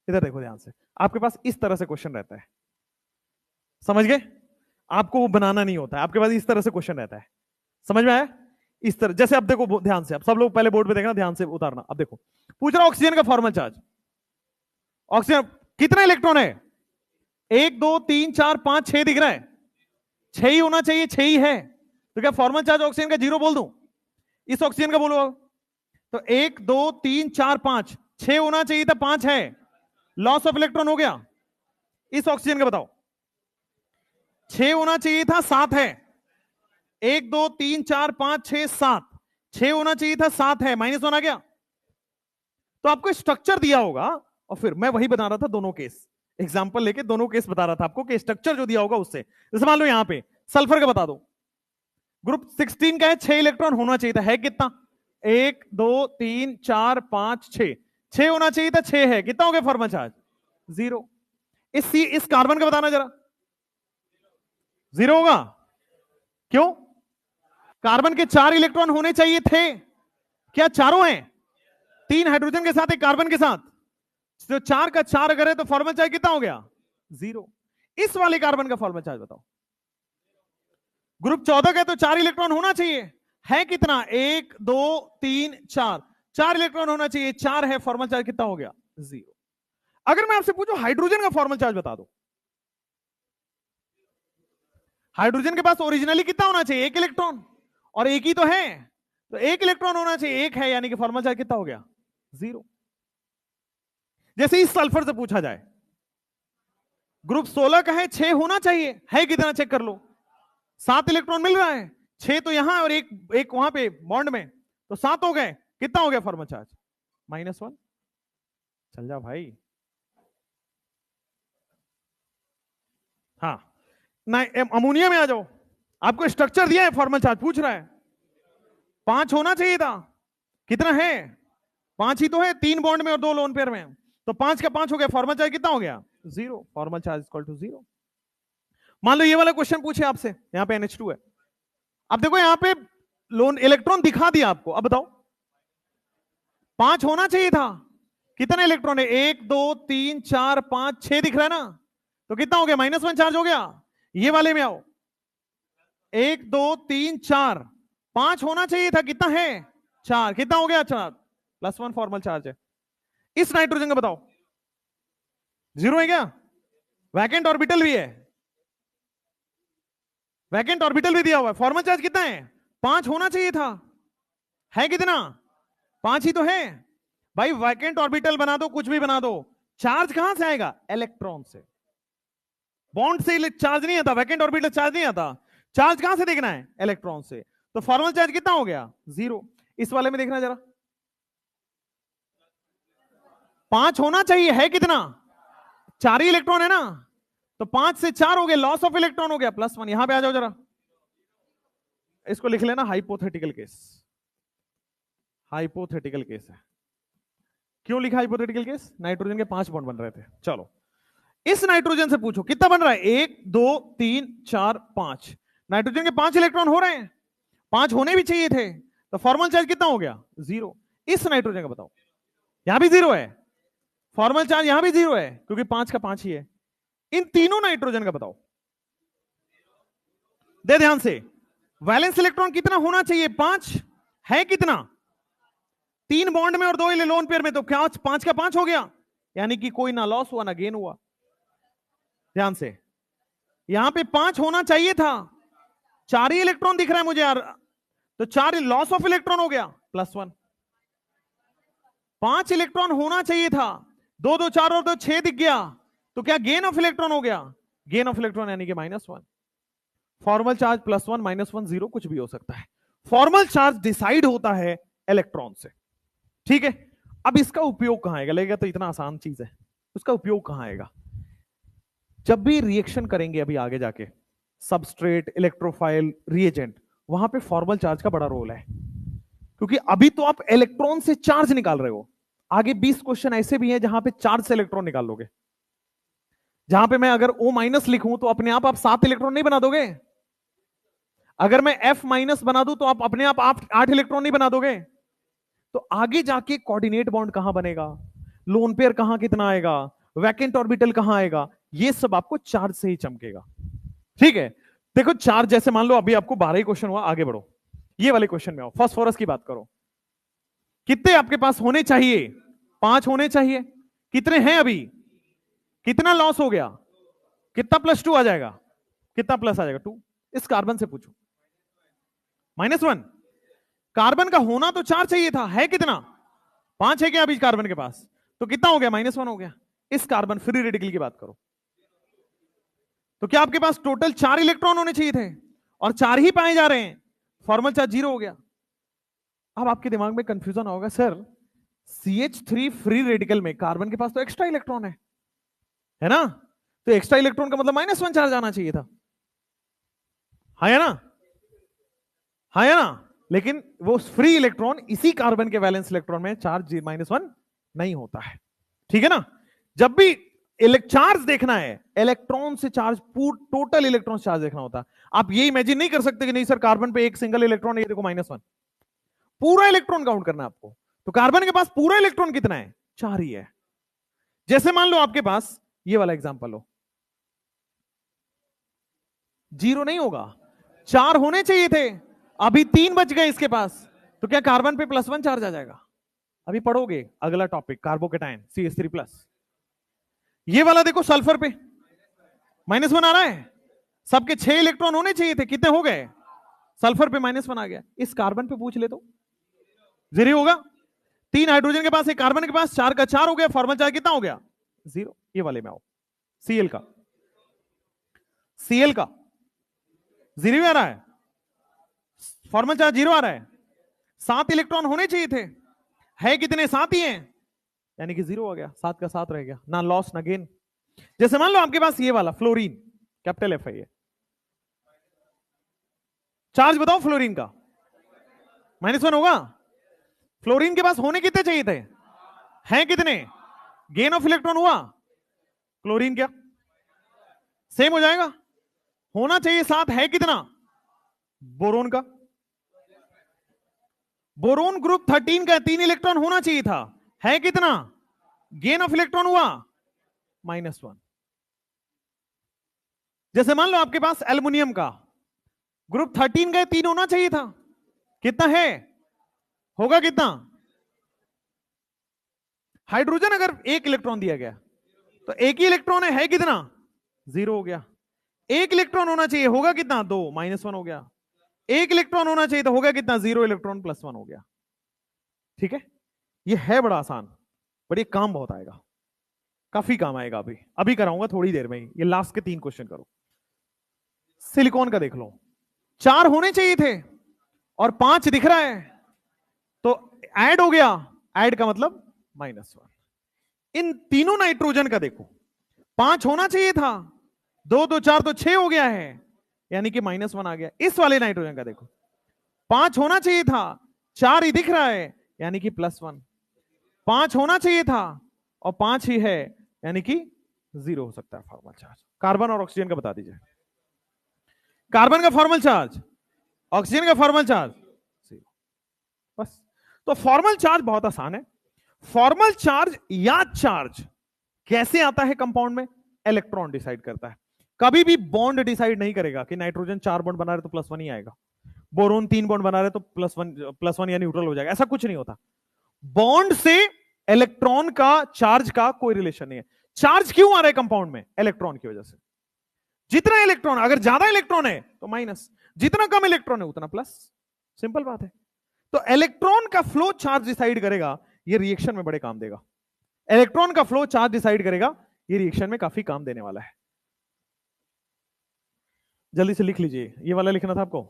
इधर देखो ध्यान से, आपके पास इस तरह से क्वेश्चन रहता है, समझ गए? आपको वो बनाना नहीं होता है, आपके पास इस तरह से क्वेश्चन रहता है, समझ में आया? इस तरह, जैसे अब देखो ध्यान से, अब सब लोग पहले बोर्ड पे देखना, ध्यान से उतारना। अब देखो पूछ रहा ऑक्सीजन का फॉर्मल चार्ज, ऑक्सीजन कितना इलेक्ट्रॉन है? 1 2 3 4 5 6 दिख रहा है, 6 ही होना चाहिए, 6 ही है, तो क्या फॉर्मल चार्ज ऑक्सीजन का 0 बोल दूं? इस ऑक्सीजन का बोलो, तो 1 2 3 4 5, 6 होना चाहिए था, 5 है, लॉस ऑफ इलेक्ट्रॉन हो गया। इस ऑक्सीजन का बताओ, 6 होना चाहिए था, 7 है, 1 2 3 4 5 6 7, 6 होना चाहिए था, 7 है, -1 आ गया। तो आपको स्ट्रक्चर दिया होगा, और फिर मैं वही बता रहा था, दोनों केस एग्जांपल लेके दोनों केस बता रहा था आपको कि स्ट्रक्चर जो दिया होगा उससे, जैसे मान लो यहां पे सल्फर का बता दो, ग्रुप 16 का है, 6 इलेक्ट्रॉन होना चाहिए था, है कितना? 1 2 3 4 5 6, 6 होना चाहिए था, 6 है, कितना हो गया फॉर्मल चार्ज? 0। इस कार्बन का बताना जरा, 0 होगा, क्यों? कार्बन के 4 इलेक्ट्रॉन होने चाहिए थे, क्या चारों हैं? 3 हाइड्रोजन के साथ, 1 कार्बन के साथ, तो 4 का 4 अगर है तो फॉर्मल चार्ज कितना हो गया? 0। इस वाले कार्बन का फॉर्मल चार्ज बताओ, ग्रुप 14 का है तो 4 इलेक्ट्रॉन होना चाहिए, है कितना? 1 2 3 4, 4 इलेक्ट्रॉन होना चाहिए, 4 है, फॉर्मल चार्ज कितना हो गया? 0। अगर मैं आपसे पूछूं हाइड्रोजन का फॉर्मल चार्ज बता दो, हाइड्रोजन के पास ओरिजिनली कितना होना चाहिए? 1 इलेक्ट्रॉन, और 1 ही तो है, तो 1 इलेक्ट्रॉन होना चाहिए, 1 है, यानी कि फॉर्मल चार्ज कितना हो गया? 0। जैसे इस सल्फर से पूछा जाए, ग्रुप 16 का है, 6 होना चाहिए, है कितना? चेक कर लो, 7 इलेक्ट्रॉन मिल रहा है, 6 तो यहां और एक वहां पे बॉन्ड में, तो 7 हो गए, कितना हो गया फॉर्मल चार्ज? -1। चल जा भाई, हाँ ना, अमोनिया में आ जाओ, आपको स्ट्रक्चर दिया है, फॉर्मल चार्ज पूछ रहा है, 5 होना चाहिए था, कितना है? 5 ही तो है, 3 बॉन्ड में और 2 लोन पेयर में, तो 5 का 5 हो गया, फॉर्मल चार्ज कितना हो गया? 0, फॉर्मल चार्ज इक्वल टू 0। मान लो ये वाला क्वेश्चन पूछे आपसे, यहां पे NH2 है, अब देखो यहां पे लोन इलेक्ट्रॉन दिखा दिया आपको, अब बताओ 5 होना चाहिए था, कितने इलेक्ट्रॉन है? 1 2 3 4 5 6 दिख रहा है ना, तो कितना हो गया? -1 चार्ज हो गया। ये वाले में आओ, 1 2 3 4, 5 होना चाहिए था, कितना है? 4, कितना हो गया? 4, +1 फॉर्मल चार्ज है। इस नाइट्रोजन का बताओ 0 है क्या? वैकेंट ऑर्बिटल भी है, वैकेंट ऑर्बिटल भी दिया हुआ है, फॉर्मल चार्ज कितना है? 5 होना चाहिए था, है कितना? 5 ही तो है भाई, वैकेंट ऑर्बिटल बना दो, कुछ भी बना दो, चार्ज कहां से आएगा? इलेक्ट्रॉन से, बॉन्ड से चार्ज नहीं आता, वैकेंट ऑर्बिटल चार्ज नहीं आता, चार्ज कहां से देखना है? इलेक्ट्रॉन से, तो फॉर्मल चार्ज कितना हो गया? 0। इस वाले में देखना जरा, 5 होना चाहिए, है कितना? 4 ही इलेक्ट्रॉन है ना, तो 5 से 4 हो गया, लॉस ऑफ इलेक्ट्रॉन हो गया, +1। यहां पे आ जाओ जरा, इसको लिख लेना हाइपोथेटिकल केस, हाइपोथेटिकल केस है। क्यों लिखा हाइपोथेटिकल केस? नाइट्रोजन के 5 बॉन्ड बन रहे थे। चलो इस नाइट्रोजन से पूछो कितना बन रहा है? 1 2 3 4 5, नाइट्रोजन के 5 इलेक्ट्रॉन हो रहे हैं, 5 होने भी चाहिए थे, तो फॉर्मल चार्ज कितना हो गया? 0। इस नाइट्रोजन का बताओ, यहां भी 0 है, फॉर्मल चार्ज यहां भी 0 है, क्योंकि 5 का 5 ही है। इन तीनों नाइट्रोजन का बताओ, दे ध्यान से, वैलेंस इलेक्ट्रॉन कितना होना चाहिए? 5, है कितना? 3 बॉन्ड में और 2 लोन पेयर में, तो क्या 5 का 5 हो गया, यानी कि कोई ना लॉस हुआ ना गेन हुआ। ध्यान से, यहां पे 5 होना चाहिए था, 4 ही इलेक्ट्रॉन दिख रहा है मुझे यार, तो 4 लॉस ऑफ इलेक्ट्रॉन हो गया, +1। 5 इलेक्ट्रॉन होना चाहिए था, 2 2 4 और 2 6 दिख गया, तो क्या गेन ऑफ इलेक्ट्रॉन हो गया? गेन ऑफ इलेक्ट्रॉन यानी कि -1। फॉर्मल चार्ज +1 -1 0 कुछ भी हो सकता है, फॉर्मल चार्ज डिसाइड होता है इलेक्ट्रॉन से। ठीक है, अब इसका उपयोग कहां आएगा? लगेगा तो इतना आसान चीज है, उसका उपयोग कहां आएगा? जब भी रिएक्शन करेंगे अभी आगे जाके, सबस्ट्रेट, इलेक्ट्रोफाइल, रिएजेंट, वहां पे फॉर्मल चार्ज का बड़ा रोल है, क्योंकि अभी तो आप इलेक्ट्रॉन से चार्ज निकाल रहे हो, आगे 20 क्वेश्चन ऐसे भी हैं जहां पे चार्ज से इलेक्ट्रॉन निकाल लोगे, जहां पे मैं अगर O- लिखूं तो अपने आप 7 इलेक्ट्रॉन नहीं बना दोगे, अगर मैं F- बना दूं तो आप अपने आप 8 इलेक्ट्रॉन नहीं बना दोगे, तो आगे जाके कोऑर्डिनेट बॉन्ड कहां बनेगा, लोन पेयर कहां कितना आएगा, वैकेंट ऑर्बिटल कहां आएगा, ये सब आपको चार्ज से ही चमकेगा। ठीक है, देखो चार्ज, जैसे मान लो अभी आपको 12 ही क्वेश्चन हुआ, आगे बढ़ो, ये वाले क्वेश्चन में आओ, फास्फोरस की बात करो, कितने आपके पास होने चाहिए? 5 होने चाहिए, कितने हैं अभी? कितना लॉस हो गया? कितना +2 आ जाएगा? कितना प्लस आ जाएगा? 2। इस कार्बन से पूछो, -1। कार्बन का होना तो 4 चाहिए था, है कितना? 5 है क्या अभी कार्बन के पास, तो कितना हो गया? -1 हो गया। इस कार्बन फ्री रेडिकल की बात करो, तो क्या आपके पास टोटल 4 इलेक्ट्रॉन होने चाहिए थे, और 4 ही पाए जा रहे हैं, फॉर्मल चार्ज 0 हो गया। अब आपके दिमाग में कंफ्यूजन होगा, सर CH3 फ्री रेडिकल में कार्बन के पास तो एक्स्ट्रा इलेक्ट्रॉन है ना, तो एक्स्ट्रा इलेक्ट्रॉन का मतलब -1 चार्ज आना चाहिए था, है ना, है ना, लेकिन वो फ्री इलेक्ट्रॉन इसी कार्बन के वैलेंस इलेक्ट्रॉन में चार्ज -1 नहीं होता है। ठीक है ना, जब भी चार्ज देखना है, इलेक्ट्रॉन से चार्ज, टोटल इलेक्ट्रॉन चार्ज देखना होता है। आप ये इमेजिन नहीं कर सकते कि नहीं सर कार्बन पे एक सिंगल इलेक्ट्रॉन है, ये देखो -1, पूरा इलेक्ट्रॉन काउंट करना है आपको। तो कार्बन के पास पूरा इलेक्ट्रॉन कितना है? 4 ही है। जैसे मान लो आपके पास ये वाला एग्जांपल हो, 0 नहीं होगा, 4 होने चाहिए थे, अभी 3 बच गए इसके पास, तो क्या कार्बन पे +1 चार्ज आ जाएगा? अभी पढ़ोगे अगला टॉपिक, कार्बोकेटाइन CH3+। ये वाला देखो सल्फर पे -1 आ रहा है, सबके 6 इलेक्ट्रॉन होने चाहिए थे, कितने हो गए? सल्फर पे -1 आ गया। इस कार्बन पे पूछ ले तो 0 होगा, 3 हाइड्रोजन के पास, एक कार्बन के पास, 4 का 4 हो गया, फॉर्मल चार्ज कितना हो गया? 0। ये वाले में आओ, Cl का 0 आ रहा है, फॉर्मल चार्ज 0 आ रहा है, 7 इलेक्ट्रॉन होने चाहिए थे, है कितने? 7 ही हैं, यानी कि 0 आ गया, 7 का 7 रह गया, ना लॉस ना गेन। जैसे मान लो आपके पास ये वाला फ्लोरीन, कैपिटल एफ है। चार्ज बताओ फ्लोरीन का, -1 होगा। फ्लोरीन के पास होने कितने चाहिए थे, हैं कितने, गेन ऑफ इलेक्ट्रॉन हुआ। क्लोरीन क्या सेम हो जाएगा, होना चाहिए 7, है कितना। बोरोन का, बोरोन ग्रुप 13 का 3 इलेक्ट्रॉन होना चाहिए था, है कितना, गेन ऑफ इलेक्ट्रॉन हुआ -1। जैसे मान लो आपके पास एल्युमिनियम का ग्रुप 13 का 3 होना चाहिए था, कितना है, होगा कितना। हाइड्रोजन अगर 1 इलेक्ट्रॉन दिया गया तो 1 ही इलेक्ट्रॉन है कितना, 0 हो गया। 1 इलेक्ट्रॉन होना चाहिए, होगा कितना, 2, -1 हो गया। 1 इलेक्ट्रॉन होना चाहिए तो होगा कितना, 0 इलेक्ट्रॉन +1 हो गया। ठीक है, ये है बड़ा आसान, बट ये काम बहुत आएगा, काफी काम आएगा। अभी अभी कराऊंगा थोड़ी देर में ही, ये लास्ट के 3 क्वेश्चन करो। सिलिकॉन का देख लो, 4 होने चाहिए थे और 5 दिख रहा है तो ऐड हो गया, ऐड का मतलब -1। इन तीनों नाइट्रोजन का देखो, 5 होना चाहिए था, 2 2 4 तो 6 हो गया है, यानी कि -1 आ गया। इस वाले नाइट्रोजन का देखो, 5 होना चाहिए था, 4 ही दिख रहा है, यानी कि +1। 5 होना चाहिए था और 5 ही है, यानी कि 0 हो सकता है फॉर्मल चार्ज। कार्बन और ऑक्सीजन का बता दीजिए। कार्बन का फॉर्मल चार्ज, ऑक्सीजन का फॉर्मल चार्ज 0, बस। तो फॉर्मल चार्ज बहुत आसान है। फॉर्मल चार्ज या चार्ज कैसे आता है कंपाउंड में, इलेक्ट्रॉन डिसाइड करता है। कभी भी बॉन्ड डिसाइड नहीं करेगा कि नाइट्रोजन 4 बॉन्ड बना रहे तो +1 ही आएगा, बोरोन 3 बॉन्ड बना रहे तो +1 या न्यूट्रल हो जाएगा, ऐसा कुछ नहीं होता। बॉन्ड से इलेक्ट्रॉन का चार्ज का कोई रिलेशन नहीं है। चार्ज क्यों आ रहा है कंपाउंड में, इलेक्ट्रॉन की वजह से। जितना इलेक्ट्रॉन, अगर ज्यादा इलेक्ट्रॉन है तो माइनस, जितना कम इलेक्ट्रॉन है उतना प्लस, सिंपल बात है। तो इलेक्ट्रॉन का फ्लो चार्ज डिसाइड करेगा, ये रिएक्शन में बड़े काम देगा। इलेक्ट्रॉन का फ्लो चार्ज डिसाइड करेगा, ये रिएक्शन में काफी काम देने वाला है। जल्दी से लिख लीजिए, ये वाला लिखना था आपको।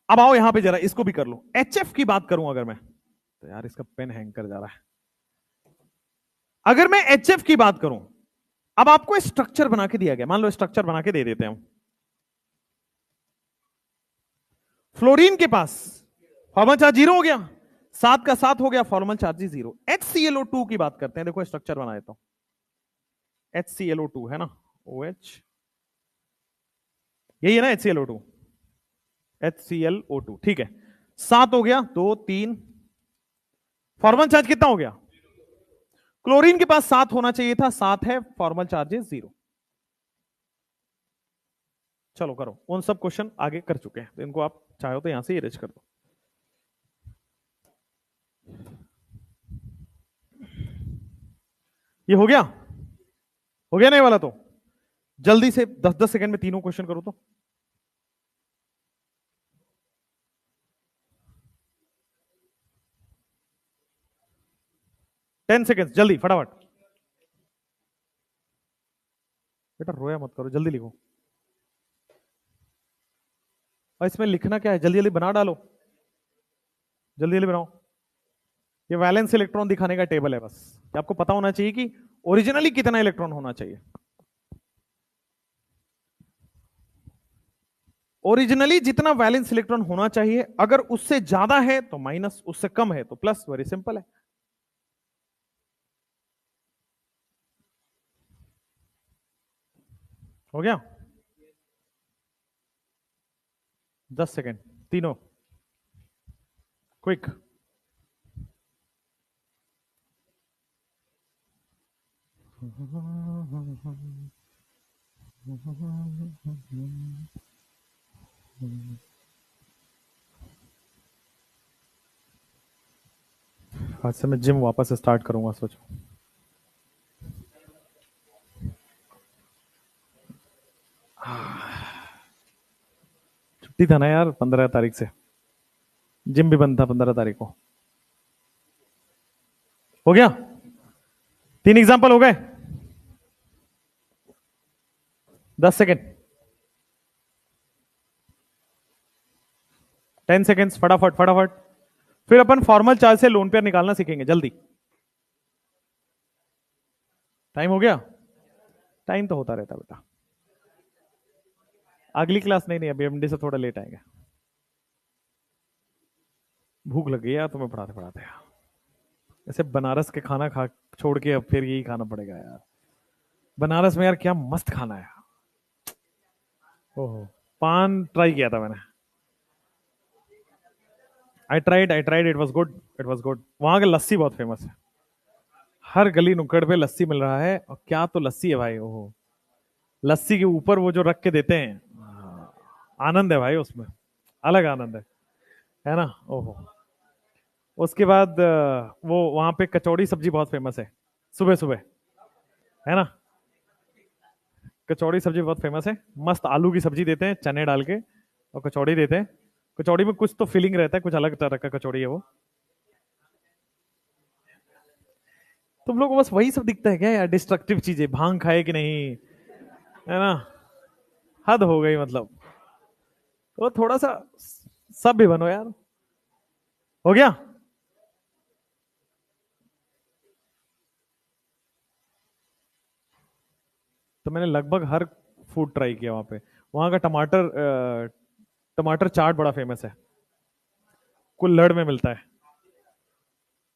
अब आओ यहां पे जरा इसको भी कर लो। HF की बात करूं अगर मैं, तो यार इसका पेन हैंग कर जा रहा है। अगर मैं HF की बात करूं, अब आपको स्ट्रक्चर बना के दिया गया, मान लो स्ट्रक्चर बना के दे देते हैं। फ्लोरीन के पास फॉर्मल चार्ज 0 हो गया, 7 का 7 हो गया, फॉर्मल चार्ज 0। HClO2 की बात करते हैं, देखो स्ट्रक्चर बना देता हूं। HClO2 है ना, OH, यही है ना HClO2, HClO2, ठीक है। 7 हो गया, 2 3, फॉर्मल चार्ज कितना हो गया। क्लोरीन के पास 7 होना चाहिए था, 7 है, फॉर्मल चार्ज 0। चलो करो, उन सब क्वेश्चन आगे कर चुके हैं, तो इनको आप चाहो तो यहां से इरेज कर दो। ये हो गया, हो गया नहीं वाला, तो जल्दी से 10-10 सेकंड में तीनों क्वेश्चन करो तो। टेन सेकेंड, जल्दी फटाफट। बेटा रोया मत करो, जल्दी लिखो। और इसमें लिखना क्या है, जल्दी जल्दी बना डालो, जल्दी जल्दी बनाओ। ये वैलेंस इलेक्ट्रॉन दिखाने का टेबल है बस, आपको पता होना चाहिए कि ओरिजिनली कितना इलेक्ट्रॉन होना चाहिए। ओरिजिनली जितना वैलेंस इलेक्ट्रॉन होना चाहिए, अगर उससे ज्यादा है तो माइनस, उससे कम है तो प्लस, वेरी सिंपल है। हो गया, 10 सेकेंड, तीनों क्विक। आज से मैं जिम वापस स्टार्ट करूंगा, सोचो। छुट्टी था ना यार 15 तारीख से, जिम भी बंद था 15 तारीख को। हो गया, 3 एग्जाम्पल हो गए, 10 सेकेंड, 10 सेकेंड्स, फटाफट फटाफट। फिर अपन फॉर्मल चार्ज से लोन पेयर निकालना सीखेंगे, जल्दी। टाइम हो गया, टाइम तो होता रहता बेटा। अगली क्लास नहीं, नहीं अभी एमडी से थोड़ा लेट आएंगे। भूख लग गई यार तुम्हें पढ़ाते पढ़ाते। ऐसे बनारस के खाना खा छोड़ के अब फिर यही खाना पड़ेगा यार। बनारस में यार क्या मस्त खाना है। ओहो, पान ट्राई किया था मैंने। I tried it was good, it was good. वहां का लस्सी बहुत फेमस है। हर गली नुक्कड़ पे लस्सी मिल रहा है, और क्या तो लस्सी है भाई। ओहो, लस्सी के ऊपर वो जो रख के देते हैं, आनंद है भाई उसमें, अलग आनंद है ना। ओहो। उसके बाद वो वहां पे कचौड़ी सब्जी बहुत फेमस है सुबह सुबह, है ना। कचौड़ी सब्जी बहुत फेमस है। मस्त आलू की सब्जी देते हैं चने डाल के, और कचौड़ी देते हैं। कचौड़ी में कुछ तो फीलिंग रहता है, कुछ अलग तरह का कचौड़ी है वो। तुम लोग को बस वही सब दिखता है क्या यार, डिस्ट्रक्टिव चीजें, भांग खाए कि नहीं, है ना। हद हो गई मतलब। तो थोड़ा सा सब भी बनो यार। हो गया। तो मैंने लगभग हर फूड ट्राई किया वहां पे। वहां का टमाटर चाट बड़ा फेमस है। कुल्हड़ में मिलता है।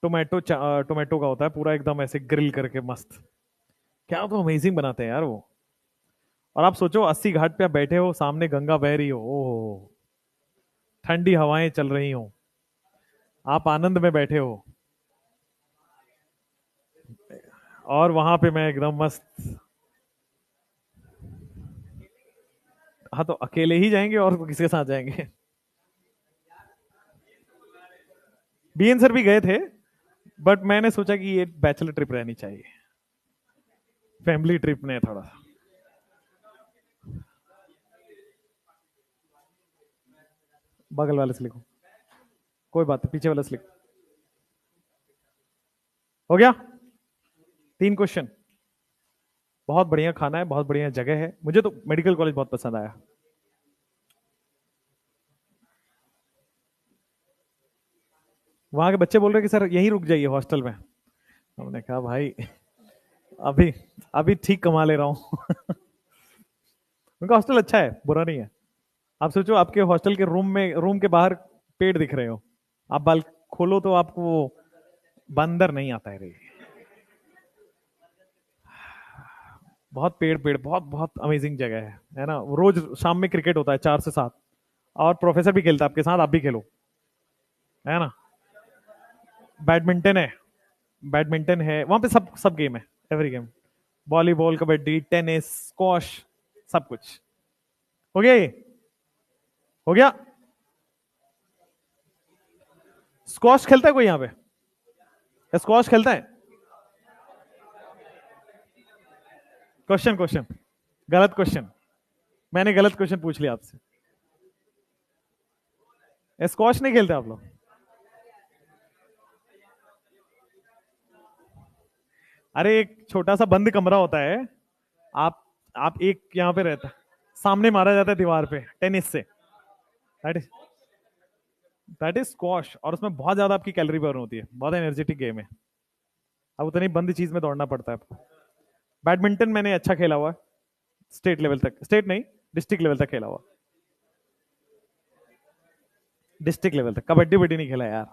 टोमेटो का होता है पूरा एकदम ऐसे ग्रिल करके मस्त। क्या तो अमेजिंग बनाते हैं यार वो। और आप सोचो 80 घाट पे आप बैठे हो, सामने गंगा बह रही हो, ओह, ठंडी हवाएं चल रही हो, आप आनंद में बैठे हो, और वहां पे मैं एकदम मस्त। हाँ तो अकेले ही जाएंगे और किसके साथ जाएंगे। बीएन सर भी गए थे, बट मैंने सोचा कि ये बैचलर ट्रिप रहनी चाहिए, फैमिली ट्रिप ने थोड़ा सा। बगल वाले से लिखो, कोई बात नहीं, पीछे वाले से लिखो। हो गया। 3 क्वेश्चन। बहुत बढ़िया खाना है, बहुत बढ़िया जगह है, मुझे तो मेडिकल कॉलेज बहुत पसंद आया। वहां के बच्चे बोल रहे कि सर यहीं रुक जाइए हॉस्टल में। हमने कहा भाई अभी अभी ठीक कमा ले रहा हूँ। उनका हॉस्टल अच्छा है, बुरा नहीं है। आप सोचो आपके हॉस्टल के रूम के बाहर पेड़ दिख रहे हो, आप बाल खोलो तो आपको वो बंदर नहीं आता है रे। बहुत पेड़ पेड़, बहुत बहुत अमेजिंग जगह है ना। रोज शाम में क्रिकेट होता है 4 से 7, और प्रोफेसर भी खेलता है आपके साथ, आप भी खेलो, है ना। बैडमिंटन है, बैडमिंटन है वहां पे, सब सब गेम है, every game. Volleyball, kabaddi, tennis, squash, सब कुछ। हो गया ये। हो गया। स्क्वॉश खेलता है कोई यहाँ पे? स्क्वॉश खेलता है? क्वेश्चन क्वेश्चन, गलत क्वेश्चन। मैंने गलत क्वेश्चन पूछ लिया आपसे। स्क्वॉश नहीं खेलते आप लोग? अरे एक छोटा सा बंद कमरा होता है, आप आप एक यहाँ पे रहता है, सामने मारा जाता है दीवार पे टेनिस से। That is that is squash, और उसमें बहुत ज्यादा आपकी कैलोरी बर्न होती है, बहुत एनर्जेटिक गेम है। अब उतनी बंद चीज में दौड़ना पड़ता है आपको। बैडमिंटन मैंने अच्छा खेला हुआ है, स्टेट लेवल तक, स्टेट नहीं, डिस्ट्रिक्ट लेवल तक खेला हुआ। डिस्ट्रिक्ट लेवल तक, कबड्डी बड्डी नहीं खेला यार।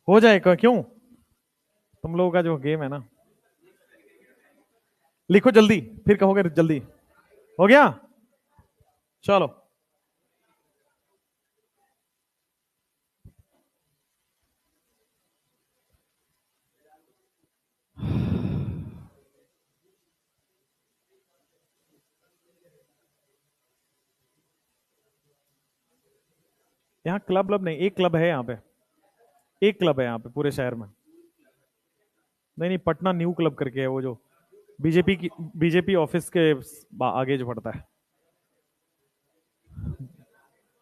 हो जाएगा क्यों, तुम लोगों का जो गेम है ना। लिखो जल्दी, फिर कहोगे जल्दी। हो गया। चलो। यहाँ क्लब क्लब नहीं, एक क्लब है यहाँ पे, एक क्लब है यहाँ पे पूरे शहर में। नहीं नहीं, पटना न्यू क्लब करके है, वो जो बीजेपी ऑफिस के आगे जो पड़ता है।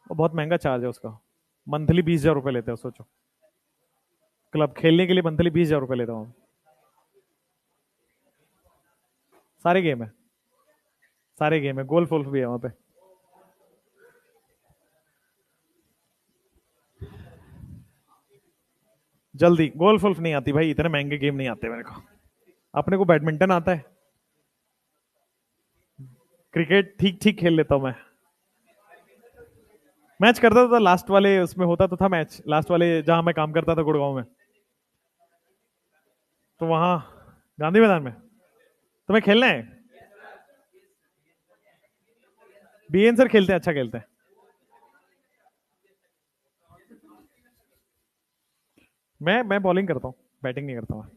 वो बहुत महंगा चार्ज है उसका, मंथली 20,000 रुपये लेते हैं सोचो। क्लब खेलने के लिए मंथली 20,000 रुपये लेता हूँ। सारे गेम है, सारे गेम है, गोल्फ वोल्फ भी है वहां पे। जल्दी, गोल्फ वोल्फ नहीं आती भाई, इतने महंगे गेम नहीं आते मेरे को। अपने को बैडमिंटन आता है, क्रिकेट ठीक ठीक खेल लेता हूं मैं। मैच करता था लास्ट वाले उसमें, होता तो था मैच लास्ट वाले जहां मैं काम करता था गुड़गांव में, तो वहां गांधी मैदान में। तुम्हें खेलना है? बीएन सर खेलते हैं, अच्छा खेलते हैं। मैं बॉलिंग करता हूँ, बैटिंग नहीं करता मैं।